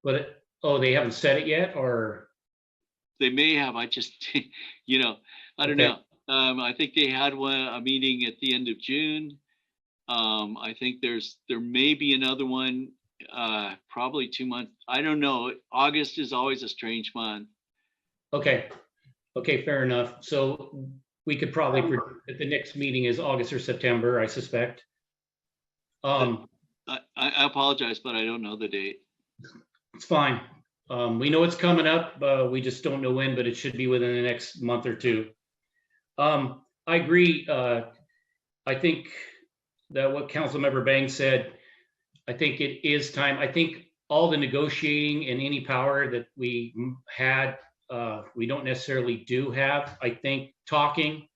D: But they haven't set it yet, or?
J: They may have. I just, I don't know. I think they had a meeting at the end of June. I think there may be another one, probably 2 months. I don't know. August is always a strange month.
D: Okay, fair enough. So we could probably predict that the next meeting is August or September, I suspect.
J: I apologize, but I don't know the date.
D: It's fine. We know it's coming up. We just don't know when, but it should be within the next month or 2. I agree. I think that what Councilmember Bangs said, I think it is time. I think all the negotiating and any power that we had, we don't necessarily do have. I think talking,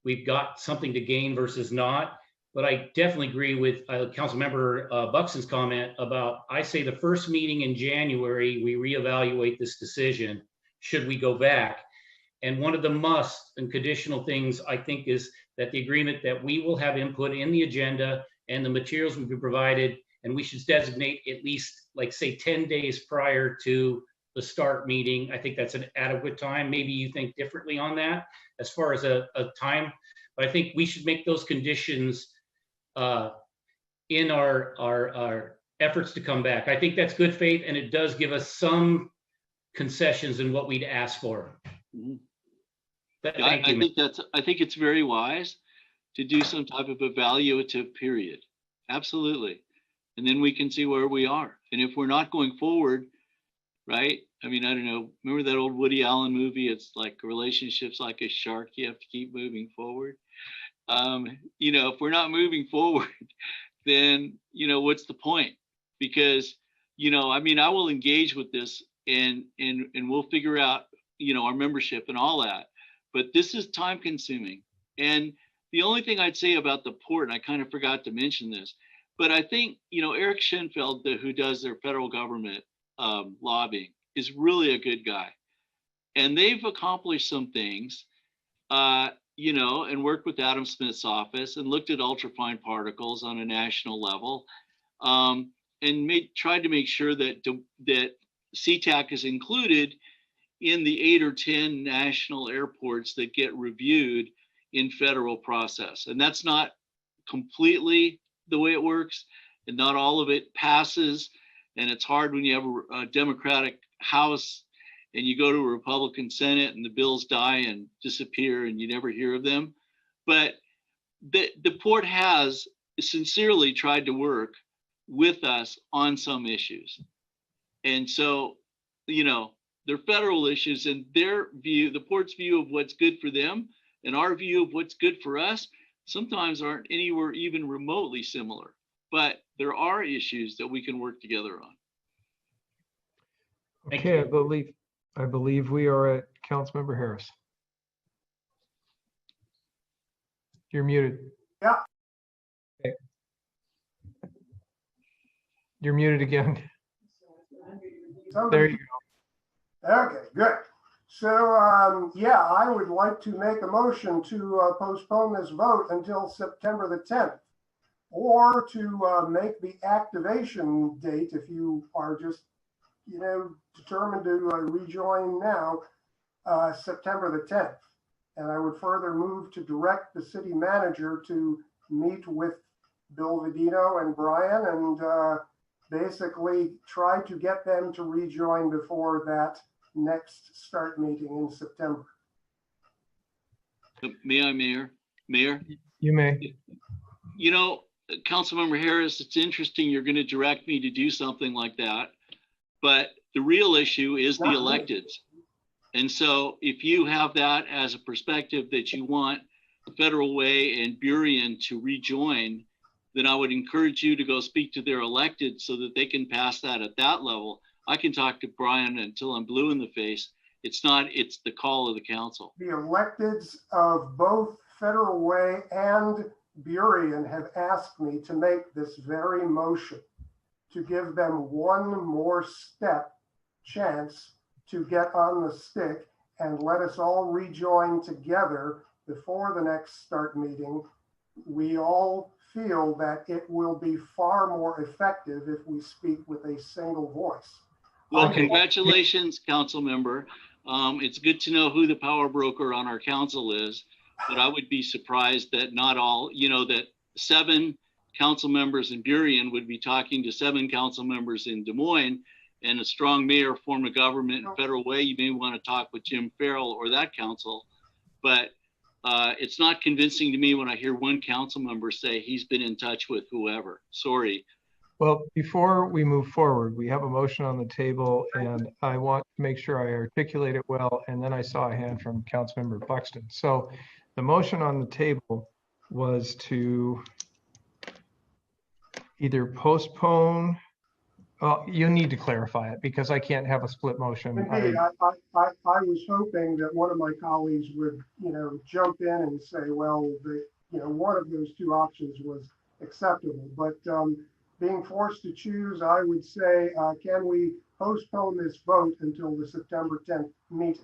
D: we've got something to gain versus not. But I definitely agree with Councilmember Buxton's comment about, I say the first meeting in January, we reevaluate this decision, should we go back? And one of the must and conditional things, I think, is that the agreement that we will have input in the agenda and the materials will be provided, and we should designate at least, like, say, 10 days prior to the start meeting. I think that's an adequate time. Maybe you think differently on that as far as a time, but I think we should make those conditions in our efforts to come back. I think that's good faith, and it does give us some concessions in what we'd ask for.
J: I think it's very wise to do some type of evaluative period. Absolutely. And then we can see where we are. And if we're not going forward, right? I mean, I don't know. Remember that old Woody Allen movie? It's like relationships like a shark. You have to keep moving forward. If we're not moving forward, then, what's the point? Because, I will engage with this and we'll figure out, our membership and all that. But this is time consuming. And the only thing I'd say about the port, and I kind of forgot to mention this, but I think, Eric Schenfeld, who does their federal government lobbying, is really a good guy. And they've accomplished some things, and worked with Adam Smith's office and looked at ultrafine particles on a national level, and tried to make sure that Sea-Tac is included in the 8 or 10 national airports that get reviewed in federal process. And that's not completely the way it works, and not all of it passes. And it's hard when you have a Democratic House and you go to a Republican Senate and the bills die and disappear and you never hear of them. But the port has sincerely tried to work with us on some issues. And so, they're federal issues, and their view, the port's view of what's good for them and our view of what's good for us, sometimes aren't anywhere even remotely similar. But there are issues that we can work together on.
A: Okay, I believe we are at Councilmember Harris. You're muted.
K: Yeah.
A: Okay. You're muted again. There you go.
K: Okay, good. So, I would like to make a motion to postpone this vote until September the 10th, or to make the activation date, if you are just, determined to rejoin now, September the 10th. And I would further move to direct the city manager to meet with Bill Vedino and Brian and basically try to get them to rejoin before that next start meeting in September.
J: May I, Mayor?
A: You may.
J: Councilmember Harris, it's interesting you're going to direct me to do something like that, but the real issue is the electeds. And so if you have that as a perspective that you want Federal Way and Burien to rejoin, then I would encourage you to go speak to their elected so that they can pass that at that level. I can talk to Brian until I'm blue in the face. It's the call of the council.
K: The electeds of both Federal Way and Burien have asked me to make this very motion to give them one more chance to get on the stick and let us all rejoin together before the next start meeting. We all feel that it will be far more effective if we speak with a single voice.
J: Well, congratulations, council member. It's good to know who the power broker on our council is, but I would be surprised that not all, that 7 council members in Burien would be talking to 7 council members in Des Moines, and a strong mayor, form of government, and Federal Way. You may want to talk with Jim Farrell or that council, but it's not convincing to me when I hear one council member say he's been in touch with whoever. Sorry.
A: Well, before we move forward, we have a motion on the table, and I want to make sure I articulate it well. And then I saw a hand from Councilmember Buxton. So the motion on the table was to either postpone. You need to clarify it because I can't have a split motion.
K: Indeed, I was hoping that one of my colleagues would, jump in and say, well, one of those 2 options was acceptable. But being forced to choose, I would say, can we postpone this vote until the September 10th meeting?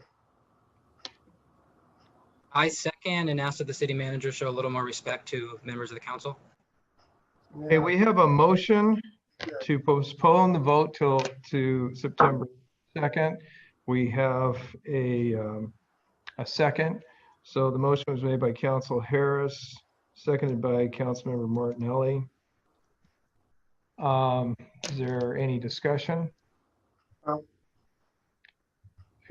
H: I second and ask that the city manager show a little more respect to members of the council.
A: Okay, we have a motion to postpone the vote to September 2nd. We have a second. So the motion was made by Council Harris, seconded by Councilmember Martinelli. Is there any discussion?
K: Well,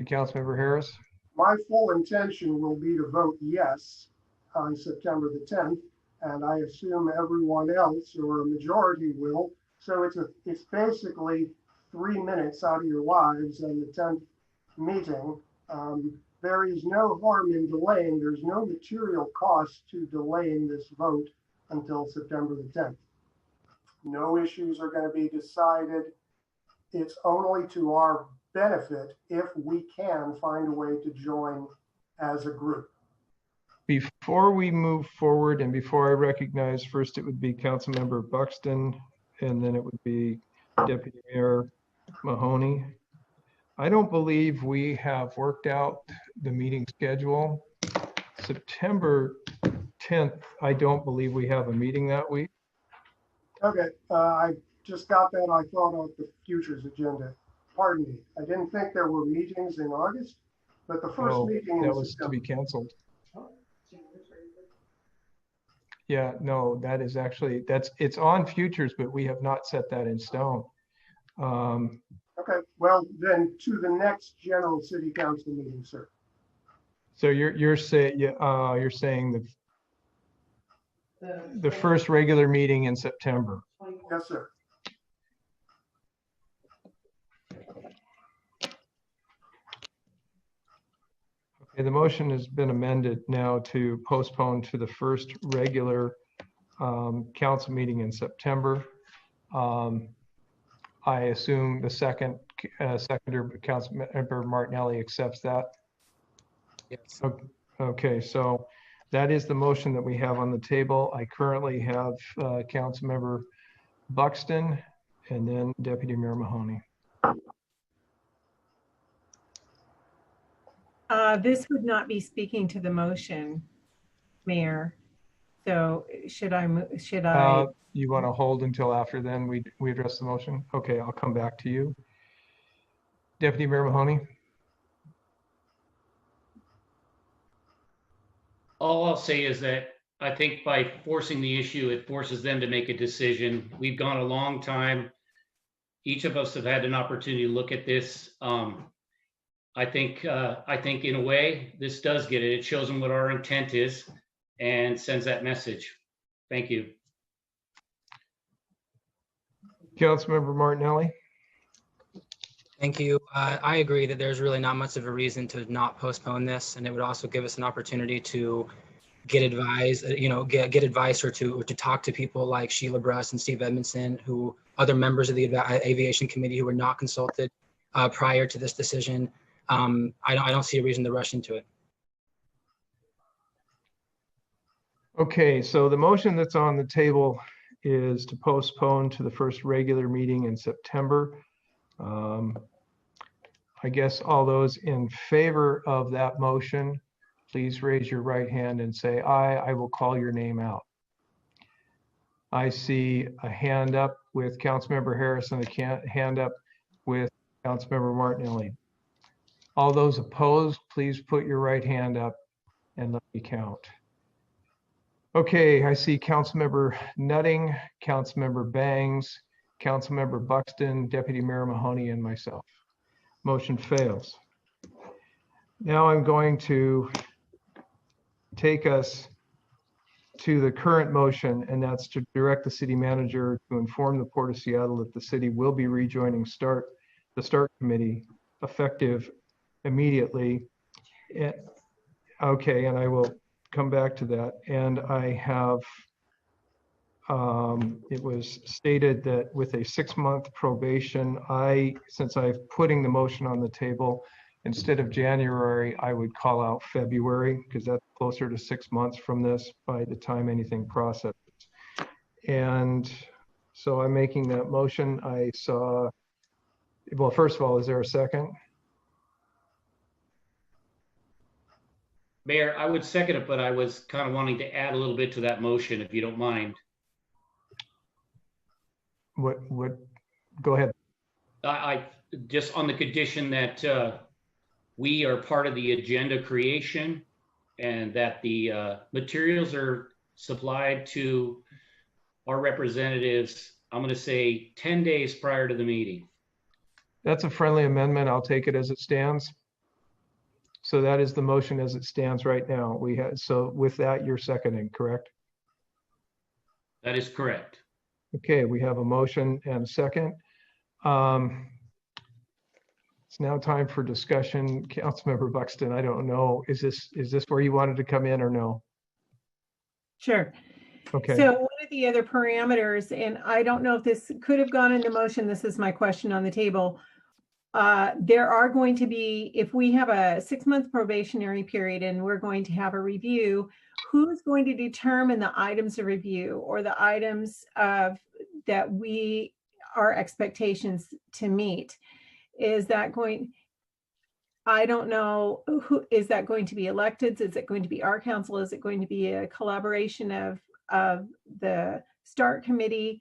A: Councilmember Harris?
K: my full intention will be to vote yes on September the 10th, and I assume everyone else or a majority will. So it's basically 3 minutes out of your lives on the 10th meeting. There is no harm in delaying. There's no material cost to delaying this vote until September the 10th. No issues are going to be decided. It's only to our benefit if we can find a way to join as a group.
A: Before we move forward and before I recognize, first it would be Councilmember Buxton and then it would be Deputy Mayor Mahoney. I don't believe we have worked out the meeting schedule. September 10th, I don't believe we have a meeting that week.
K: Okay, I just got that. I thought of the futures agenda. Pardon me. I didn't think there were meetings in August, but the first meeting
A: that
K: in
A: was
K: September.
A: to be canceled. Yeah, no, that is actually, it's on futures, but we have not set that in stone.
K: Okay, well then to the next general city council meeting, sir.
A: So you're saying the first regular meeting in September.
K: Yes, sir.
A: Okay, the motion has been amended now to postpone to the first regular council meeting in September. I assume the seconder, Councilmember Martinelli, accepts that.
H: Yes.
A: Okay, so that is the motion that we have on the table. I currently have Councilmember Buxton and then Deputy Mayor Mahoney.
C: This would not be speaking to the motion, Mayor. So should I?
A: You want to hold until after then we address the motion? Okay, I'll come back to you. Deputy Mayor Mahoney.
D: All I'll say is that I think by forcing the issue, it forces them to make a decision. We've gone a long time. Each of us have had an opportunity to look at this. I think in a way, this does get it. It shows them what our intent is and sends that message. Thank you.
A: Councilmember Martinelli.
H: Thank you. I agree that there's really not much of a reason to not postpone this, and it would also give us an opportunity to get advice, get advice or to talk to people like Sheila Bruss and Steve Edmondson, who other members of the Aviation Committee who were not consulted prior to this decision. I don't see a reason to rush into it.
A: Okay, so the motion that's on the table is to postpone to the first regular meeting in September. I guess all those in favor of that motion, please raise your right hand and say aye. I will call your name out. I see a hand up with Councilmember Harris and a hand up with Councilmember Martinelli. All those opposed, please put your right hand up and let me count. Okay, I see Councilmember Nutting, Councilmember Bangs, Councilmember Buxton, Deputy Mayor Mahoney, and myself. Motion fails. Now I'm going to take us to the current motion, and that's to direct the city manager to inform the Port of Seattle that the city will be rejoining the START committee effective immediately. Okay, and I will come back to that. And I have, it was stated that with a 6-month probation, since I'm putting the motion on the table, instead of January, I would call out February, because that's closer to 6 months from this by the time anything processes. And so I'm making that motion. I saw, well, first of all, is there a second?
D: Mayor, I would second it, but I was kind of wanting to add a little bit to that motion, if you don't mind.
A: What, go ahead.
D: I just on the condition that we are part of the agenda creation and that the materials are supplied to our representatives I'm going to say 10 days prior to the meeting.
A: That's a friendly amendment. I'll take it as it stands. So that is the motion as it stands right now. We had, so with that, you're seconding, correct?
D: That is correct.
A: Okay, we have a motion and a second. It's now time for discussion. Councilmember Buxton, I don't know, is this where you wanted to come in or no?
C: Sure.
A: Okay.
C: So one of the other parameters, and I don't know if this could have gone into motion, this is my question on the table. There are going to be, if we have a 6-month probationary period and we're going to have a review, who's going to determine the items of review or the items of that our expectations to meet? Is that going, I don't know, who is that going to be elected? Is it going to be our council? Is it going to be a collaboration of the START committee?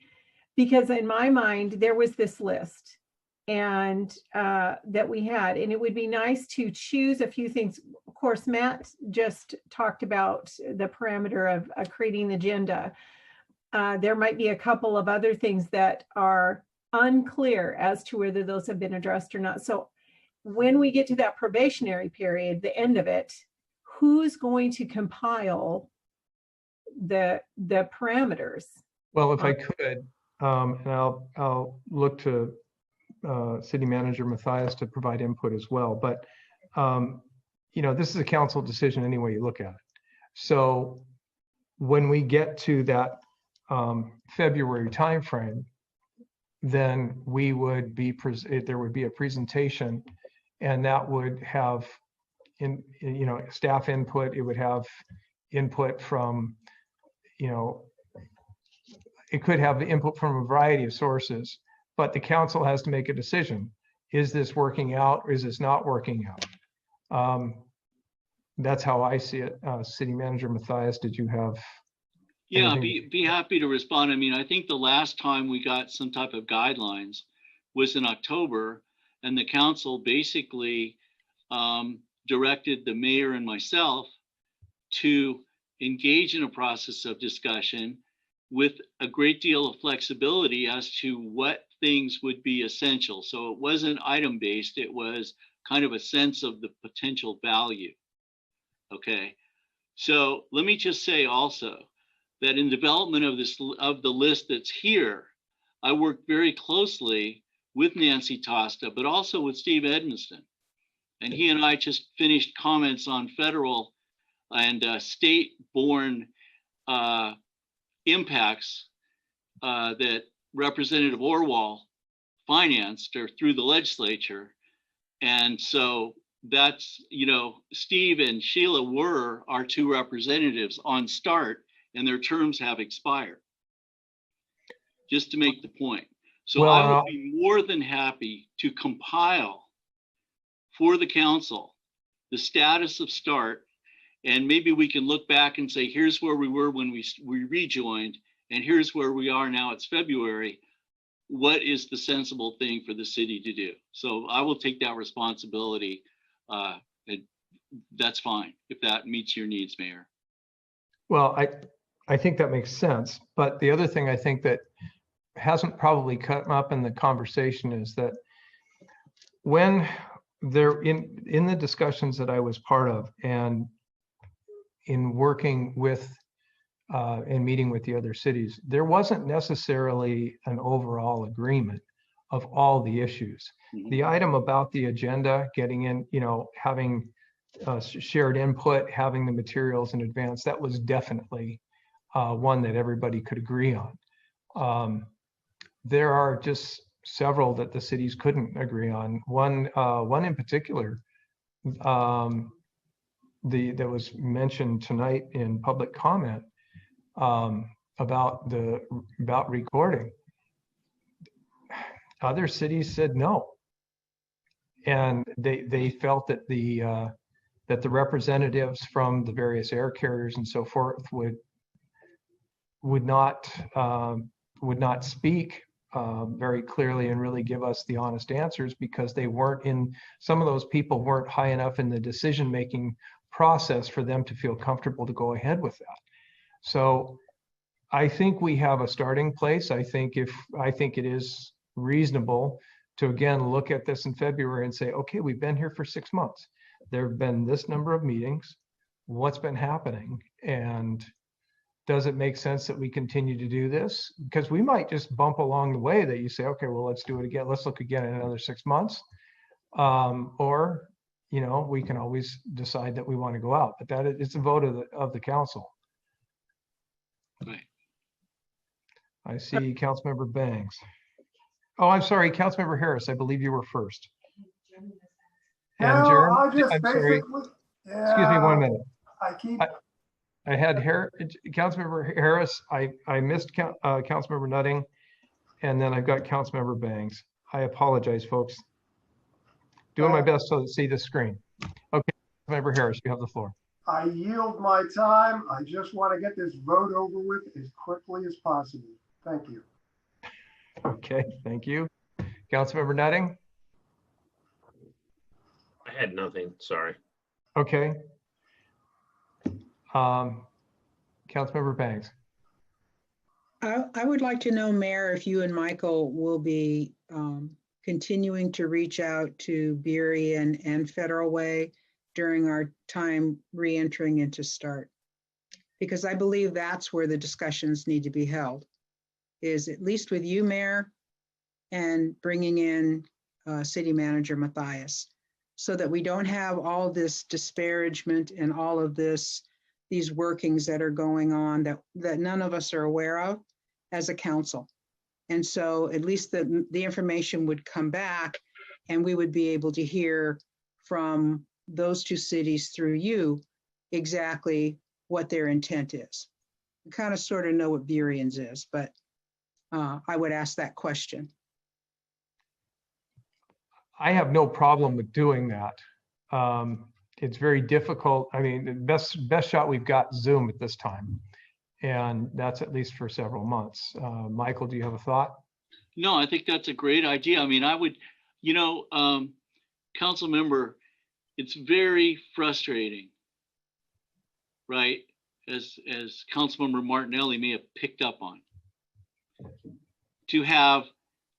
C: Because in my mind, there was this list and that we had, and it would be nice to choose a few things. Of course, Matt just talked about the parameter of creating the agenda. There might be a couple of other things that are unclear as to whether those have been addressed or not. So when we get to that probationary period, the end of it, who's going to compile the parameters?
A: Well, if I could, and I'll look to City Manager Matthias to provide input as well. But this is a council decision any way you look at it. So when we get to that February timeframe, then we would be there would be a presentation, and that would have staff input. It would have input from it could have input from a variety of sources, but the council has to make a decision. Is this working out or is this not working out? That's how I see it. City Manager Matthias, did you have?
J: Yeah, be happy to respond. I mean, I think the last time we got some type of guidelines was in October, and the council basically directed the mayor and myself to engage in a process of discussion with a great deal of flexibility as to what things would be essential. So it wasn't item based, it was kind of a sense of the potential value. Okay, so let me just say also that in development of the list that's here, I worked very closely with Nancy Tosta, but also with Steve Edmiston. And he and I just finished comments on federal and state-borne impacts that Representative Orwell financed or through the legislature. And so that's, Steve and Sheila were our two representatives on START, and their terms have expired, just to make the point. So I would be more than happy to compile for the council the status of START, and maybe we can look back and say, here's where we were when we rejoined, and here's where we are now, it's February. What is the sensible thing for the city to do? So I will take that responsibility, and that's fine if that meets your needs, Mayor.
A: Well, I think that makes sense. But the other thing I think that hasn't probably come up in the conversation is that when they're in the discussions that I was part of and in working with and meeting with the other cities, there wasn't necessarily an overall agreement of all the issues. Mm-hmm. The item about the agenda, getting in, having shared input, having the materials in advance, that was definitely one that everybody could agree on. There are just several that the cities couldn't agree on. One in particular that was mentioned tonight in public comment about recording. Other cities said no, and they felt that the representatives from the various air carriers and so forth would not speak very clearly and really give us the honest answers, because they weren't some of those people weren't high enough in the decision-making process for them to feel comfortable to go ahead with that. So I think we have a starting place. I think it is reasonable to again look at this in February and say, okay, we've been here for 6 months. There have been this number of meetings. What's been happening? And does it make sense that we continue to do this? Because we might just bump along the way that you say, okay, well, let's do it again. Let's look again in another 6 months. Or, you know, we can always decide that we want to go out, but that it's a vote of the council.
J: Right.
A: I see Councilmember Bangs. Oh, I'm sorry, Councilmember Harris. I believe you were first.
K: No,
A: And Jeremy,
K: I just
A: I'm sorry.
K: basically,
A: Excuse me 1 minute.
K: I keep,
A: I had Councilmember Harris. I missed Councilmember Nutting, and then I've got Councilmember Bangs. I apologize, folks. Doing my best to see the screen. Okay, Councilmember Harris, you have the floor.
K: I yield my time. I just want to get this vote over with as quickly as possible. Thank you.
A: Okay, thank you. Councilmember Nutting?
S: I had nothing, sorry.
A: Okay. Councilmember Banks.
Q: I would like to know, Mayor, if you and Michael will be continuing to reach out to Beery and Federal Way during our time re-entering into START. Because I believe that's where the discussions need to be held, is at least with you, Mayor, and bringing in City Manager Matthias, so that we don't have all this disparagement and all of these workings that are going on that none of us are aware of as a council. And so at least the information would come back and we would be able to hear from those two cities through you exactly what their intent is. We kind of sort of know what Burion's is, but I would ask that question.
A: I have no problem with doing that. It's very difficult. I mean, the best shot we've got Zoom at this time, and that's at least for several months. Michael, do you have a thought?
J: No, I think that's a great idea. I mean, I would, you know, council member, it's very frustrating, right? As Councilmember Martinelli may have picked up on, to have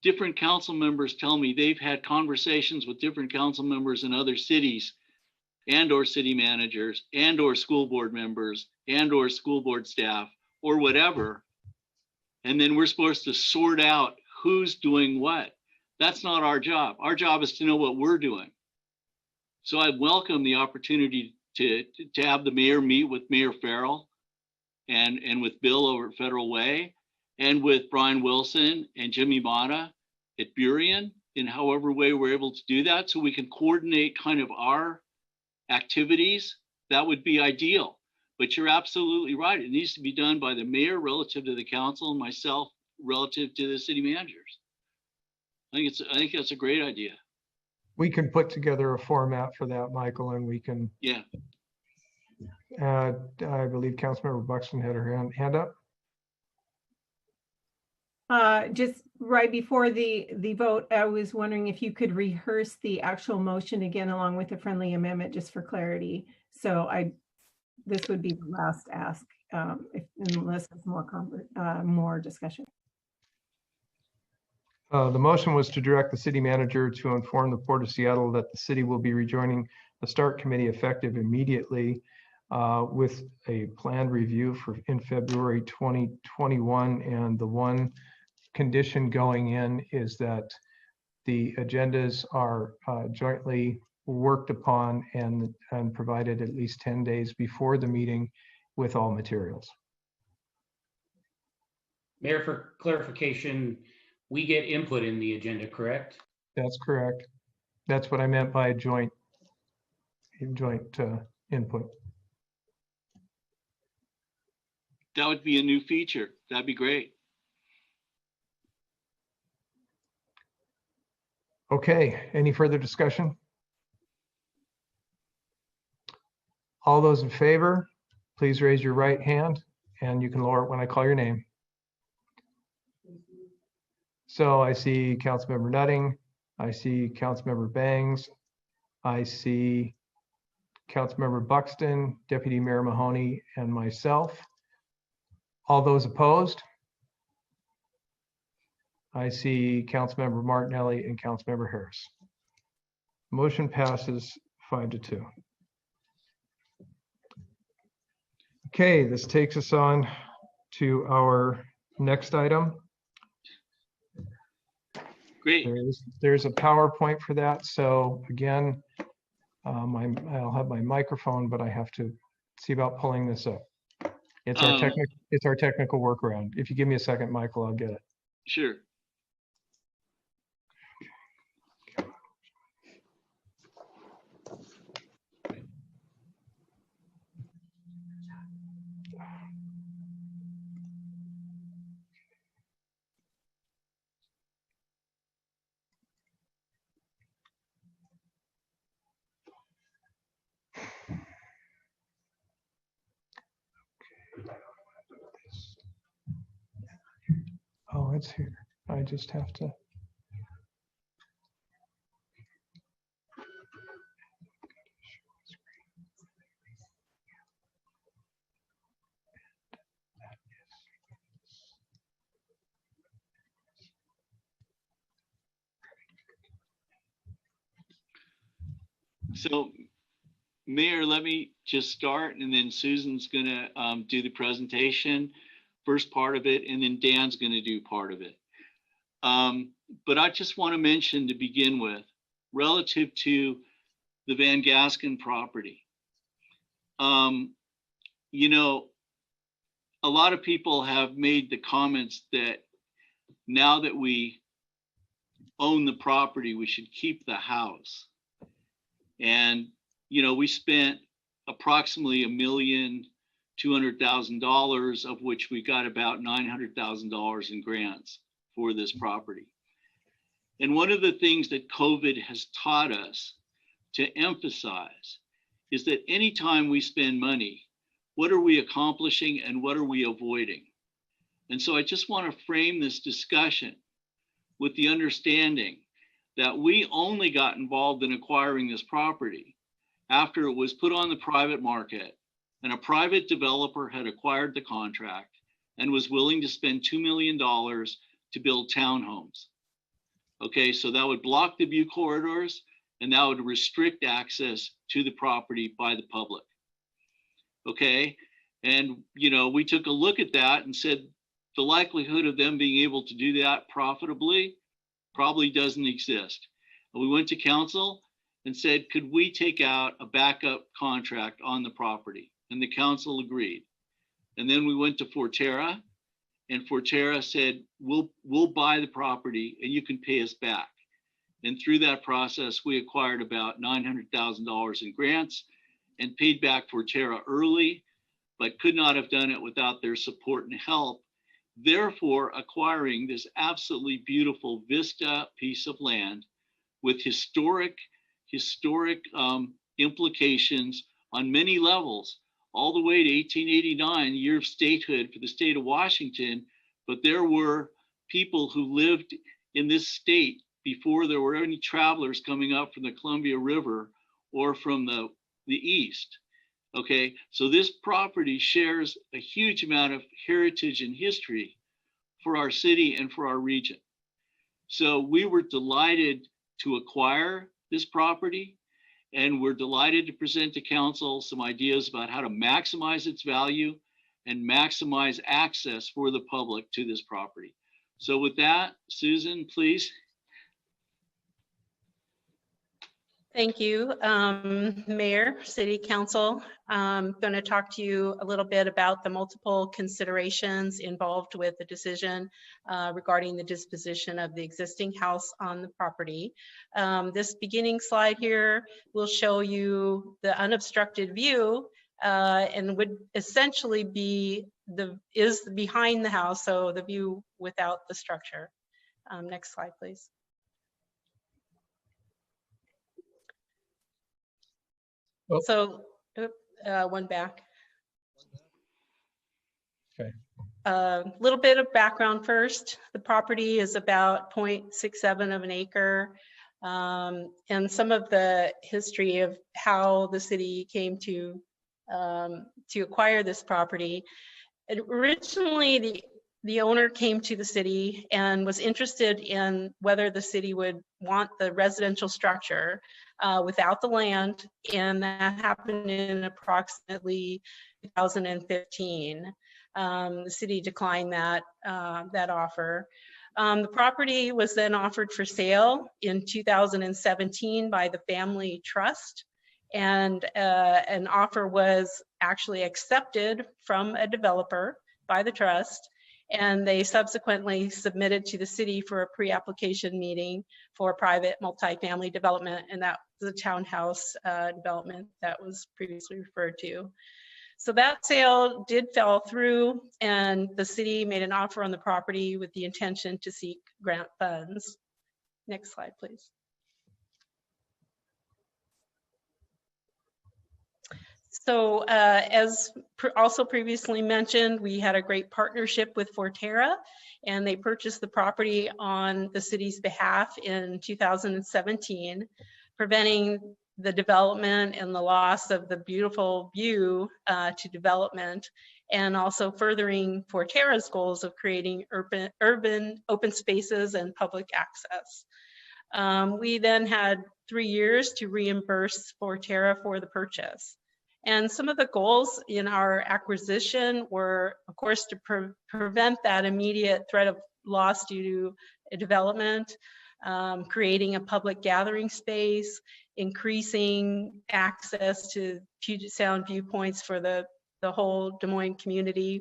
J: different council members tell me they've had conversations with different council members in other cities and or city managers and or school board members and or school board staff or whatever. And then we're supposed to sort out who's doing what. That's not our job. Our job is to know what we're doing. So I welcome the opportunity to have the mayor meet with Mayor Farrell and with Bill over at Federal Way and with Brian Wilson and Jimmy Mata at Burien in however way we're able to do that, so we can coordinate kind of our activities. That would be ideal. But you're absolutely right. It needs to be done by the mayor relative to the council and myself relative to the city managers. I think that's a great idea.
A: We can put together a format for that, Michael, and we can.
J: Yeah.
A: I believe Councilmember Buxton had her hand up.
C: Just right before the vote, I was wondering if you could rehearse the actual motion again along with a friendly amendment, just for clarity. So this would be the last ask, unless there's more discussion.
A: The motion was to direct the city manager to inform the Port of Seattle that the city will be rejoining the START committee effective immediately, with a planned review in February 2021. And the one condition going in is that the agendas are jointly worked upon and provided at least 10 days before the meeting with all materials.
D: Mayor, for clarification, we get input in the agenda, correct?
A: That's correct. That's what I meant by joint input.
J: That would be a new feature. That'd be great.
A: Okay, any further discussion? All those in favor, please raise your right hand and you can lower it when I call your name. So I see Councilmember Nutting, I see Councilmember Bangs, I see Councilmember Buxton, Deputy Mayor Mahoney, and myself. All those opposed? I see Councilmember Martinelli and Councilmember Harris. Motion passes 5-2. Okay, this takes us on to our next item.
J: Great.
A: There's a PowerPoint for that. So again, I'll have my microphone, but I have to see about pulling this up. It's our technical workaround. If you give me a second, Michael, I'll get it.
J: Sure.
A: Oh, it's here. I just have to.
J: So, Mayor, let me just start, and then Susan's going to do the presentation, first part of it, and then Dan's going to do part of it. But I just want to mention to begin with, relative to the Van Gaskin property, you know, a lot of people have made the comments that now that we own the property, we should keep the house. And, you know, we spent approximately $1,200,000, of which we got about $900,000 in grants for this property. And one of the things that COVID has taught us to emphasize is that anytime we spend money, what are we accomplishing and what are we avoiding? And so I just want to frame this discussion with the understanding that we only got involved in acquiring this property after it was put on the private market and a private developer had acquired the contract and was willing to spend $2 million to build townhomes. Okay, so that would block the view corridors and that would restrict access to the property by the public. Okay, and you know, we took a look at that and said the likelihood of them being able to do that profitably probably doesn't exist. And we went to council and said, could we take out a backup contract on the property? And the council agreed. And then we went to Forterra, and Forterra said, we'll buy the property and you can pay us back. And through that process, we acquired about $900,000 in grants and paid back Forterra early, but could not have done it without their support and help. Therefore, acquiring this absolutely beautiful vista piece of land with historic implications on many levels, all the way to 1889, year of statehood for the state of Washington. But there were people who lived in this state before there were any travelers coming up from the Columbia River or from the east. Okay, so this property shares a huge amount of heritage and history for our city and for our region. So we were delighted to acquire this property, and we're delighted to present to council some ideas about how to maximize its value and maximize access for the public to this property. So with that, Susan, please.
M: Thank you, Mayor, City Council. I'm going to talk to you a little bit about the multiple considerations involved with the decision regarding the disposition of the existing house on the property. This beginning slide here will show you the unobstructed view and would essentially be is behind the house, so the view without the structure. Next slide, please.
A: Oh.
M: So, one back.
A: Okay.
M: A little bit of background first. The property is about 0.67 of an acre. And some of the history of how the city came to acquire this property. Originally, the owner came to the city and was interested in whether the city would want the residential structure without the land, and that happened in approximately 2015. The city declined that offer. The property was then offered for sale in 2017 by the family trust, and an offer was actually accepted from a developer by the trust, and they subsequently submitted to the city for a pre-application meeting for private multifamily development, and that was the townhouse development that was previously referred to. So that sale did fall through, and the city made an offer on the property with the intention to seek grant funds. Next slide, please. So as also previously mentioned, we had a great partnership with Forterra, and they purchased the property on the city's behalf in 2017, preventing the development and the loss of the beautiful view to development, and also furthering Forterra's goals of creating urban open spaces and public access. We then had 3 years to reimburse Forterra for the purchase. And some of the goals in our acquisition were, of course, to prevent that immediate threat of loss due to a development, creating a public gathering space, increasing access to Puget Sound viewpoints for the whole Des Moines community,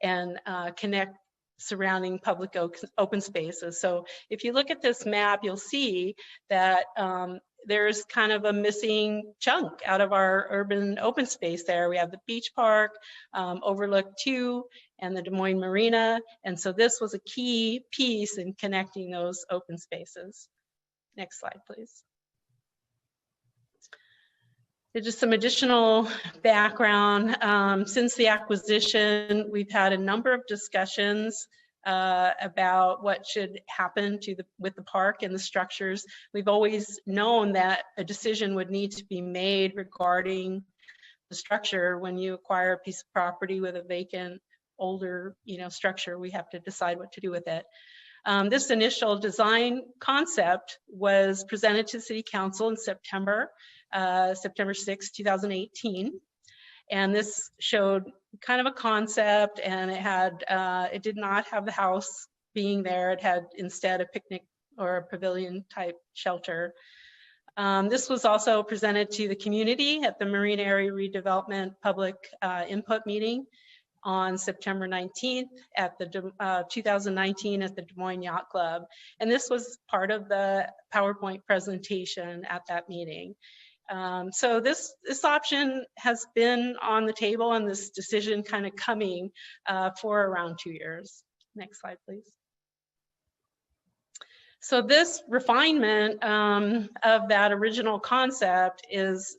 M: and connect surrounding public open spaces. So if you look at this map, you'll see that there's kind of a missing chunk out of our urban open space there. We have the beach park, Overlook 2, and the Des Moines Marina. And so this was a key piece in connecting those open spaces. Next slide, please. Just some additional background. Since the acquisition, we've had a number of discussions about what should happen with the park and the structures. We've always known that a decision would need to be made regarding the structure. When you acquire a piece of property with a vacant, older, structure, we have to decide what to do with it. This initial design concept was presented to City Council in September 6, 2018. And this showed kind of a concept, and it did not have the house being there. It had instead a picnic or a pavilion type shelter. This was also presented to the community at the Marine Area Redevelopment Public Input Meeting on September 19th at the 2019 at the Des Moines Yacht Club. And this was part of the PowerPoint presentation at that meeting. So this option has been on the table, and this decision kind of coming for around 2 years. Next slide, please. So this refinement of that original concept is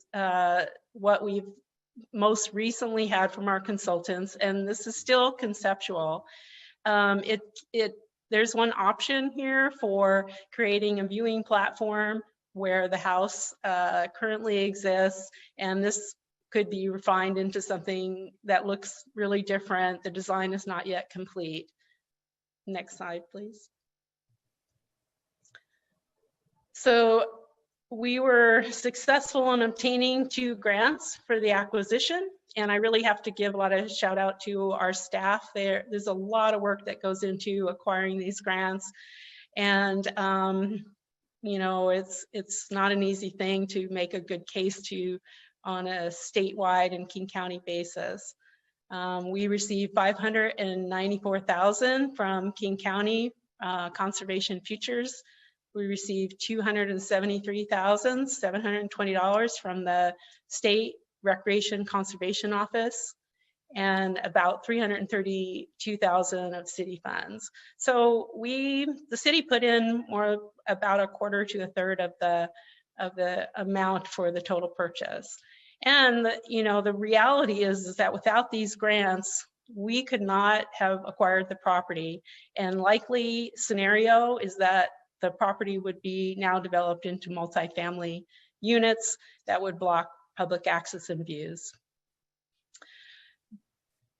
M: what we've most recently had from our consultants, and this is still conceptual. There's one option here for creating a viewing platform where the house currently exists, and this could be refined into something that looks really different. The design is not yet complete. Next slide, please. So we were successful in obtaining 2 grants for the acquisition, and I really have to give a lot of shout out to our staff. There's a lot of work that goes into acquiring these grants, and it's not an easy thing to make a good case on a statewide and King County basis. We received $594,000 from King County Conservation Futures. We received $273,720 from the State Recreation Conservation Office, and about $332,000 of city funds. So the city put in about a quarter to a third of the amount for the total purchase. And the reality is that without these grants, we could not have acquired the property. And likely scenario is that the property would be now developed into multifamily units that would block public access and views.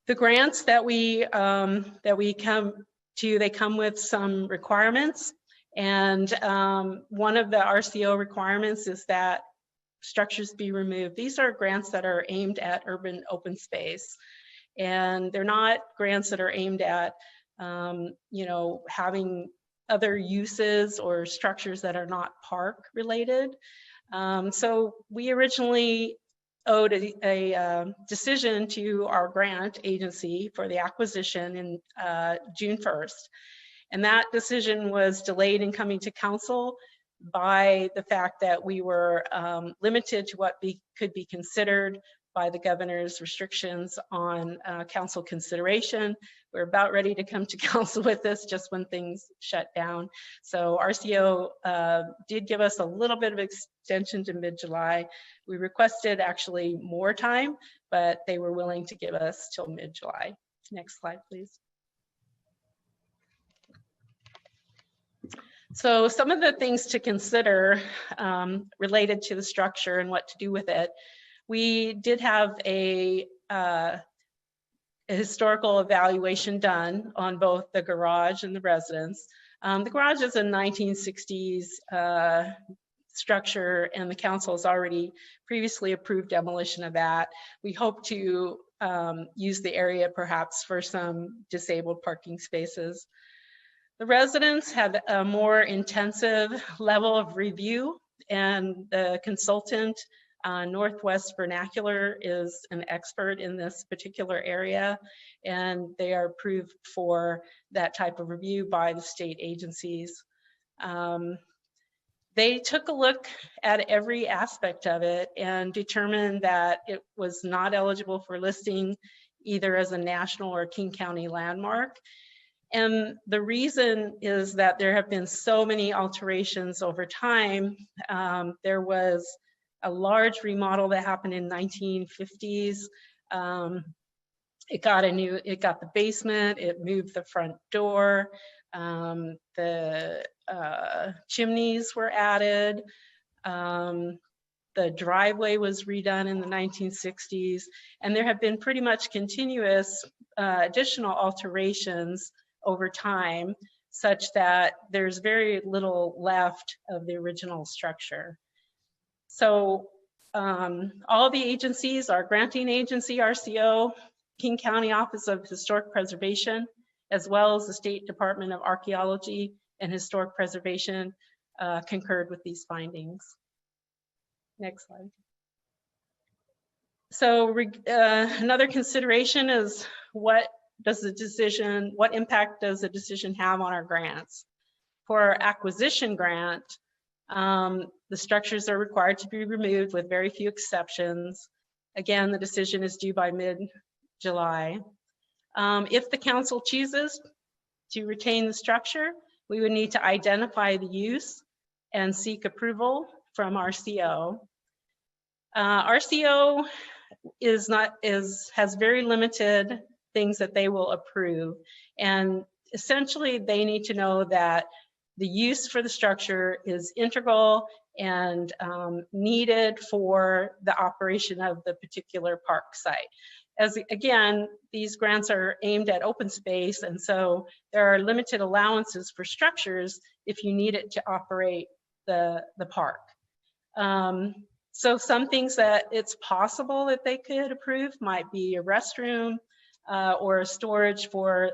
M: The grants that we come to, they come with some requirements. And one of the RCO requirements is that structures be removed. These are grants that are aimed at urban open space. And they're not grants that are aimed at, you know, having other uses or structures that are not park related. So we originally owed a decision to our grant agency for the acquisition in June 1st. And that decision was delayed in coming to council by the fact that we were limited to what could be considered by the governor's restrictions on council consideration. We're about ready to come to council with this just when things shut down. So RCO did give us a little bit of extension to mid-July. We requested actually more time, but they were willing to give us till mid-July. Next slide, please. So some of the things to consider related to the structure and what to do with it. We did have a historical evaluation done on both the garage and the residence. The garage is a 1960s structure, and the council has already previously approved demolition of that. We hope to use the area perhaps for some disabled parking spaces. The residents had a more intensive level of review, and the consultant, Northwest Vernacular, is an expert in this particular area, and they are approved for that type of review by the state agencies. They took a look at every aspect of it and determined that it was not eligible for listing either as a national or King County landmark. And the reason is that there have been so many alterations over time. There was a large remodel that happened in 1950s. It got the basement, it moved the front door, the chimneys were added, the driveway was redone in the 1960s, and there have been pretty much continuous additional alterations over time, such that there's very little left of the original structure. So all the agencies, our granting agency, RCO, King County Office of Historic Preservation, as well as the State Department of Archaeology and Historic Preservation, concurred with these findings. Next slide. So another consideration is what impact does the decision have on our grants? For our acquisition grant, the structures are required to be removed with very few exceptions. Again, the decision is due by mid-July. If the council chooses to retain the structure, we would need to identify the use and seek approval from RCO. RCO has very limited things that they will approve, and essentially they need to know that the use for the structure is integral and needed for the operation of the particular park site. As again, these grants are aimed at open space, and so there are limited allowances for structures if you need it to operate the park. So some things that it's possible that they could approve might be a restroom or a storage for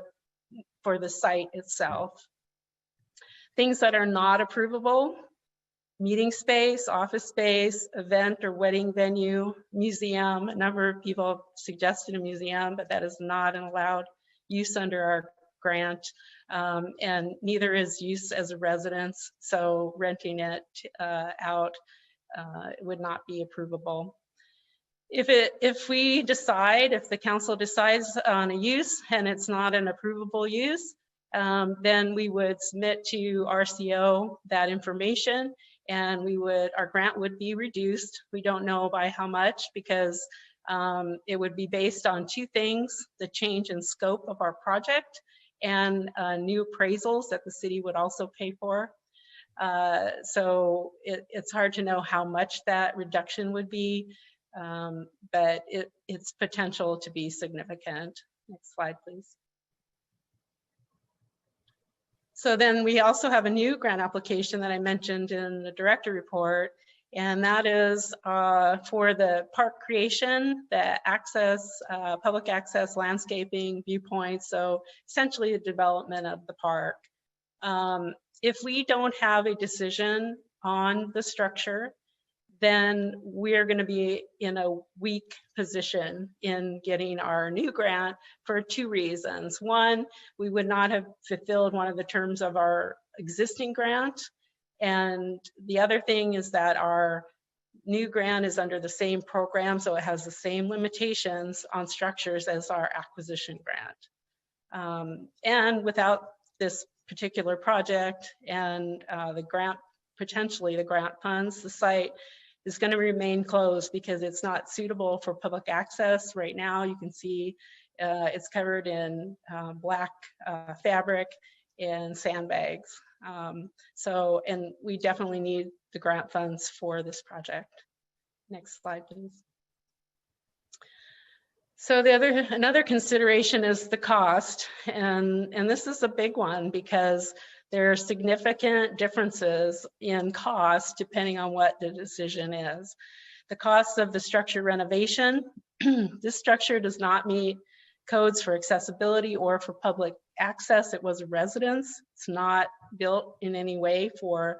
M: the site itself. Things that are not approvable: meeting space, office space, event or wedding venue, museum. A number of people have suggested a museum, but that is not an allowed use under our grant, and neither is use as a residence, so renting it out would not be approvable. If the council decides on a use and it's not an approvable use, then we would submit to RCO that information, and our grant would be reduced. We don't know by how much, because it would be based on two things: the change in scope of our project and new appraisals that the city would also pay for. So it's hard to know how much that reduction would be, but it's potential to be significant. Next slide, please. So then we also have a new grant application that I mentioned in the director report, and that is for the park creation, the access, public access, landscaping, viewpoints, so essentially the development of the park. If we don't have a decision on the structure, then we're going to be in a weak position in getting our new grant for two reasons. One, we would not have fulfilled one of the terms of our existing grant. And the other thing is that our new grant is under the same program, so it has the same limitations on structures as our acquisition grant. And without this particular project and the grant, potentially the grant funds, the site is going to remain closed because it's not suitable for public access. Right now, you can see it's covered in black fabric and sandbags. And we definitely need the grant funds for this project. Next slide, please. So another consideration is the cost, and this is a big one because there are significant differences in cost depending on what the decision is. The cost of the structure renovation, this structure does not meet codes for accessibility or for public access. It was a residence. It's not built in any way for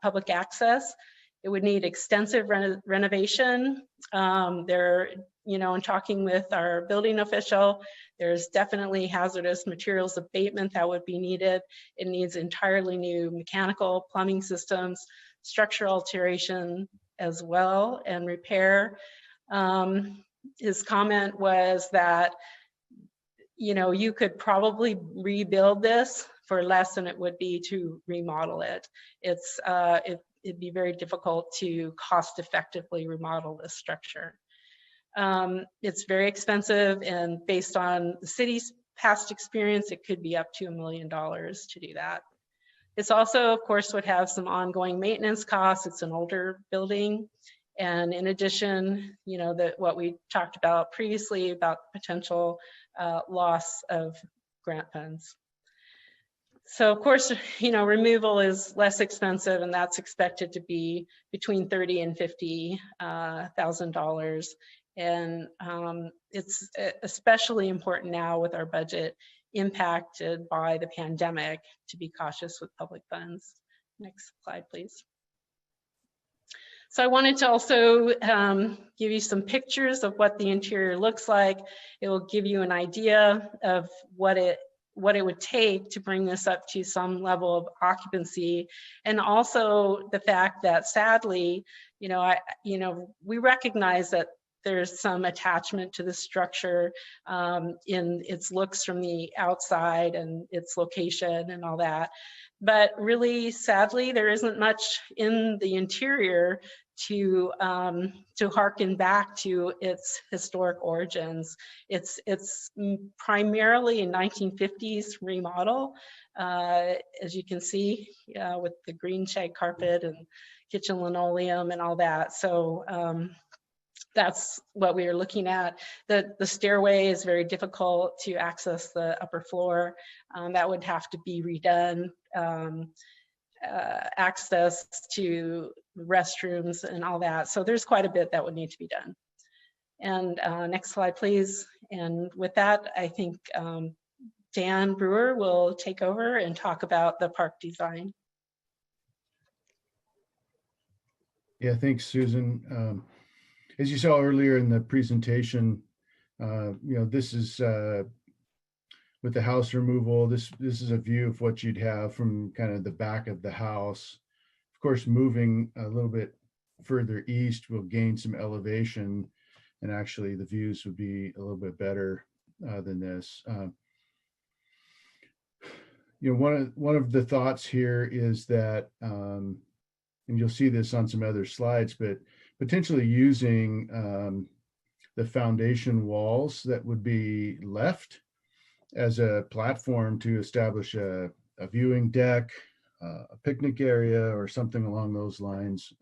M: public access. It would need extensive renovation. In talking with our building official, there's definitely hazardous materials abatement that would be needed. It needs entirely new mechanical, plumbing systems, structural alteration as well, and repair. His comment was that, you could probably rebuild this for less than it would be to remodel it. It'd be very difficult to cost effectively remodel this structure. It's very expensive, and based on the city's past experience, it could be up to $1 million to do that. It's also, of course, would have some ongoing maintenance costs. It's an older building. And in addition, what we talked about previously about potential loss of grant funds. So of course, removal is less expensive, and that's expected to be between $30,000 and $50,000. And it's especially important now with our budget impacted by the pandemic to be cautious with public funds. Next slide, please. So I wanted to also give you some pictures of what the interior looks like. It will give you an idea of what it would take to bring this up to some level of occupancy, and also the fact that sadly, we recognize that there's some attachment to the structure in its looks from the outside and its location and all that. But really, sadly, there isn't much in the interior to harken back to its historic origins. It's primarily a 1950s remodel, as you can see, with the green shag carpet and kitchen linoleum and all that. So that's what we are looking at. The stairway is very difficult to access the upper floor. That would have to be redone. Access to restrooms and all that. So there's quite a bit that would need to be done. And next slide, please. And with that, I think Dan Brewer will take over and talk about the park design.
L: Yeah, thanks, Susan. As you saw earlier in the presentation, this is with the house removal. This is a view of what you'd have from kind of the back of the house. Of course, moving a little bit further east will gain some elevation, and actually the views would be a little bit better than this. One of the thoughts here is that, and you'll see this on some other slides, but potentially using the foundation walls that would be left as a platform to establish a viewing deck, a picnic area, or something along those lines.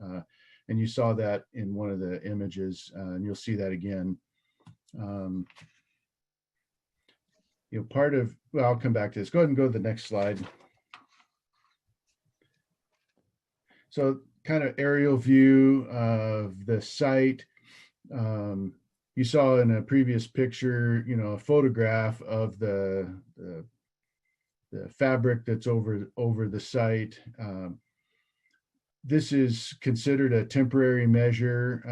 L: And you saw that in one of the images, and you'll see that again. part of, well, I'll come back to this. Go ahead and go to the next slide. So kind of aerial view of the site. You saw in a previous picture, a photograph of the fabric that's over the site. This is considered a temporary measure,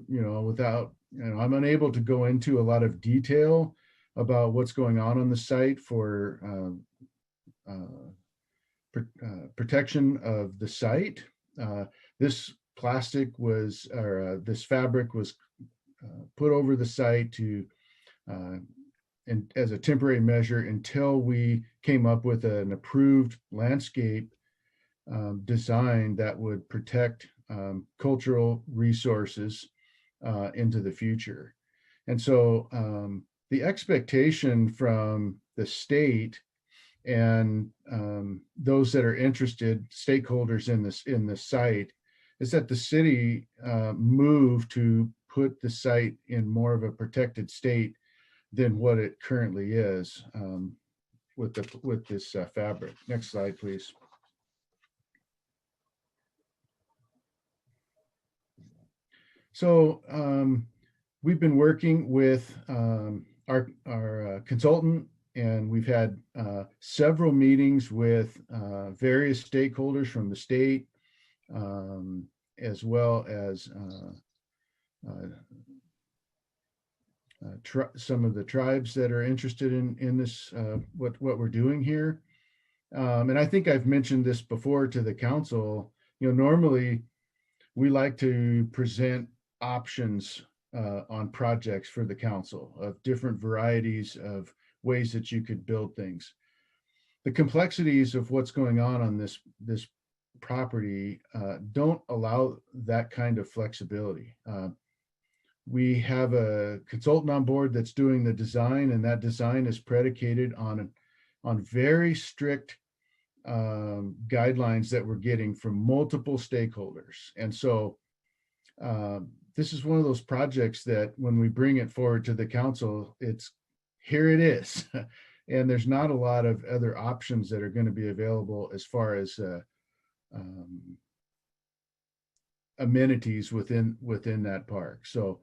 L: without, I'm unable to go into a lot of detail about what's going on the site for protection of the site. This plastic was, or this fabric was put over the site to, and as a temporary measure until we came up with an approved landscape design that would protect cultural resources into the future. And so the expectation from the state and those that are interested, stakeholders in the site, is that the city move to put the site in more of a protected state than what it currently is with this fabric. Next slide, please. So we've been working with our consultant, and we've had several meetings with various stakeholders from the state, as well as some of the tribes that are interested in this, what we're doing here. And I think I've mentioned this before to the council. Normally we like to present options on projects for the council of different varieties of ways that you could build things. The complexities of what's going on this property don't allow that kind of flexibility. We have a consultant on board that's doing the design, and that design is predicated on very strict guidelines that we're getting from multiple stakeholders. And so this is one of those projects that when we bring it forward to the council, here it is. And there's not a lot of other options that are going to be available as far as amenities within that park. So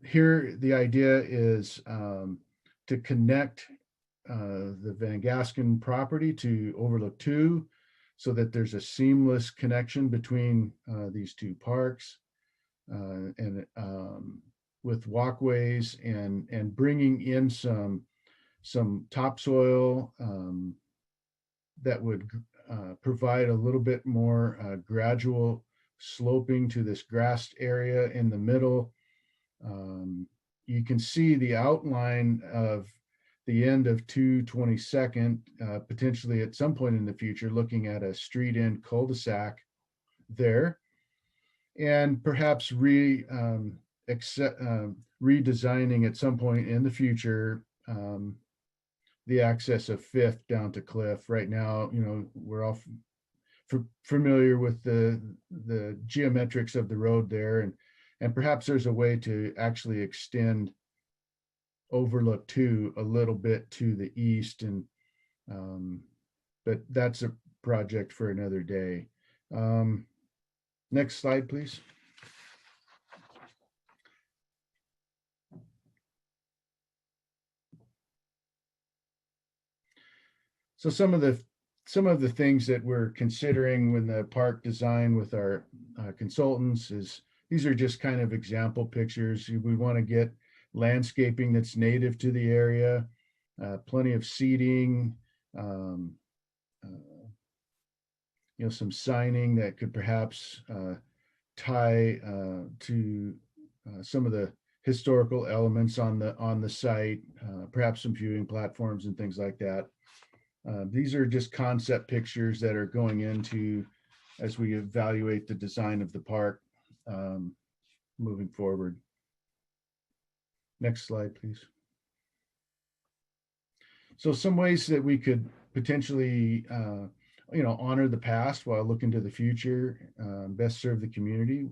L: here the idea is to connect the Van Gasken property to Overlook 2 so that there's a seamless connection between these two parks, and with walkways and bringing in some topsoil that would provide a little bit more gradual sloping to this grassed area in the middle. You can see the outline of the end of 222nd, potentially at some point in the future, looking at a street end cul-de-sac there, and perhaps redesigning at some point in the future the access of Fifth down to Cliff. Right now, we're all familiar with the geometrics of the road there, and perhaps there's a way to actually extend Overlook 2 a little bit to the east, and but that's a project for another day. Next slide, please. So some of the things that we're considering when the park design with our consultants is, these are just kind of example pictures. We want to get landscaping that's native to the area, plenty of seating, some signing that could perhaps tie to some of the historical elements on the site, perhaps some viewing platforms and things like that. These are just concept pictures that are going into as we evaluate the design of the park moving forward. Next slide, please. So some ways that we could potentially, honor the past while looking to the future, best serve the community.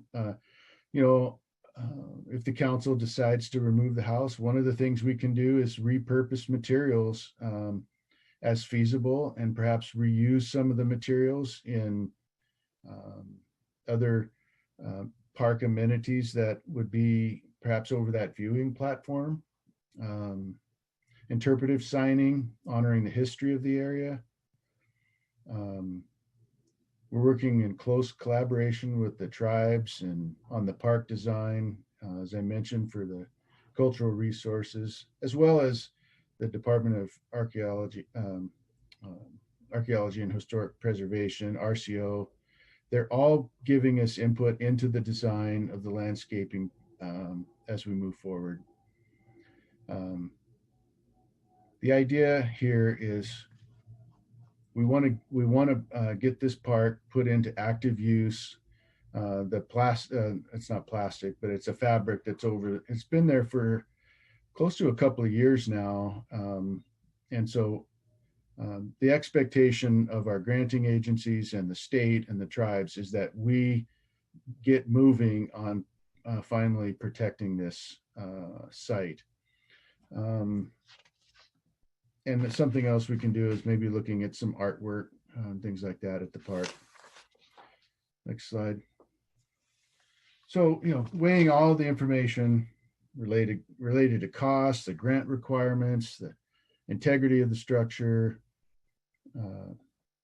L: if the council decides to remove the house, one of the things we can do is repurpose materials as feasible, and perhaps reuse some of the materials in other park amenities that would be perhaps over that viewing platform. Interpretive signing, honoring the history of the area. We're working in close collaboration with the tribes and on the park design, as I mentioned, for the cultural resources, as well as the Department of Archaeology, Archaeology and Historic Preservation, RCO. They're all giving us input into the design of the landscaping as we move forward. The idea here is we want to get this park put into active use. It's not plastic, but it's a fabric that's it's been there for close to a couple of years now. And so the expectation of our granting agencies and the state and the tribes is that we get moving on finally protecting this site. And something else we can do is maybe looking at some artwork, things like that at the park. Next slide. So, weighing all the information related to costs, the grant requirements, the integrity of the structure,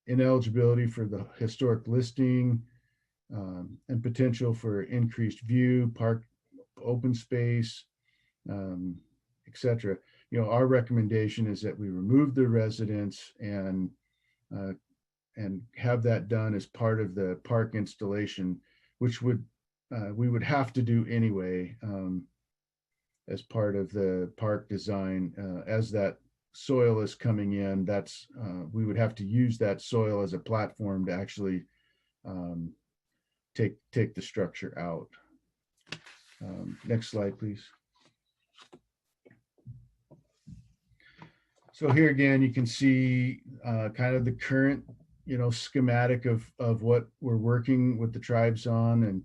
L: ineligibility for the historic listing, and potential for increased view, park open space, etc. Our recommendation is that we remove the residence and have that done as part of the park installation, which we would have to do anyway as part of the park design. As that soil is coming in, we would have to use that soil as a platform to actually take the structure out. Next slide, please. So here again, you can see kind of the current, schematic of what we're working with the tribes on,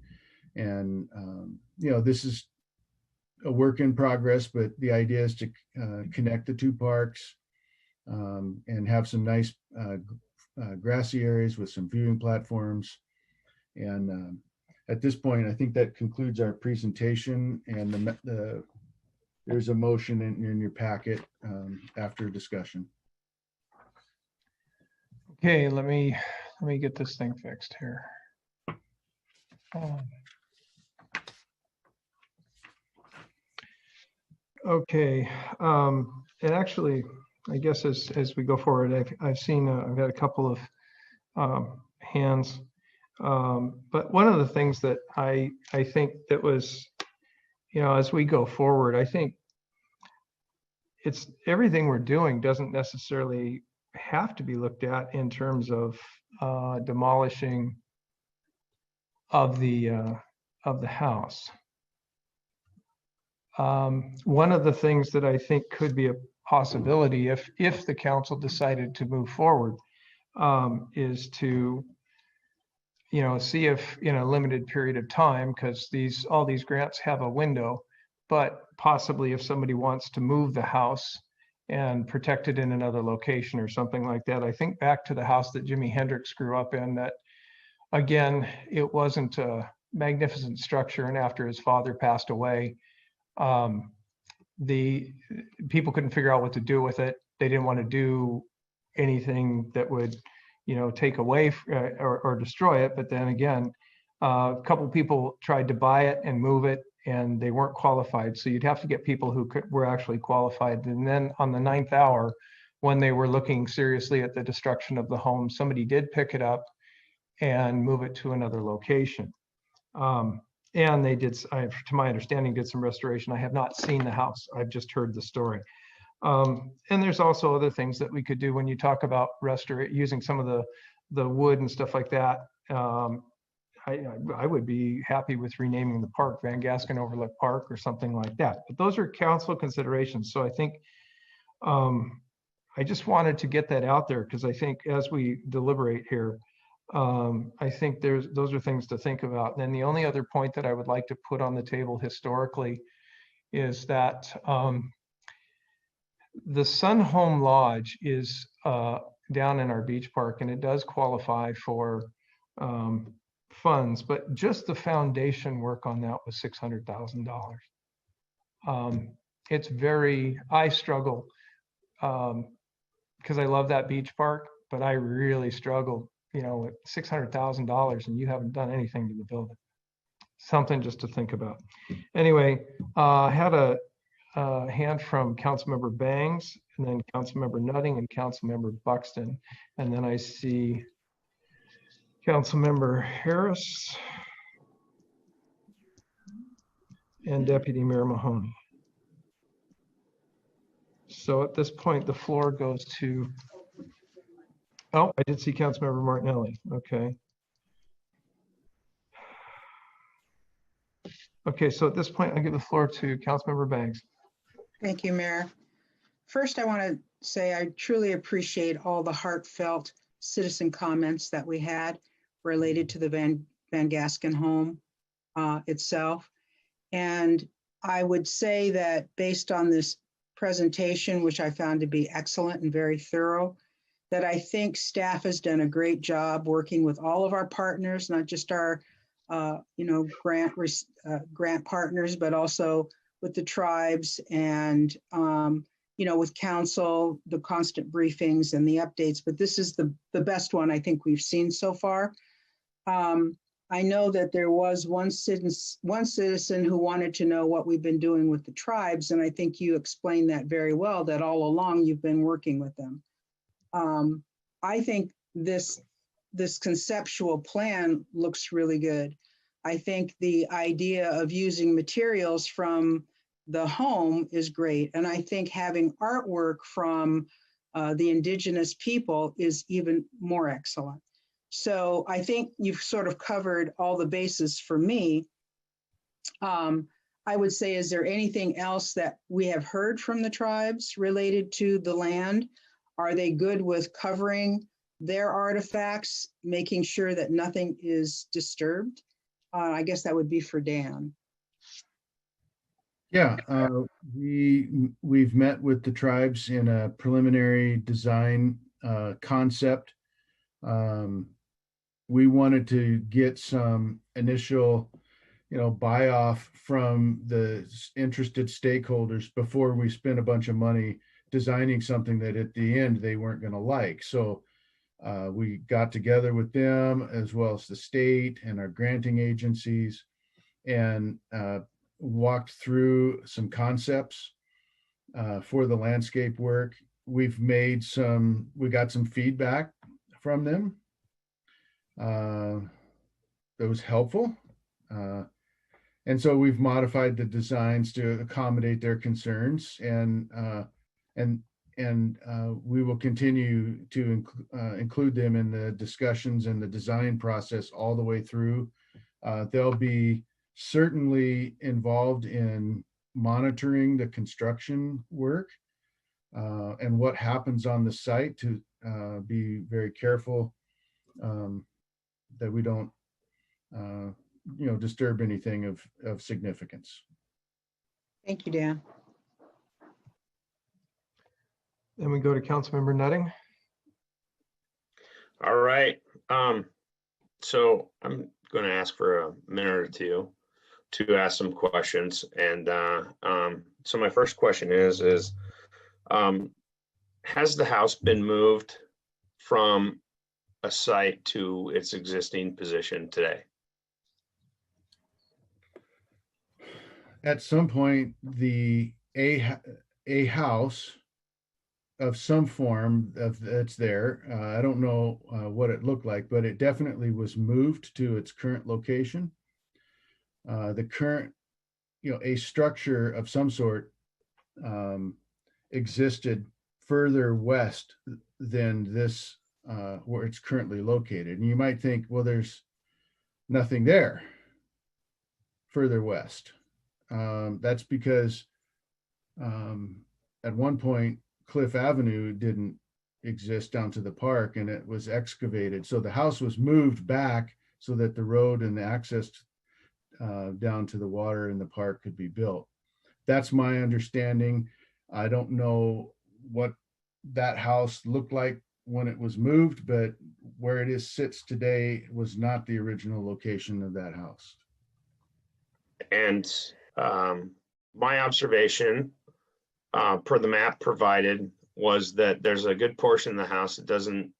L: and this is a work in progress, but the idea is to connect the two parks and have some nice grassy areas with some viewing platforms. And at this point, I think that concludes our presentation, and there's a motion in your packet after discussion.
A: Okay, let me get this thing fixed here. Okay, and actually, I guess as we go forward, I've seen I've had a couple of hands, but one of the things that I think that was, as we go forward, I think it's everything we're doing doesn't necessarily have to be looked at in terms of demolishing of the house. One of the things that I think could be a possibility if the council decided to move forward is to see if in a limited period of time, because all these grants have a window, but possibly if somebody wants to move the house and protect it in another location or something like that. I think back to the house that Jimi Hendrix grew up in, that again, it wasn't a magnificent structure, and after his father passed away, the people couldn't figure out what to do with it. They didn't want to do anything that would take away or destroy it. But then again, a couple people tried to buy it and move it, and they weren't qualified. So you'd have to get people who were actually qualified. And then on the 9th hour, when they were looking seriously at the destruction of the home, somebody did pick it up and move it to another location. And they did, to my understanding, did some restoration. I have not seen the house. I've just heard the story. And there's also other things that we could do when you talk about using some of the wood and stuff like that. I would be happy with renaming the park Van Gaskin Overlook Park or something like that. But those are council considerations. So I think I just wanted to get that out there, because I think as we deliberate here, I think those are things to think about. And then the only other point that I would like to put on the table historically is that the Sun Home Lodge is down in our beach park, and it does qualify for funds, but just the foundation work on that was $600,000. It's I struggle because I love that beach park, but I really struggle, with $600,000 and you haven't done anything to the building. Something just to think about. Anyway, I had a hand from Councilmember Bangs, and then Councilmember Nutting and Councilmember Buxton. And then I see Councilmember Harris and Deputy Mayor Mahoney. So at this point, the floor goes to, oh, I did see Councilmember Martinelli. Okay. Okay, so at this point, I give the floor to Councilmember Bangs.
Q: Thank you, Mayor. First, I want to say I truly appreciate all the heartfelt citizen comments that we had related to the Van Gaskin home itself. And I would say that based on this presentation, which I found to be excellent and very thorough, that I think staff has done a great job working with all of our partners, not just our grant partners, but also with the tribes and with council, the constant briefings and the updates. But this is the best one I think we've seen so far. I know that there was one citizen who wanted to know what we've been doing with the tribes, and I think you explained that very well, that all along you've been working with them. I think this conceptual plan looks really good. I think the idea of using materials from the home is great. And I think having artwork from the indigenous people is even more excellent. So I think you've sort of covered all the bases for me. I would say, is there anything else that we have heard from the tribes related to the land? Are they good with covering their artifacts, making sure that nothing is disturbed? I guess that would be for Dan.
L: Yeah, we've met with the tribes in a preliminary design concept. We wanted to get some initial, buy off from the interested stakeholders before we spent a bunch of money designing something that at the end they weren't going to like. So we got together with them as well as the state and our granting agencies and walked through some concepts for the landscape work. We got some feedback from them. That was helpful. And so we've modified the designs to accommodate their concerns, and we will continue to include them in the discussions and the design process all the way through. They'll be certainly involved in monitoring the construction work and what happens on the site, to be very careful that we don't disturb anything of significance.
Q: Thank you, Dan.
A: Then we go to Councilmember Nutting.
S: All right. So I'm going to ask for a minute or two to ask some questions. And so my first question is has the house been moved from a site to its existing position today?
L: At some point, a house of some form that's there. I don't know what it looked like, but it definitely was moved to its current location. The current, a structure of some sort existed further west than this, where it's currently located. And you might think, well, there's nothing there further west. That's because at one point, Cliff Avenue didn't exist down to the park, and it was excavated. So the house was moved back so that the road and the access down to the water in the park could be built. That's my understanding. I don't know what that house looked like when it was moved, but where sits today was not the original location of that house.
S: And my observation per the map provided was that there's a good portion of the house that doesn't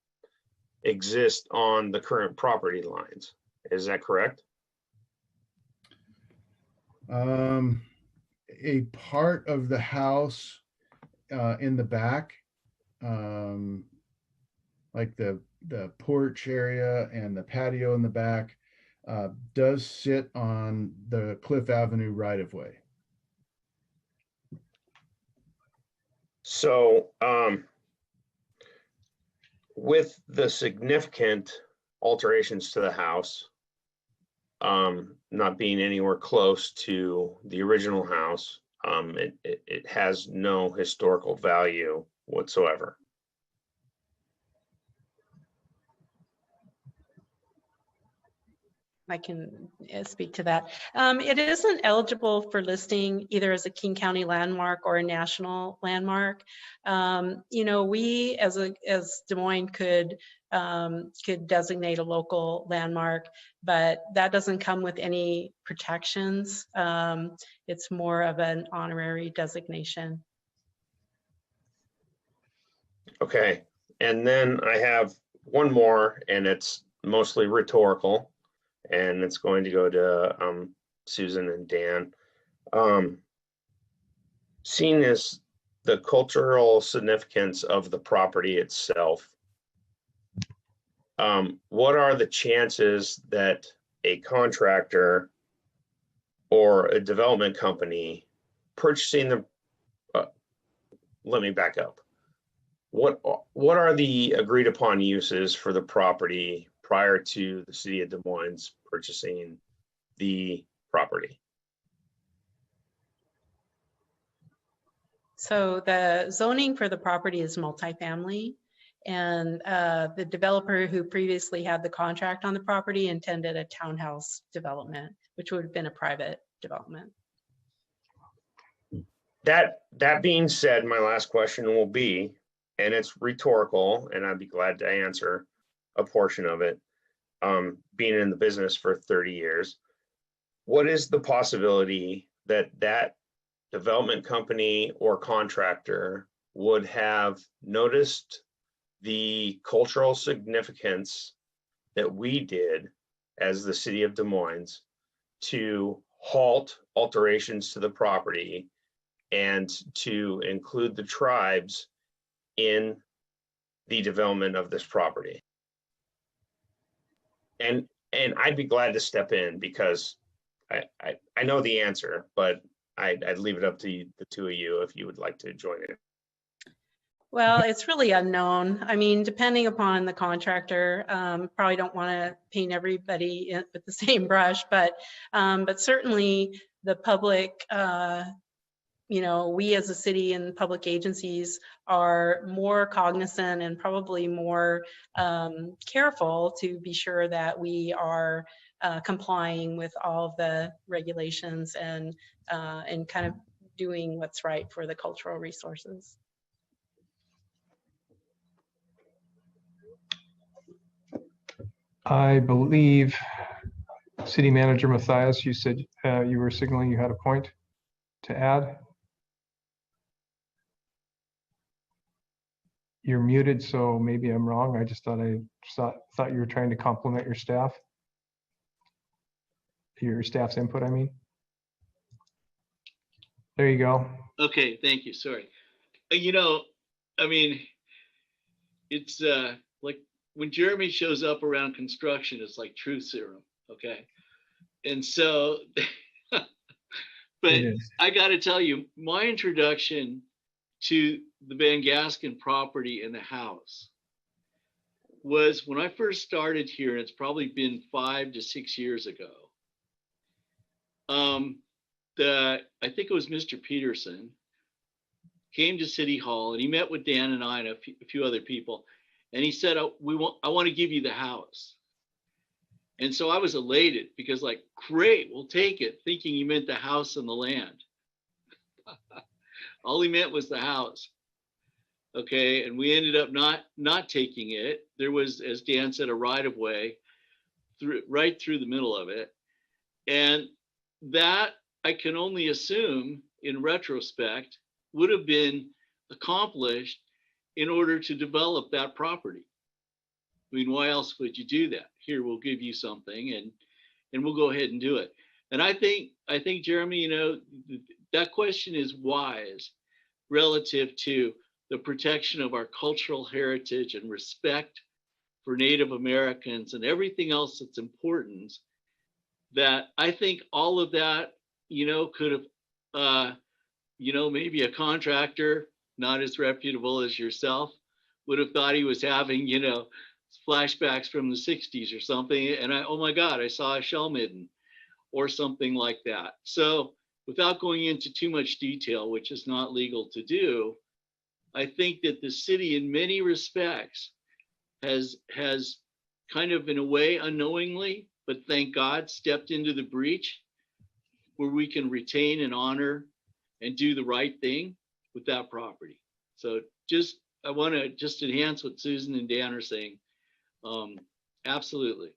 S: exist on the current property lines. Is that correct?
L: A part of the house in the back, like the porch area and the patio in the back, does sit on the Cliff Avenue right-of-way.
S: So with the significant alterations to the house, not being anywhere close to the original house, it has no historical value whatsoever.
M: I can speak to that. It isn't eligible for listing either as a King County landmark or a national landmark. You know, we as Des Moines could designate a local landmark, but that doesn't come with any protections. It's more of an honorary designation.
S: Okay, and then I have one more, and it's mostly rhetorical. And it's going to go to Susan and Dan. Seeing as the cultural significance of the property itself, what are the chances that a contractor or a development company purchasing the, let me back up. What are the agreed upon uses for the property prior to the city of Des Moines purchasing the property?
M: So the zoning for the property is multifamily, and the developer who previously had the contract on the property intended a townhouse development, which would have been a private development.
S: That being said, my last question will be, and it's rhetorical, and I'd be glad to answer a portion of it, being in the business for 30 years, what is the possibility that that development company or contractor would have noticed the cultural significance that we did as the city of Des Moines to halt alterations to the property and to include the tribes in the development of this property? And I'd be glad to step in because I know the answer, but I'd leave it up to you, the two of you, if you would like to join in.
M: Well, it's really unknown. I mean, depending upon the contractor, probably don't want to paint everybody with the same brush, but certainly the public, you know, we as a city and public agencies are more cognizant and probably more careful to be sure that we are complying with all of the regulations and kind of doing what's right for the cultural resources.
A: I believe City Manager Matthias, you said you were signaling you had a point to add. You're muted, so maybe I'm wrong. I just thought you were trying to compliment your staff. Your staff's input, I mean. There you go.
J: Okay, thank you. Sorry. You know, I mean, it's like when Jeremy shows up around construction, it's like truth serum. Okay. And so, but I got to tell you, my introduction to the Van Gaskin property and the house was when I first started here, and it's probably been 5 to 6 years ago. I think it was Mr. Peterson came to City Hall and he met with Dan and I and a few other people. And he said, I want to give you the house. And so I was elated because like, great, we'll take it, thinking he meant the house and the land. All he meant was the house. Okay, and we ended up not taking it. There was, as Dan said, a right of way right through the middle of it. And that, I can only assume in retrospect, would have been accomplished in order to develop that property. I mean, why else would you do that? Here, we'll give you something and we'll go ahead and do it. And I think, Jeremy, you know, that question is wise relative to the protection of our cultural heritage and respect for Native Americans and everything else that's important. That I think all of that, you know, could have, you know, maybe a contractor not as reputable as yourself would have thought he was having, you know, flashbacks from the 60s or something. And oh my God, I saw a shell midden or something like that. So without going into too much detail, which is not legal to do, I think that the city in many respects has kind of in a way unknowingly, but thank God, stepped into the breach where we can retain and honor and do the right thing with that property. So I want to just enhance what Susan and Dan are saying. Absolutely.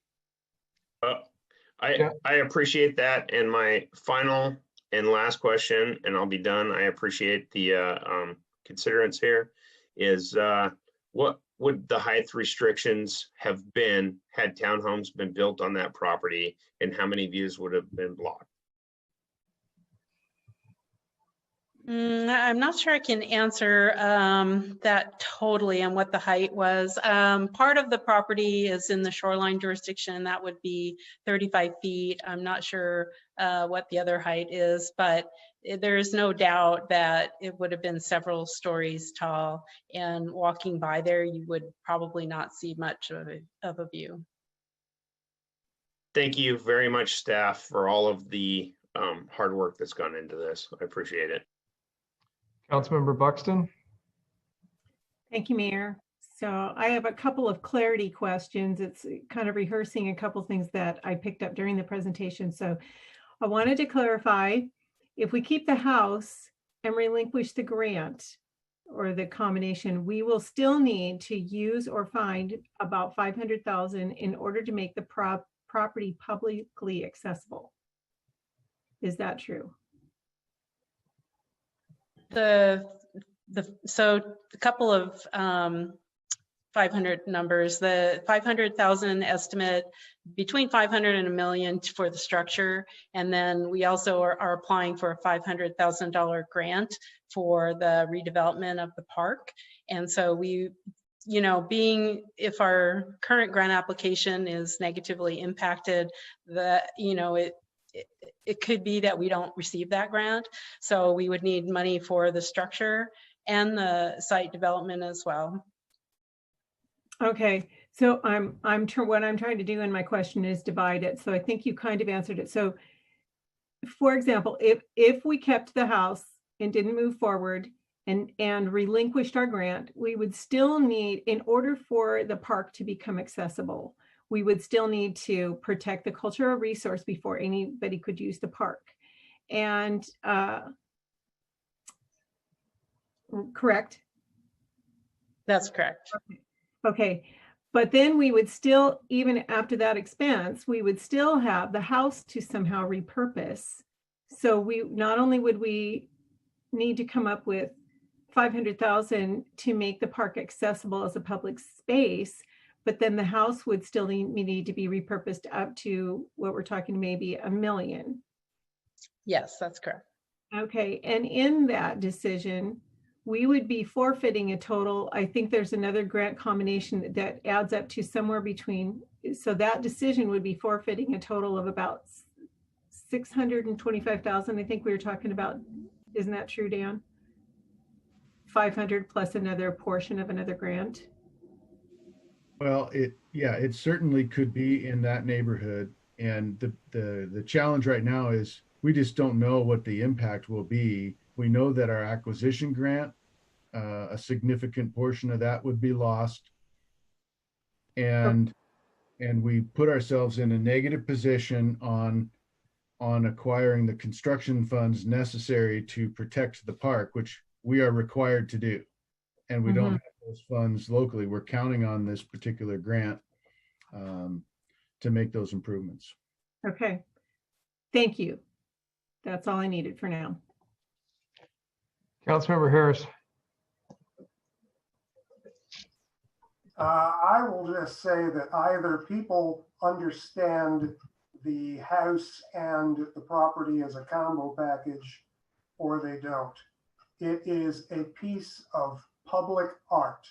S: I appreciate that. And my final and last question, and I'll be done. I appreciate the considerance here is what would the height restrictions have been had townhomes been built on that property, and how many views would have been blocked?
M: I'm not sure I can answer that totally on what the height was. Part of the property is in the shoreline jurisdiction. That would be 35 feet. I'm not sure what the other height is, but there is no doubt that it would have been several stories tall. And walking by there, you would probably not see much of a view.
S: Thank you very much, staff, for all of the hard work that's gone into this. I appreciate it.
A: Councilmember Buxton.
C: Thank you, Mayor. So I have a couple of clarity questions. It's kind of rehearsing a couple things that I picked up during the presentation. So I wanted to clarify, if we keep the house and relinquish the grant or the combination, we will still need to use or find about $500,000 in order to make the property publicly accessible. Is that true?
M: So a couple of 500 numbers. The 500,000 estimate, between 500 and $1 million for the structure, and then we also are applying for a $500,000 grant for the redevelopment of the park. And so we, you know, if our current grant application is negatively impacted, you know, it could be that we don't receive that grant. So we would need money for the structure and the site development as well.
C: Okay, so what I'm trying to do in my question is divide it. So I think you kind of answered it. So for example, if we kept the house and didn't move forward and relinquished our grant, we would still need, in order for the park to become accessible, we would still need to protect the cultural resource before anybody could use the park. And correct?
M: That's correct.
C: Okay. But then we would still, even after that expense, we would still have the house to somehow repurpose. So not only would we need to come up with $500,000 to make the park accessible as a public space, but then the house would still need to be repurposed up to what we're talking, maybe $1 million.
M: Yes, that's correct.
C: Okay, and in that decision, we would be forfeiting a total, I think there's another grant combination that adds up to somewhere between, so that decision would be forfeiting a total of about $625,000. I think we were talking about, isn't that true, Dan? 500 plus another portion of another grant.
L: Well, it certainly could be in that neighborhood. And the challenge right now is we just don't know what the impact will be. We know that our acquisition grant a significant portion of that would be lost. And we put ourselves in a negative position on acquiring the construction funds necessary to protect the park, which we are required to do. And we don't have those funds locally. We're counting on this particular grant to make those improvements.
C: Okay. Thank you. That's all I needed for now.
A: Councilmember Harris.
K: I will just say that either people understand the house and the property as a combo package, or they don't. It is a piece of public art.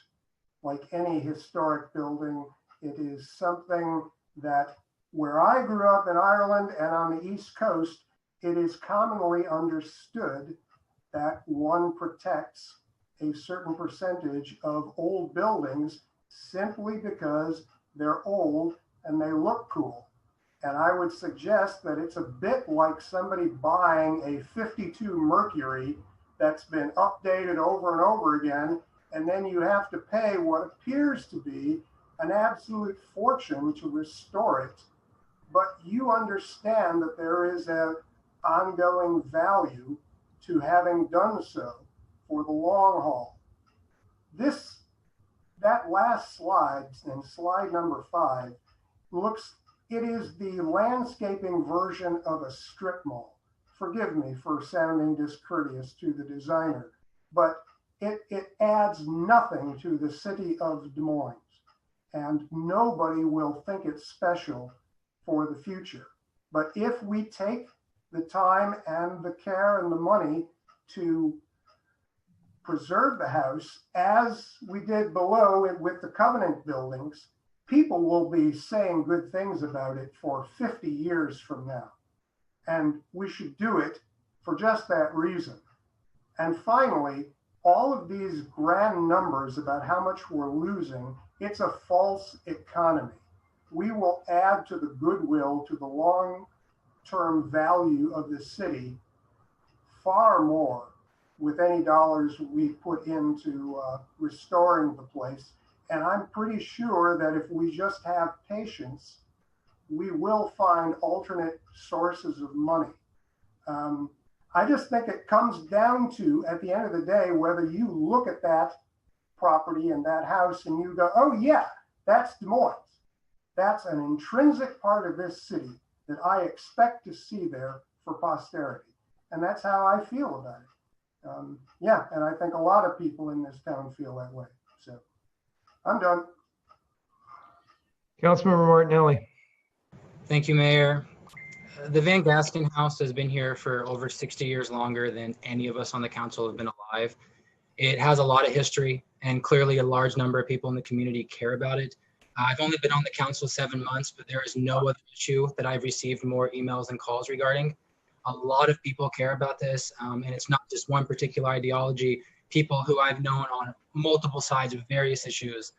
K: Like any historic building, it is something that where I grew up in Ireland and on the East Coast, it is commonly understood that one protects a certain percentage of old buildings simply because they're old and they look cool. And I would suggest that it's a bit like somebody buying a 52 Mercury that's been updated over and over again, and then you have to pay what appears to be an absolute fortune to restore it. But you understand that there is an ongoing value to having done so for the long haul. That last slide, and slide number 5, it is the landscaping version of a strip mall. Forgive me for sounding discourteous to the designer, but it adds nothing to the city of Des Moines, and nobody will think it's special for the future. But if we take the time and the care and the money to preserve the house, as we did below it with the Covenant buildings, people will be saying good things about it for 50 years from now. And we should do it for just that reason. And finally, all of these grand numbers about how much we're losing, it's a false economy. We will add to the goodwill, to the long-term value of the city far more with any dollars we put into restoring the place. And I'm pretty sure that if we just have patience, we will find alternate sources of money. I just think it comes down to, at the end of the day, whether you look at that property and that house and you go, oh yeah, that's Des Moines. That's an intrinsic part of this city that I expect to see there for posterity. And that's how I feel about it. Yeah, and I think a lot of people in this town feel that way. So I'm done.
A: Councilmember Martinelli.
H: Thank you, Mayor. The Van Gaskin House has been here for over 60 years longer than any of us on the council have been alive. It has a lot of history, and clearly a large number of people in the community care about it. I've only been on the council 7 months, but there is no other issue that I've received more emails and calls regarding. A lot of people care about this, and it's not just one particular ideology. People who I've known on multiple sides of various issues,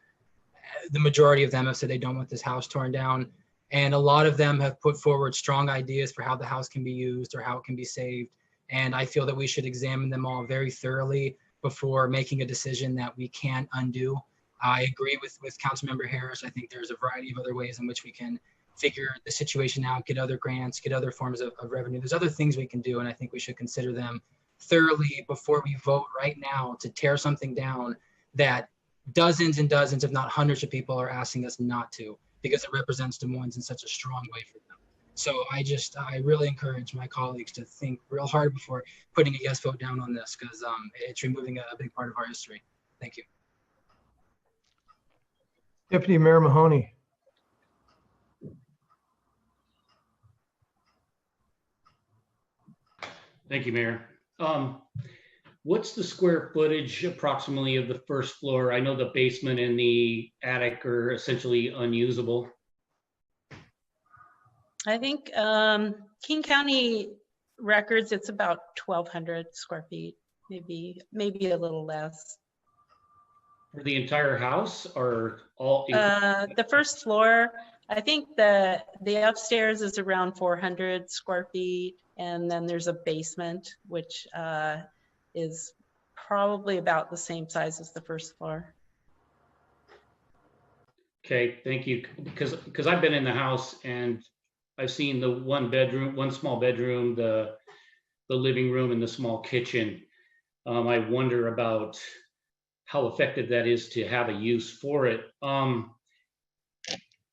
H: the majority of them have said they don't want this house torn down. And a lot of them have put forward strong ideas for how the house can be used or how it can be saved. And I feel that we should examine them all very thoroughly before making a decision that we can't undo. I agree with Councilmember Harris. I think there's a variety of other ways in which we can figure the situation out, get other grants, get other forms of revenue. There's other things we can do, and I think we should consider them thoroughly before we vote right now to tear something down that dozens and dozens, if not hundreds of people are asking us not to, because it represents Des Moines in such a strong way for them. So I really encourage my colleagues to think real hard before putting a yes vote down on this, because it's removing a big part of our history. Thank you.
A: Deputy Mayor Mahoney.
D: Thank you, Mayor. What's the square footage approximately of the first floor? I know the basement and the attic are essentially unusable.
M: I think King County records, it's about 1,200 square feet, maybe a little less.
D: For the entire house or all?
M: The first floor, I think the upstairs is around 400 square feet. And then there's a basement, which is probably about the same size as the first floor.
D: Okay, thank you. Because I've been in the house and I've seen the one small bedroom, the living room, and the small kitchen. I wonder about how effective that is to have a use for it. But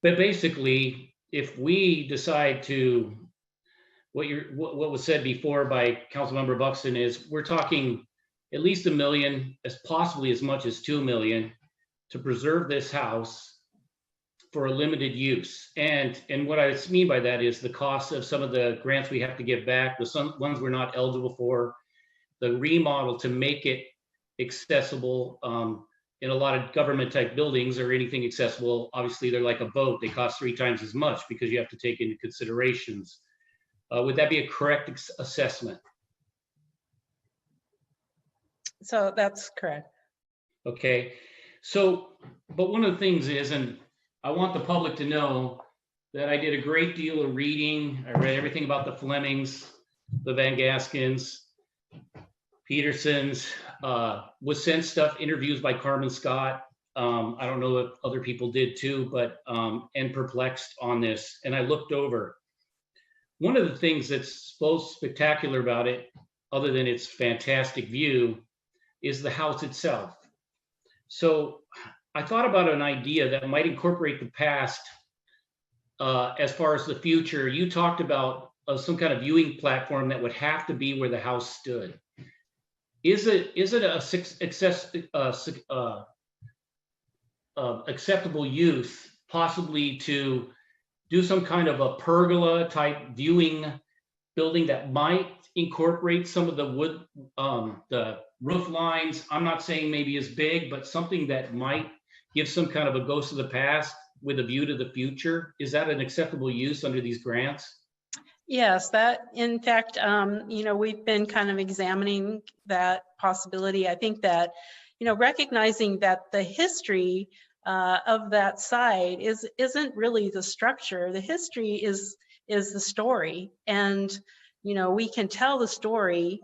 D: basically, if we decide to, what was said before by Councilmember Buxton is, we're talking at least $1 million, as possibly as much as 2 million, to preserve this house for a limited use. And what I mean by that is the cost of some of the grants we have to give back, the ones we're not eligible for, the remodel to make it accessible. In a lot of government type buildings or anything accessible, obviously they're like a boat. They cost 3 times as much because you have to take into considerations. Would that be a correct assessment?
M: So that's correct.
D: Okay. So, but one of the things is, and I want the public to know that I did a great deal of reading. I read everything about the Flemings, the Van Gaskins, Petersons, was sent stuff, interviews by Carmen Scott. I don't know if other people did too, but, and perplexed on this. And I looked over. One of the things that's most spectacular about it, other than its fantastic view, is the house itself. So I thought about an idea that might incorporate the past as far as the future. You talked about some kind of viewing platform that would have to be where the house stood. Is it acceptable use possibly to do some kind of a pergola type viewing building that might incorporate some of the wood, the roof lines? I'm not saying maybe as big, but something that might give some kind of a ghost of the past with a view to the future. Is that an acceptable use under these grants?
M: Yes, that in fact, we've been kind of examining that possibility. I think that, recognizing that the history of that site isn't really the structure. The history is the story, and we can tell the story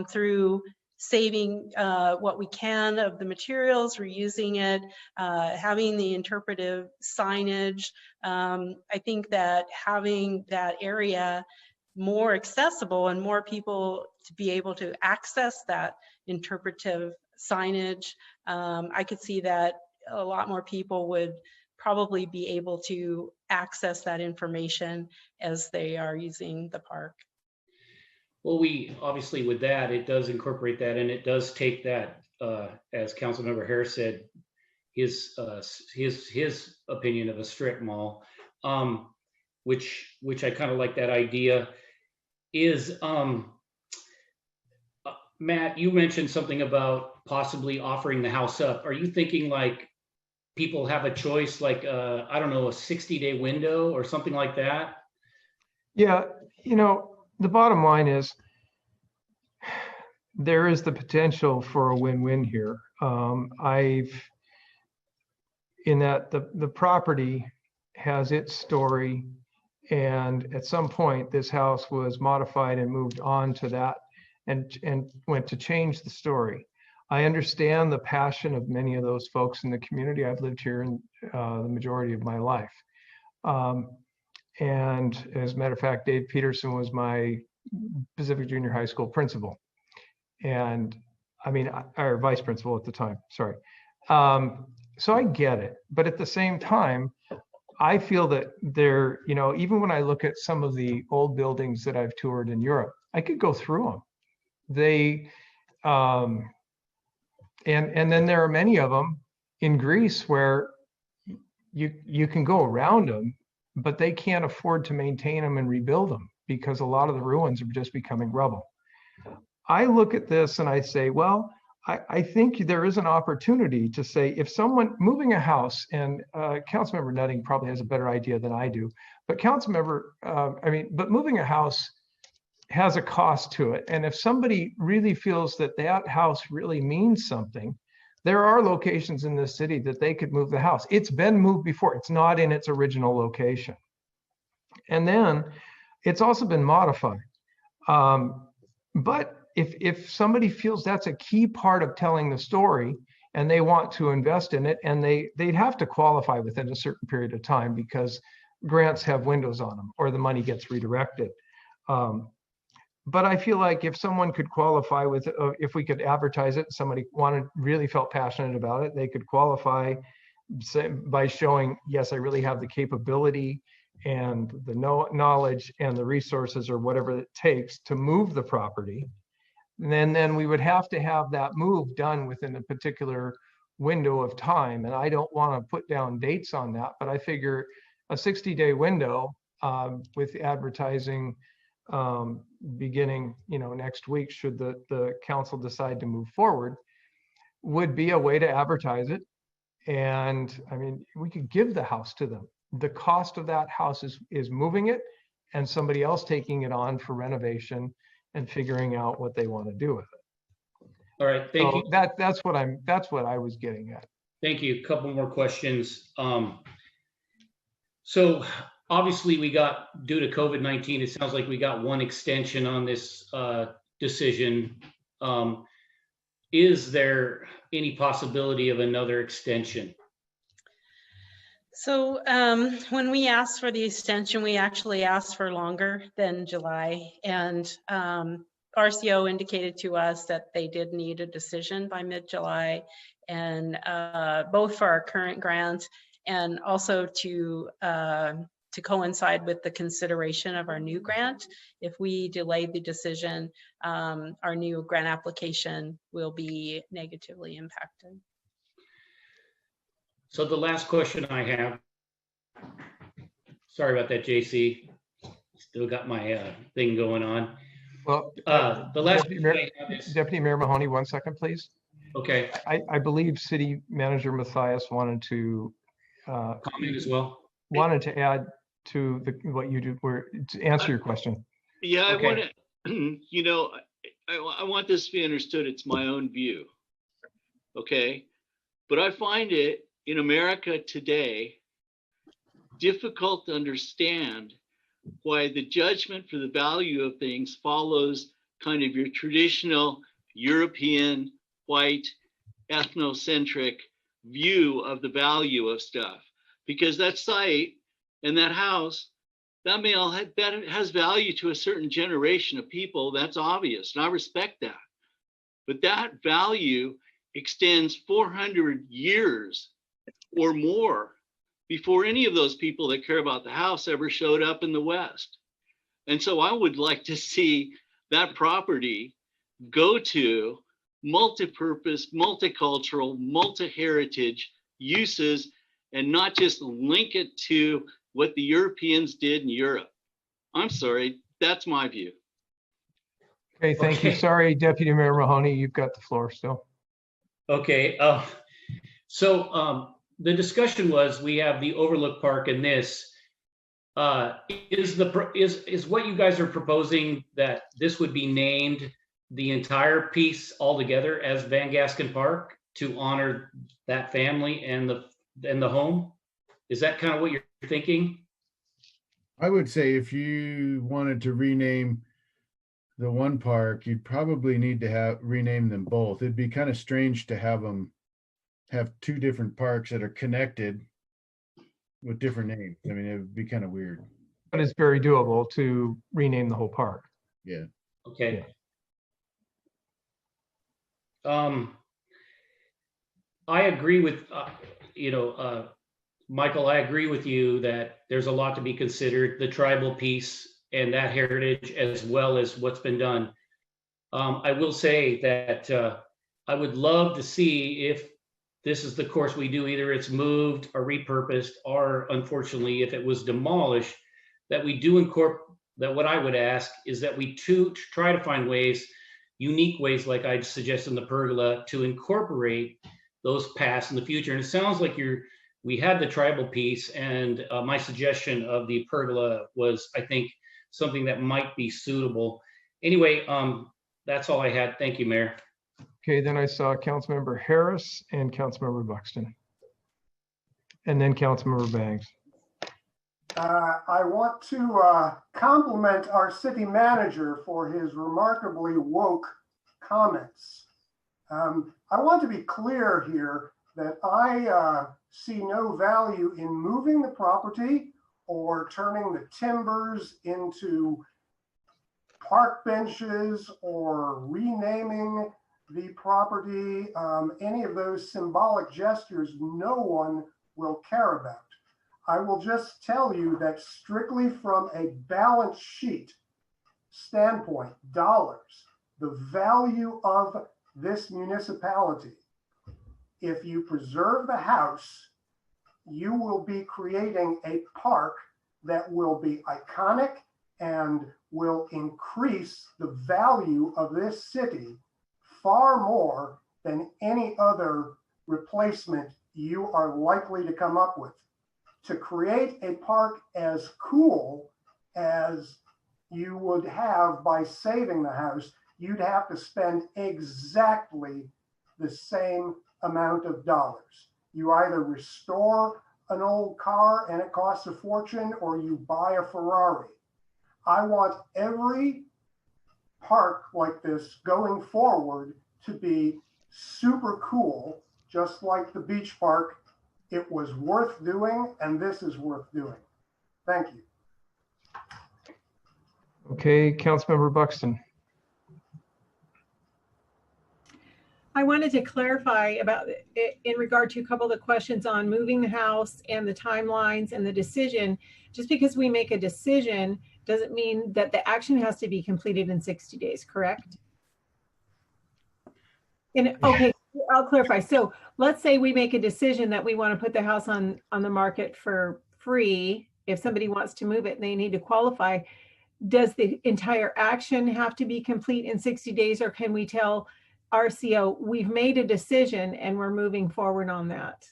M: through saving what we can of the materials, reusing it, having the interpretive signage. I think that having that area more accessible and more people to be able to access that interpretive signage, I could see that a lot more people would probably be able to access that information as they are using the park.
D: Well, we obviously with that, it does incorporate that, and it does take that, as Councilmember Harris said, his opinion of a strip mall, which I kind of like that idea. Is Matt, you mentioned something about possibly offering the house up. Are you thinking like people have a choice, like I don't know, a 60-day window or something like that?
A: Yeah, the bottom line is there is the potential for a win-win here. In that the property has its story, and at some point this house was modified and moved on to that and went to change the story. I understand the passion of many of those folks in the community. I've lived here in the majority of my life. And as a matter of fact, Dave Peterson was my Pacific Junior High School principal. And our vice principal at the time, sorry. So I get it. But at the same time, I feel that there, even when I look at some of the old buildings that I've toured in Europe, I could go through them. They, and then there are many of them in Greece where you can go around them, but they can't afford to maintain them and rebuild them because a lot of the ruins are just becoming rubble. I look at this and I say, well, I think there is an opportunity to say, if someone moving a house, and Councilmember Nutting probably has a better idea than I do, but but moving a house has a cost to it. And if somebody really feels that that house really means something, there are locations in this city that they could move the house. It's been moved before. It's not in its original location. And then it's also been modified. But if somebody feels that's a key part of telling the story and they want to invest in it, and they'd have to qualify within a certain period of time because grants have windows on them or the money gets redirected. But I feel like if someone could qualify with, if we could advertise it, somebody really felt passionate about it, they could qualify by showing, yes, I really have the capability and the knowledge and the resources or whatever it takes to move the property. And then we would have to have that move done within a particular window of time. And I don't want to put down dates on that, but I figure a 60-day window with advertising beginning, next week, should the council decide to move forward, would be a way to advertise it. And I mean, we could give the house to them. The cost of that house is moving it and somebody else taking it on for renovation and figuring out what they want to do with it.
D: All right, thank you.
A: That's what I was getting at.
D: Thank you. A couple more questions. So obviously we got, due to COVID-19, it sounds like we got one extension on this decision. Is there any possibility of another extension?
M: So when we asked for the extension, we actually asked for longer than July, and RCO indicated to us that they did need a decision by mid-July, and both for our current grant and also to coincide with the consideration of our new grant. If we delay the decision, our new grant application will be negatively impacted.
D: So the last question I have, sorry about that, JC, still got my thing going on.
A: Well,
D: the last
A: Deputy Mayor Mahoney, 1 second, please.
D: Okay.
A: I believe City Manager Matthias wanted to
D: comment as well.
A: Wanted to add to what you do, to answer your question.
J: Yeah, okay. I want to, I want this to be understood. It's my own view. Okay. But I find it in America today difficult to understand why the judgment for the value of things follows kind of your traditional European, white, ethnocentric view of the value of stuff. Because that site and that house, that has value to a certain generation of people. That's obvious, and I respect that. But that value extends 400 years or more before any of those people that care about the house ever showed up in the West. And so I would like to see that property go to multi-purpose, multicultural, multi-heritage uses, and not just link it to what the Europeans did in Europe. I'm sorry, that's my view.
A: Okay, thank you. Sorry, Deputy Mayor Mahoney, you've got the floor still.
D: Okay, so the discussion was, we have the Overlook Park and this. Is what you guys are proposing that this would be named the entire piece altogether as Van Gasken Park to honor that family and the home? Is that kind of what you're thinking?
L: I would say if you wanted to rename the one park, you'd probably need to rename them both. It'd be kind of strange to have two different parks that are connected with different names. I mean, it would be kind of weird.
A: But it's very doable to rename the whole park.
L: Yeah.
D: Okay. I agree with, Michael, I agree with you that there's a lot to be considered, the tribal piece and that heritage, as well as what's been done. I will say that I would love to see if this is the course we do, either it's moved or repurposed, or unfortunately, if it was demolished, that we do incorporate, that what I would ask is that we try to find ways, unique ways, like I suggested in the pergola, to incorporate those past in the future. And it sounds like we had the tribal piece, and my suggestion of the pergola was, I think, something that might be suitable. Anyway, that's all I had. Thank you, Mayor.
A: Okay, then I saw Councilmember Harris and Councilmember Buxton, and then Councilmember Bangs.
K: I want to compliment our city manager for his remarkably woke comments. I want to be clear here that I see no value in moving the property or turning the timbers into park benches or renaming the property. Any of those symbolic gestures no one will care about. I will just tell you that strictly from a balance sheet standpoint, dollars, the value of this municipality, if you preserve the house, you will be creating a park that will be iconic and will increase the value of this city far more than any other replacement you are likely to come up with. To create a park as cool as you would have by saving the house, you'd have to spend exactly the same amount of dollars. You either restore an old car and it costs a fortune, or you buy a Ferrari. I want every park like this going forward to be super cool, just like the beach park. It was worth doing, and this is worth doing. Thank you.
A: Okay, Councilmember Buxton.
C: I wanted to clarify about in regard to a couple of the questions on moving the house and the timelines and the decision. Just because we make a decision doesn't mean that the action has to be completed in 60 days, correct? And okay, I'll clarify. So let's say we make a decision that we want to put the house on the market for free. If somebody wants to move it and they need to qualify, does the entire action have to be complete in 60 days, or can we tell RCO we've made a decision and we're moving forward on that?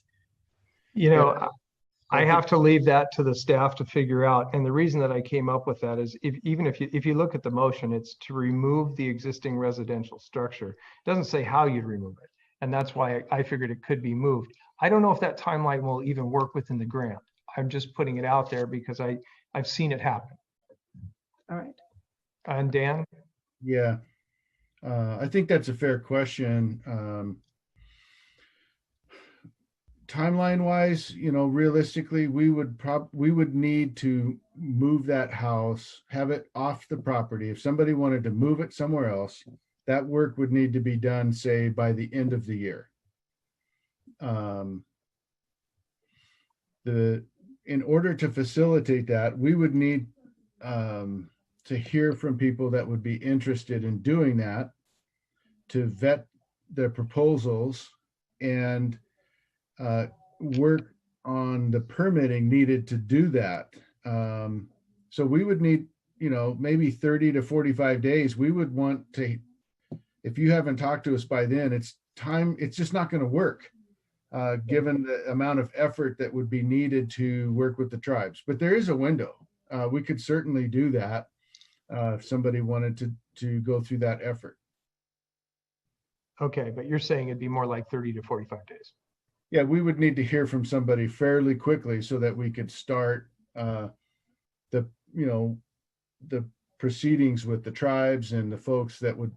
A: You know, I have to leave that to the staff to figure out. And the reason that I came up with that is if you look at the motion, it's to remove the existing residential structure. It doesn't say how you'd remove it. And that's why I figured it could be moved. I don't know if that timeline will even work within the grant. I'm just putting it out there because I've seen it happen.
C: All right.
A: And Dan?
L: Yeah, I think that's a fair question. Timeline wise, you know, realistically, we would need to move that house, have it off the property. If somebody wanted to move it somewhere else, that work would need to be done, say, by the end of the year. In order to facilitate that, we would need to hear from people that would be interested in doing that, to vet their proposals and work on the permitting needed to do that. So we would need, you know, maybe 30 to 45 days. We would want to, if you haven't talked to us by then, it's just not going to work, given the amount of effort that would be needed to work with the tribes. But there is a window. We could certainly do that if somebody wanted to go through that effort.
A: Okay, but you're saying it'd be more like 30 to 45 days.
L: Yeah, we would need to hear from somebody fairly quickly so that we could start the proceedings with the tribes and the folks that would,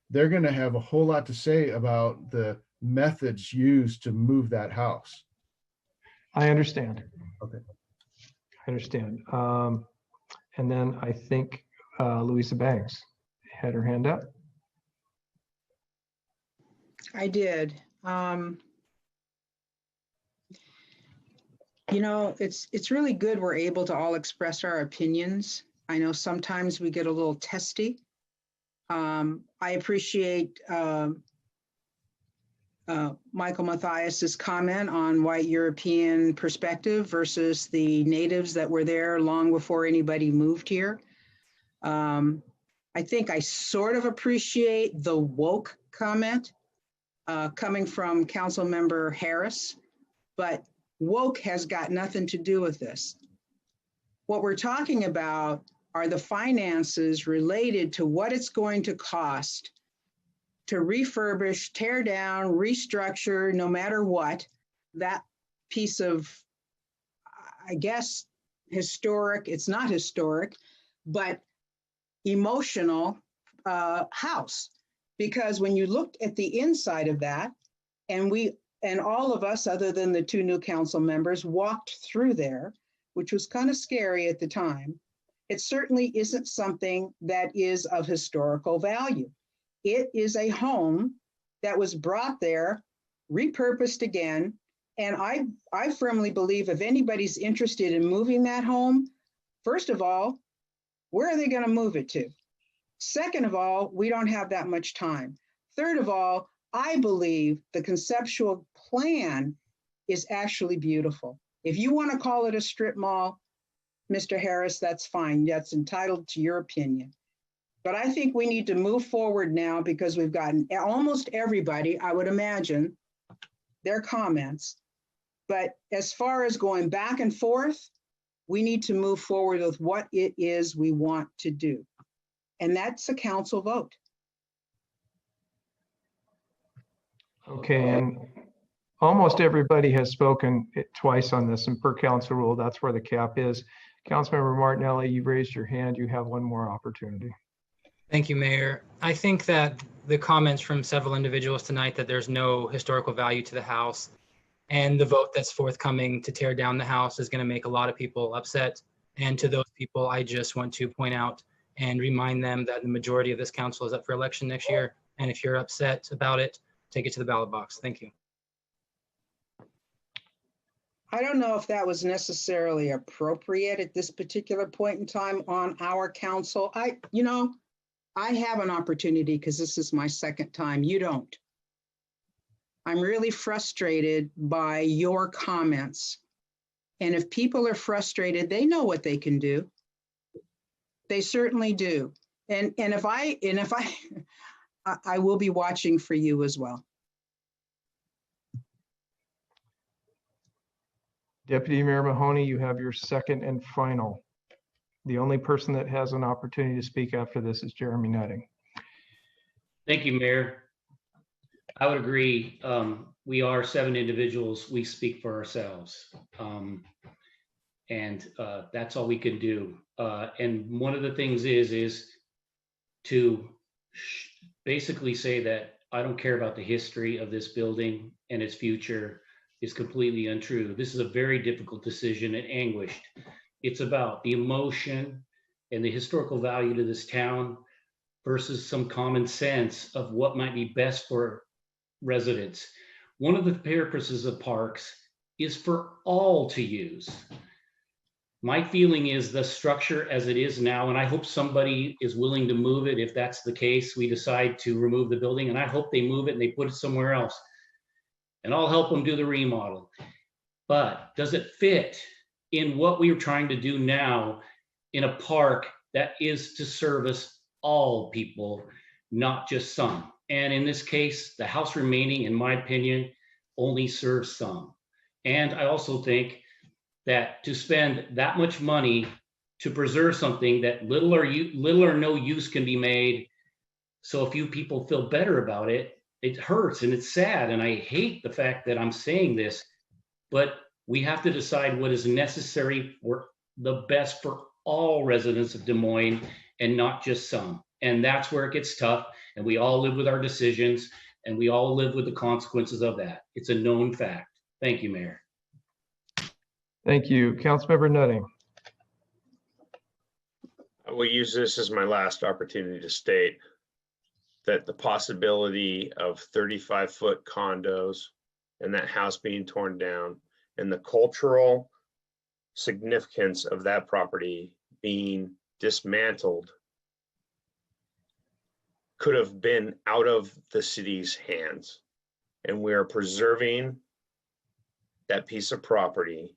L: they're going to have a whole lot to say about the methods used to move that house.
A: I understand.
L: Okay.
A: I understand. And then I think Louisa Banks had her hand up.
Q: I did. You know, it's really good we're able to all express our opinions. I know sometimes we get a little testy. I appreciate Michael Mathias's comment on white European perspective versus the natives that were there long before anybody moved here. I think I sort of appreciate the woke comment coming from Councilmember Harris, but woke has got nothing to do with this. What we're talking about are the finances related to what it's going to cost to refurbish, tear down, restructure, no matter what, that piece of, I guess, historic, it's not historic, but emotional house. Because when you looked at the inside of that, and all of us, other than the two new council members, walked through there, which was kind of scary at the time, it certainly isn't something that is of historical value. It is a home that was brought there, repurposed again. And I firmly believe if anybody's interested in moving that home, first of all, where are they going to move it to? Second of all, we don't have that much time. Third of all, I believe the conceptual plan is actually beautiful. If you want to call it a strip mall, Mr. Harris, that's fine. That's entitled to your opinion. But I think we need to move forward now because we've gotten almost everybody, I would imagine, their comments. But as far as going back and forth, we need to move forward with what it is we want to do. And that's a council vote.
A: Okay, and almost everybody has spoken twice on this, and per council rule, that's where the cap is. Councilmember Martinelli, you raised your hand. You have one more opportunity.
H: Thank you, Mayor. I think that the comments from several individuals tonight that there's no historical value to the house and the vote that's forthcoming to tear down the house is going to make a lot of people upset. And to those people, I just want to point out and remind them that the majority of this council is up for election next year. And if you're upset about it, take it to the ballot box. Thank you.
Q: I don't know if that was necessarily appropriate at this particular point in time on our council. I have an opportunity because this is my second time. You don't. I'm really frustrated by your comments. And if people are frustrated, they know what they can do. They certainly do. And if I will be watching for you as well.
A: Deputy Mayor Mahoney, you have your second and final. The only person that has an opportunity to speak after this is Jeremy Nutting.
D: Thank you, Mayor. I would agree. We are 7 individuals. We speak for ourselves. And that's all we can do. And one of the things is to basically say that I don't care about the history of this building and its future is completely untrue. This is a very difficult decision and anguished. It's about the emotion and the historical value to this town versus some common sense of what might be best for residents. One of the purposes of parks is for all to use. My feeling is the structure as it is now, and I hope somebody is willing to move it. If that's the case, we decide to remove the building, and I hope they move it and they put it somewhere else. And I'll help them do the remodel. But does it fit in what we are trying to do now in a park that is to service all people, not just some? And in this case, the house remaining, in my opinion, only serves some. And I also think that to spend that much money to preserve something that little or no use can be made, so a few people feel better about it, it hurts and it's sad. And I hate the fact that I'm saying this, but we have to decide what is necessary for the best for all residents of Des Moines and not just some. And that's where it gets tough. And we all live with our decisions and we all live with the consequences of that. It's a known fact. Thank you, Mayor.
A: Thank you. Councilmember Nutting.
S: I will use this as my last opportunity to state that the possibility of 35-foot condos and that house being torn down and the cultural significance of that property being dismantled could have been out of the city's hands. And we are preserving that piece of property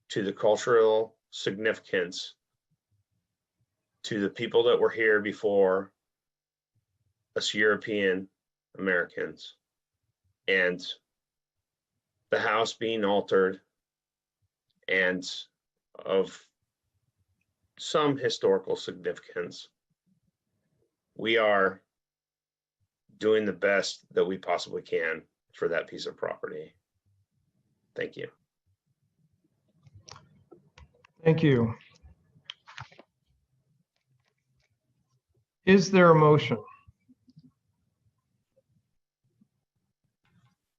S: to the cultural significance to the people that were here before us European Americans, and the house being altered and of some historical significance. We are doing the best that we possibly can for that piece of property. Thank you.
A: Thank you. Is there a motion?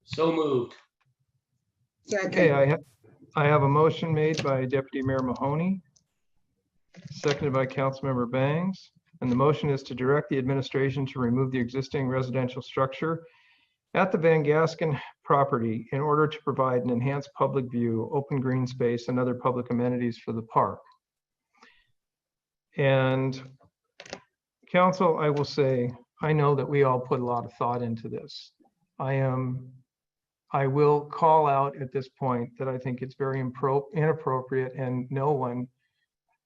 D: So moved.
A: Okay, I have a motion made by Deputy Mayor Mahoney, seconded by Councilmember Bangs. And the motion is to direct the administration to remove the existing residential structure at the Van Gaskin property in order to provide an enhanced public view, open green space, and other public amenities for the park. And council, I will say, I know that we all put a lot of thought into this. I will call out at this point that I think it's very inappropriate, and no one,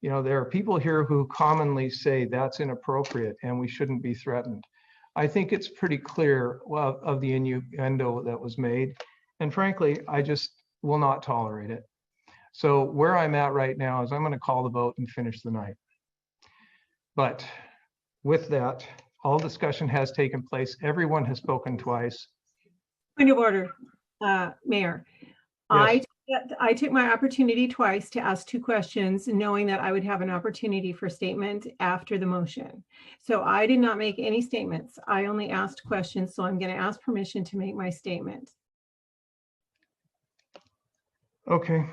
A: you know, there are people here who commonly say that's inappropriate and we shouldn't be threatened. I think it's pretty clear of the innuendo that was made. And frankly, I just will not tolerate it. So where I'm at right now is I'm going to call the vote and finish the night. But with that, all discussion has taken place. Everyone has spoken twice.
C: Point of order, Mayor.
A: Yes.
C: I took my opportunity twice to ask 2 questions, knowing that I would have an opportunity for statement after the motion. So I did not make any statements. I only asked questions. So I'm going to ask permission to make my statement.
A: Okay.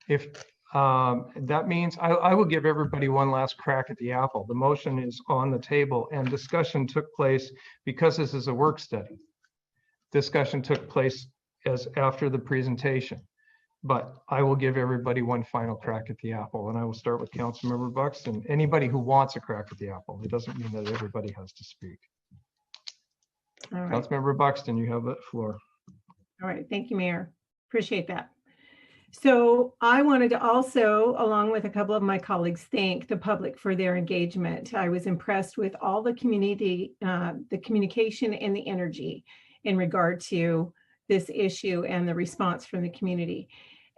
A: If that means I will give everybody one last crack at the apple. The motion is on the table and discussion took place because this is a work study. Discussion took place as after the presentation, but I will give everybody one final crack at the apple, and I will start with Councilmember Buxton. Anybody who wants a crack at the apple, it doesn't mean that everybody has to speak.
C: All right.
A: Councilmember Buxton, you have the floor.
C: All right. Thank you, Mayor. Appreciate that. So I wanted to also, along with a couple of my colleagues, thank the public for their engagement. I was impressed with all the community, the communication and the energy in regard to this issue and the response from the community.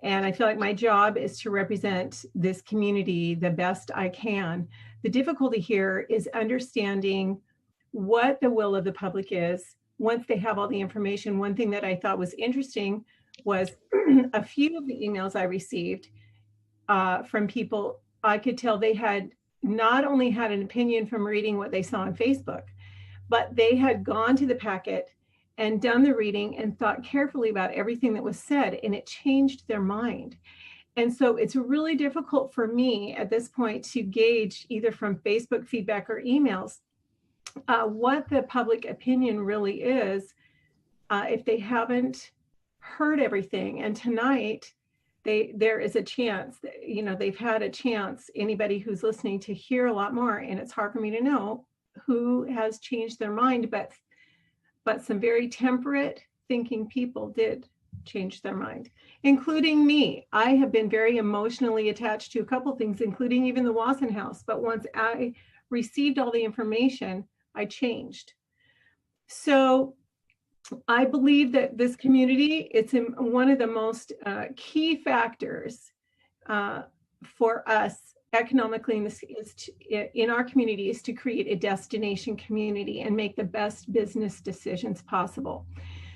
C: And I feel like my job is to represent this community the best I can. The difficulty here is understanding what the will of the public is once they have all the information. One thing that I thought was interesting was a few of the emails I received from people, I could tell they had not only had an opinion from reading what they saw on Facebook, but they had gone to the packet and done the reading and thought carefully about everything that was said, and it changed their mind. And so it's really difficult for me at this point to gauge either from Facebook feedback or emails what the public opinion really is if they haven't heard everything. And tonight, there is a chance that, you know, they've had a chance, anybody who's listening, to hear a lot more, and it's hard for me to know who has changed their mind, but some very temperate thinking people did change their mind, including me. I have been very emotionally attached to a couple things, including even the Wasson House. But once I received all the information, I changed. So I believe that this community, it's one of the most key factors for us economically in our community is to create a destination community and make the best business decisions possible.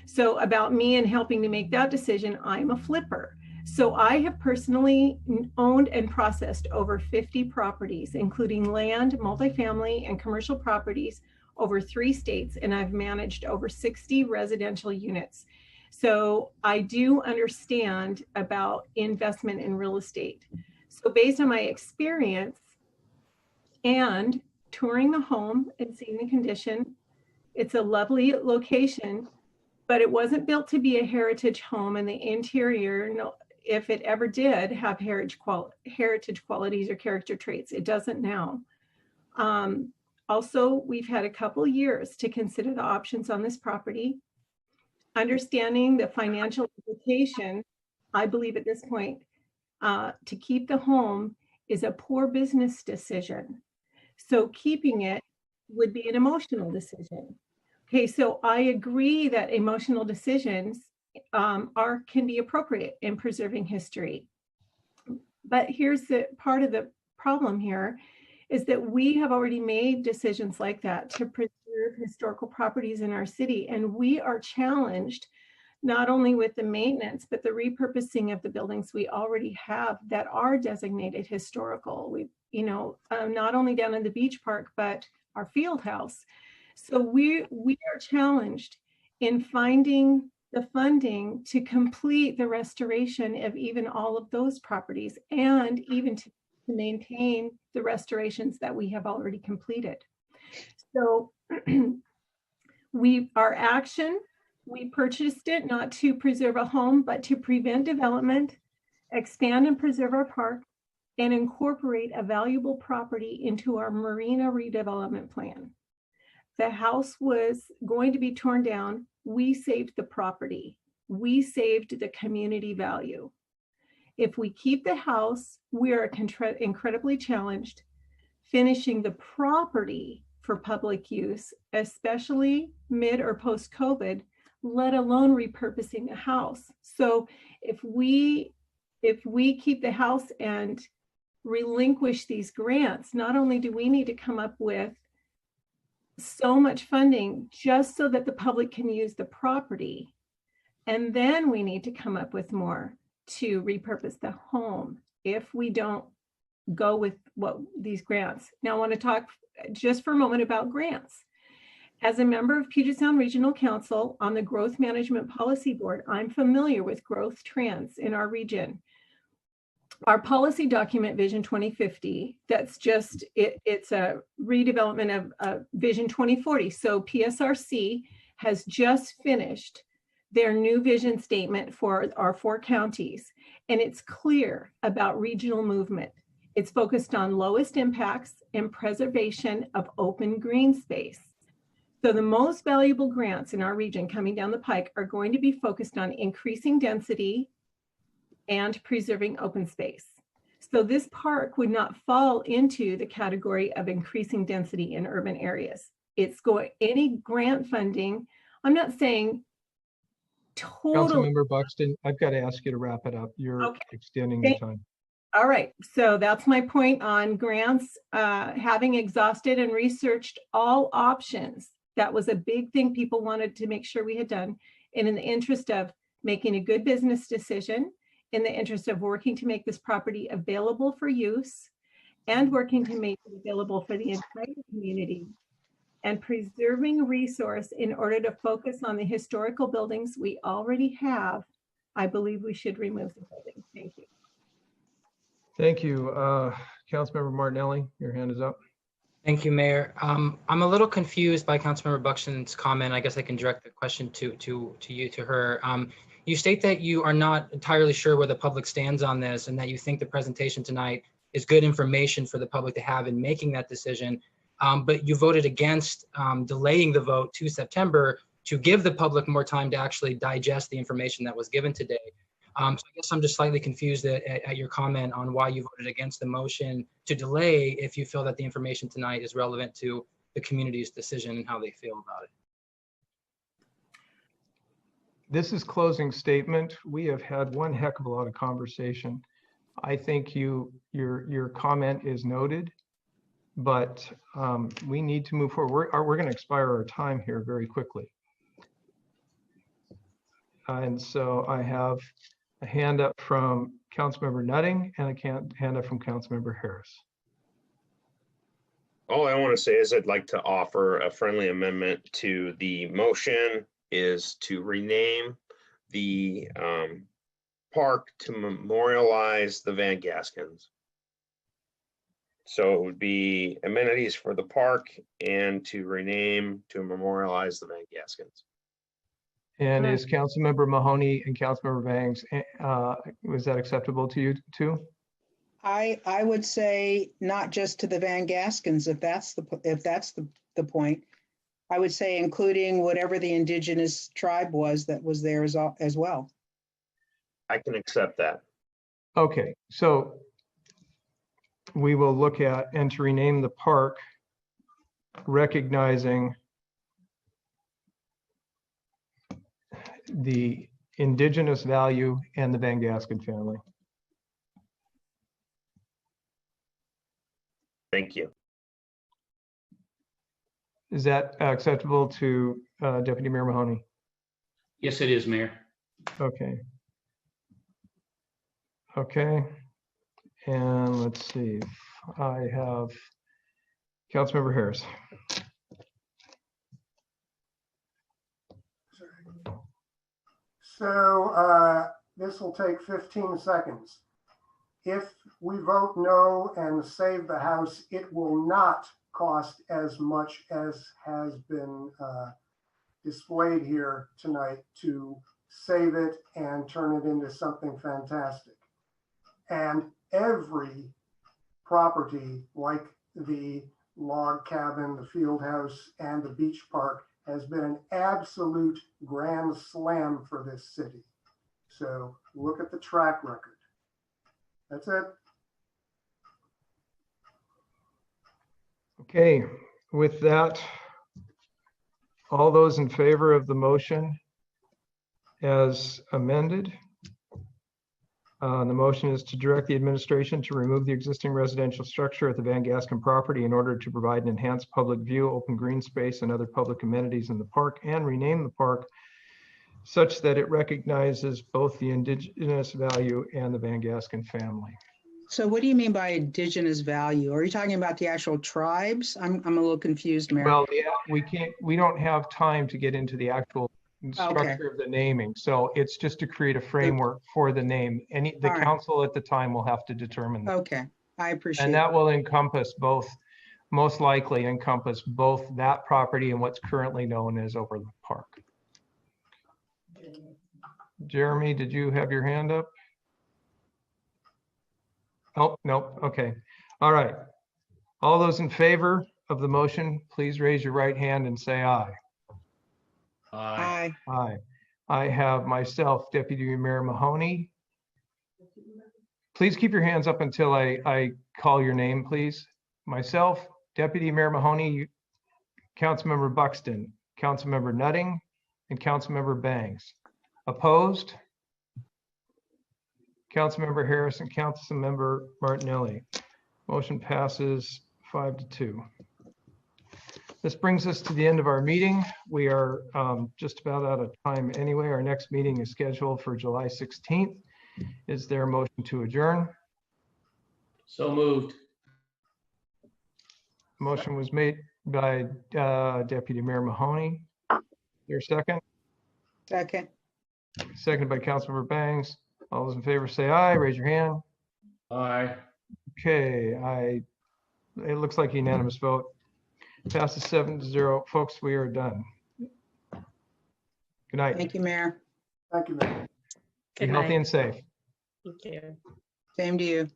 C: So about me and helping to make that decision, I'm a flipper. So I have personally owned and processed over 50 properties, including land, multifamily, and commercial properties over 3 states, and I've managed over 60 residential units. So I do understand about investment in real estate. So based on my experience and touring the home and seeing the condition, it's a lovely location, but it wasn't built to be a heritage home, and the interior, no, if it ever did have heritage qualities or character traits, it doesn't now. Also, we've had a couple years to consider the options on this property. Understanding the financial implication, I believe at this point, to keep the home is a poor business decision. So keeping it would be an emotional decision. Okay, so I agree that emotional decisions can be appropriate in preserving history. But here's the part of the problem here is that we have already made decisions like that to preserve historical properties in our city. And we are challenged not only with the maintenance, but the repurposing of the buildings we already have that are designated historical. We, you know, not only down in the beach park, but our field house. So we are challenged in finding the funding to complete the restoration of even all of those properties, and even to maintain the restorations that we have already completed. So our action, we purchased it not to preserve a home, but to prevent development, expand and preserve our park, and incorporate a valuable property into our marina redevelopment plan. The house was going to be torn down. We saved the property. We saved the community value. If we keep the house, we are incredibly challenged finishing the property for public use, especially mid or post-COVID, let alone repurposing the house. So if we keep the house and relinquish these grants, not only do we need to come up with so much funding just so that the public can use the property, and then we need to come up with more to repurpose the home if we don't go with what these grants. Now I want to talk just for a moment about grants. As a member of Puget Sound Regional Council on the Growth Management Policy Board, I'm familiar with growth trends in our region. Our policy document, Vision 2050, that's just, it's a redevelopment of Vision 2040. So PSRC has just finished their new vision statement for our 4 counties, and it's clear about regional movement. It's focused on lowest impacts and preservation of open green space. So the most valuable grants in our region coming down the pike are going to be focused on increasing density and preserving open space. So this park would not fall into the category of increasing density in urban areas. It's going, any grant funding, I'm not saying totally.
A: Councilmember Buxton, I've got to ask you to wrap it up. You're extending the time.
C: All right, so that's my point on grants. Having exhausted and researched all options, that was a big thing people wanted to make sure we had done. And in the interest of making a good business decision, in the interest of working to make this property available for use, and working to make it available for the entire community, and preserving resource in order to focus on the historical buildings we already have, I believe we should remove the building. Thank you.
A: Thank you. Councilmember Martinelli, your hand is up.
H: Thank you, Mayor. I'm a little confused by Councilmember Buxton's comment. I guess I can direct the question to her. You state that you are not entirely sure where the public stands on this, and that you think the presentation tonight is good information for the public to have in making that decision. But you voted against delaying the vote to September to give the public more time to actually digest the information that was given today. So I guess I'm just slightly confused at your comment on why you voted against the motion to delay if you feel that the information tonight is relevant to the community's decision and how they feel about it.
A: This is closing statement. We have had one heck of a lot of conversation. I think your comment is noted, but we need to move forward. We're going to expire our time here very quickly. And so I have a hand up from Councilmember Nutting and a hand up from Councilmember Harris.
S: All I want to say is I'd like to offer a friendly amendment to the motion is to rename the park to memorialize the Van Gaskins. So it would be amenities for the park and to rename to memorialize the Van Gaskins.
A: And is Councilmember Mahoney and Councilmember Bangs, was that acceptable to you too?
Q: I would say not just to the Van Gaskins, if that's the point. I would say including whatever the indigenous tribe was that was there as well.
S: I can accept that.
A: Okay, so we will look at and to rename the park, recognizing the indigenous value and the Van Gaskin family.
S: Thank you.
A: Is that acceptable to Deputy Mayor Mahoney?
D: Yes, it is, Mayor.
A: Okay. Okay. And let's see, I have Councilmember Harris.
K: Sorry. So this will take 15 seconds. If we vote no and save the house, it will not cost as much as has been displayed here tonight to save it and turn it into something fantastic. And every property, like the log cabin, the field house, and the beach park, has been an absolute grand slam for this city. So look at the track record. That's it.
A: Okay, with that, all those in favor of the motion as amended? The motion is to direct the administration to remove the existing residential structure at the Van Gasken property in order to provide an enhanced public view, open green space, and other public amenities in the park, and rename the park such that it recognizes both the indigenous value and the Van Gasken family.
Q: So what do you mean by indigenous value? Are you talking about the actual tribes? I'm a little confused, Mayor.
A: Well, yeah, we don't have time to get into the actual structure of the naming. So it's just to create a framework for the name. The council at the time will have to determine that.
Q: Okay, I appreciate
A: And that will encompass both, most likely encompass both that property and what's currently known as Overlook Park. Jeremy, did you have your hand up? Oh, no, okay. All right. All those in favor of the motion, please raise your right hand and say aye.
Q: Aye.
A: Aye. I have myself, Deputy Mayor Mahoney. Please keep your hands up until I call your name, please. Myself, Deputy Mayor Mahoney, Councilmember Buxton, Councilmember Nutting, and Councilmember Bangs. Opposed? Councilmember Harris and Councilmember Martinelli. Motion passes 5-2. This brings us to the end of our meeting. We are just about out of time anyway. Our next meeting is scheduled for July 16th. Is there a motion to adjourn?
D: So moved.
A: Motion was made by Deputy Mayor Mahoney. Your second?
Q: Second.
A: Seconded by Councilmember Bangs. All those in favor say aye. Raise your hand.
D: Aye.
A: Okay, it looks like a unanimous vote. Passes 7-0. Folks, we are done. Good night.
Q: Thank you, Mayor.
K: Thank you, Mayor.
A: Be healthy and safe.
M: Thank you.
Q: Same to you.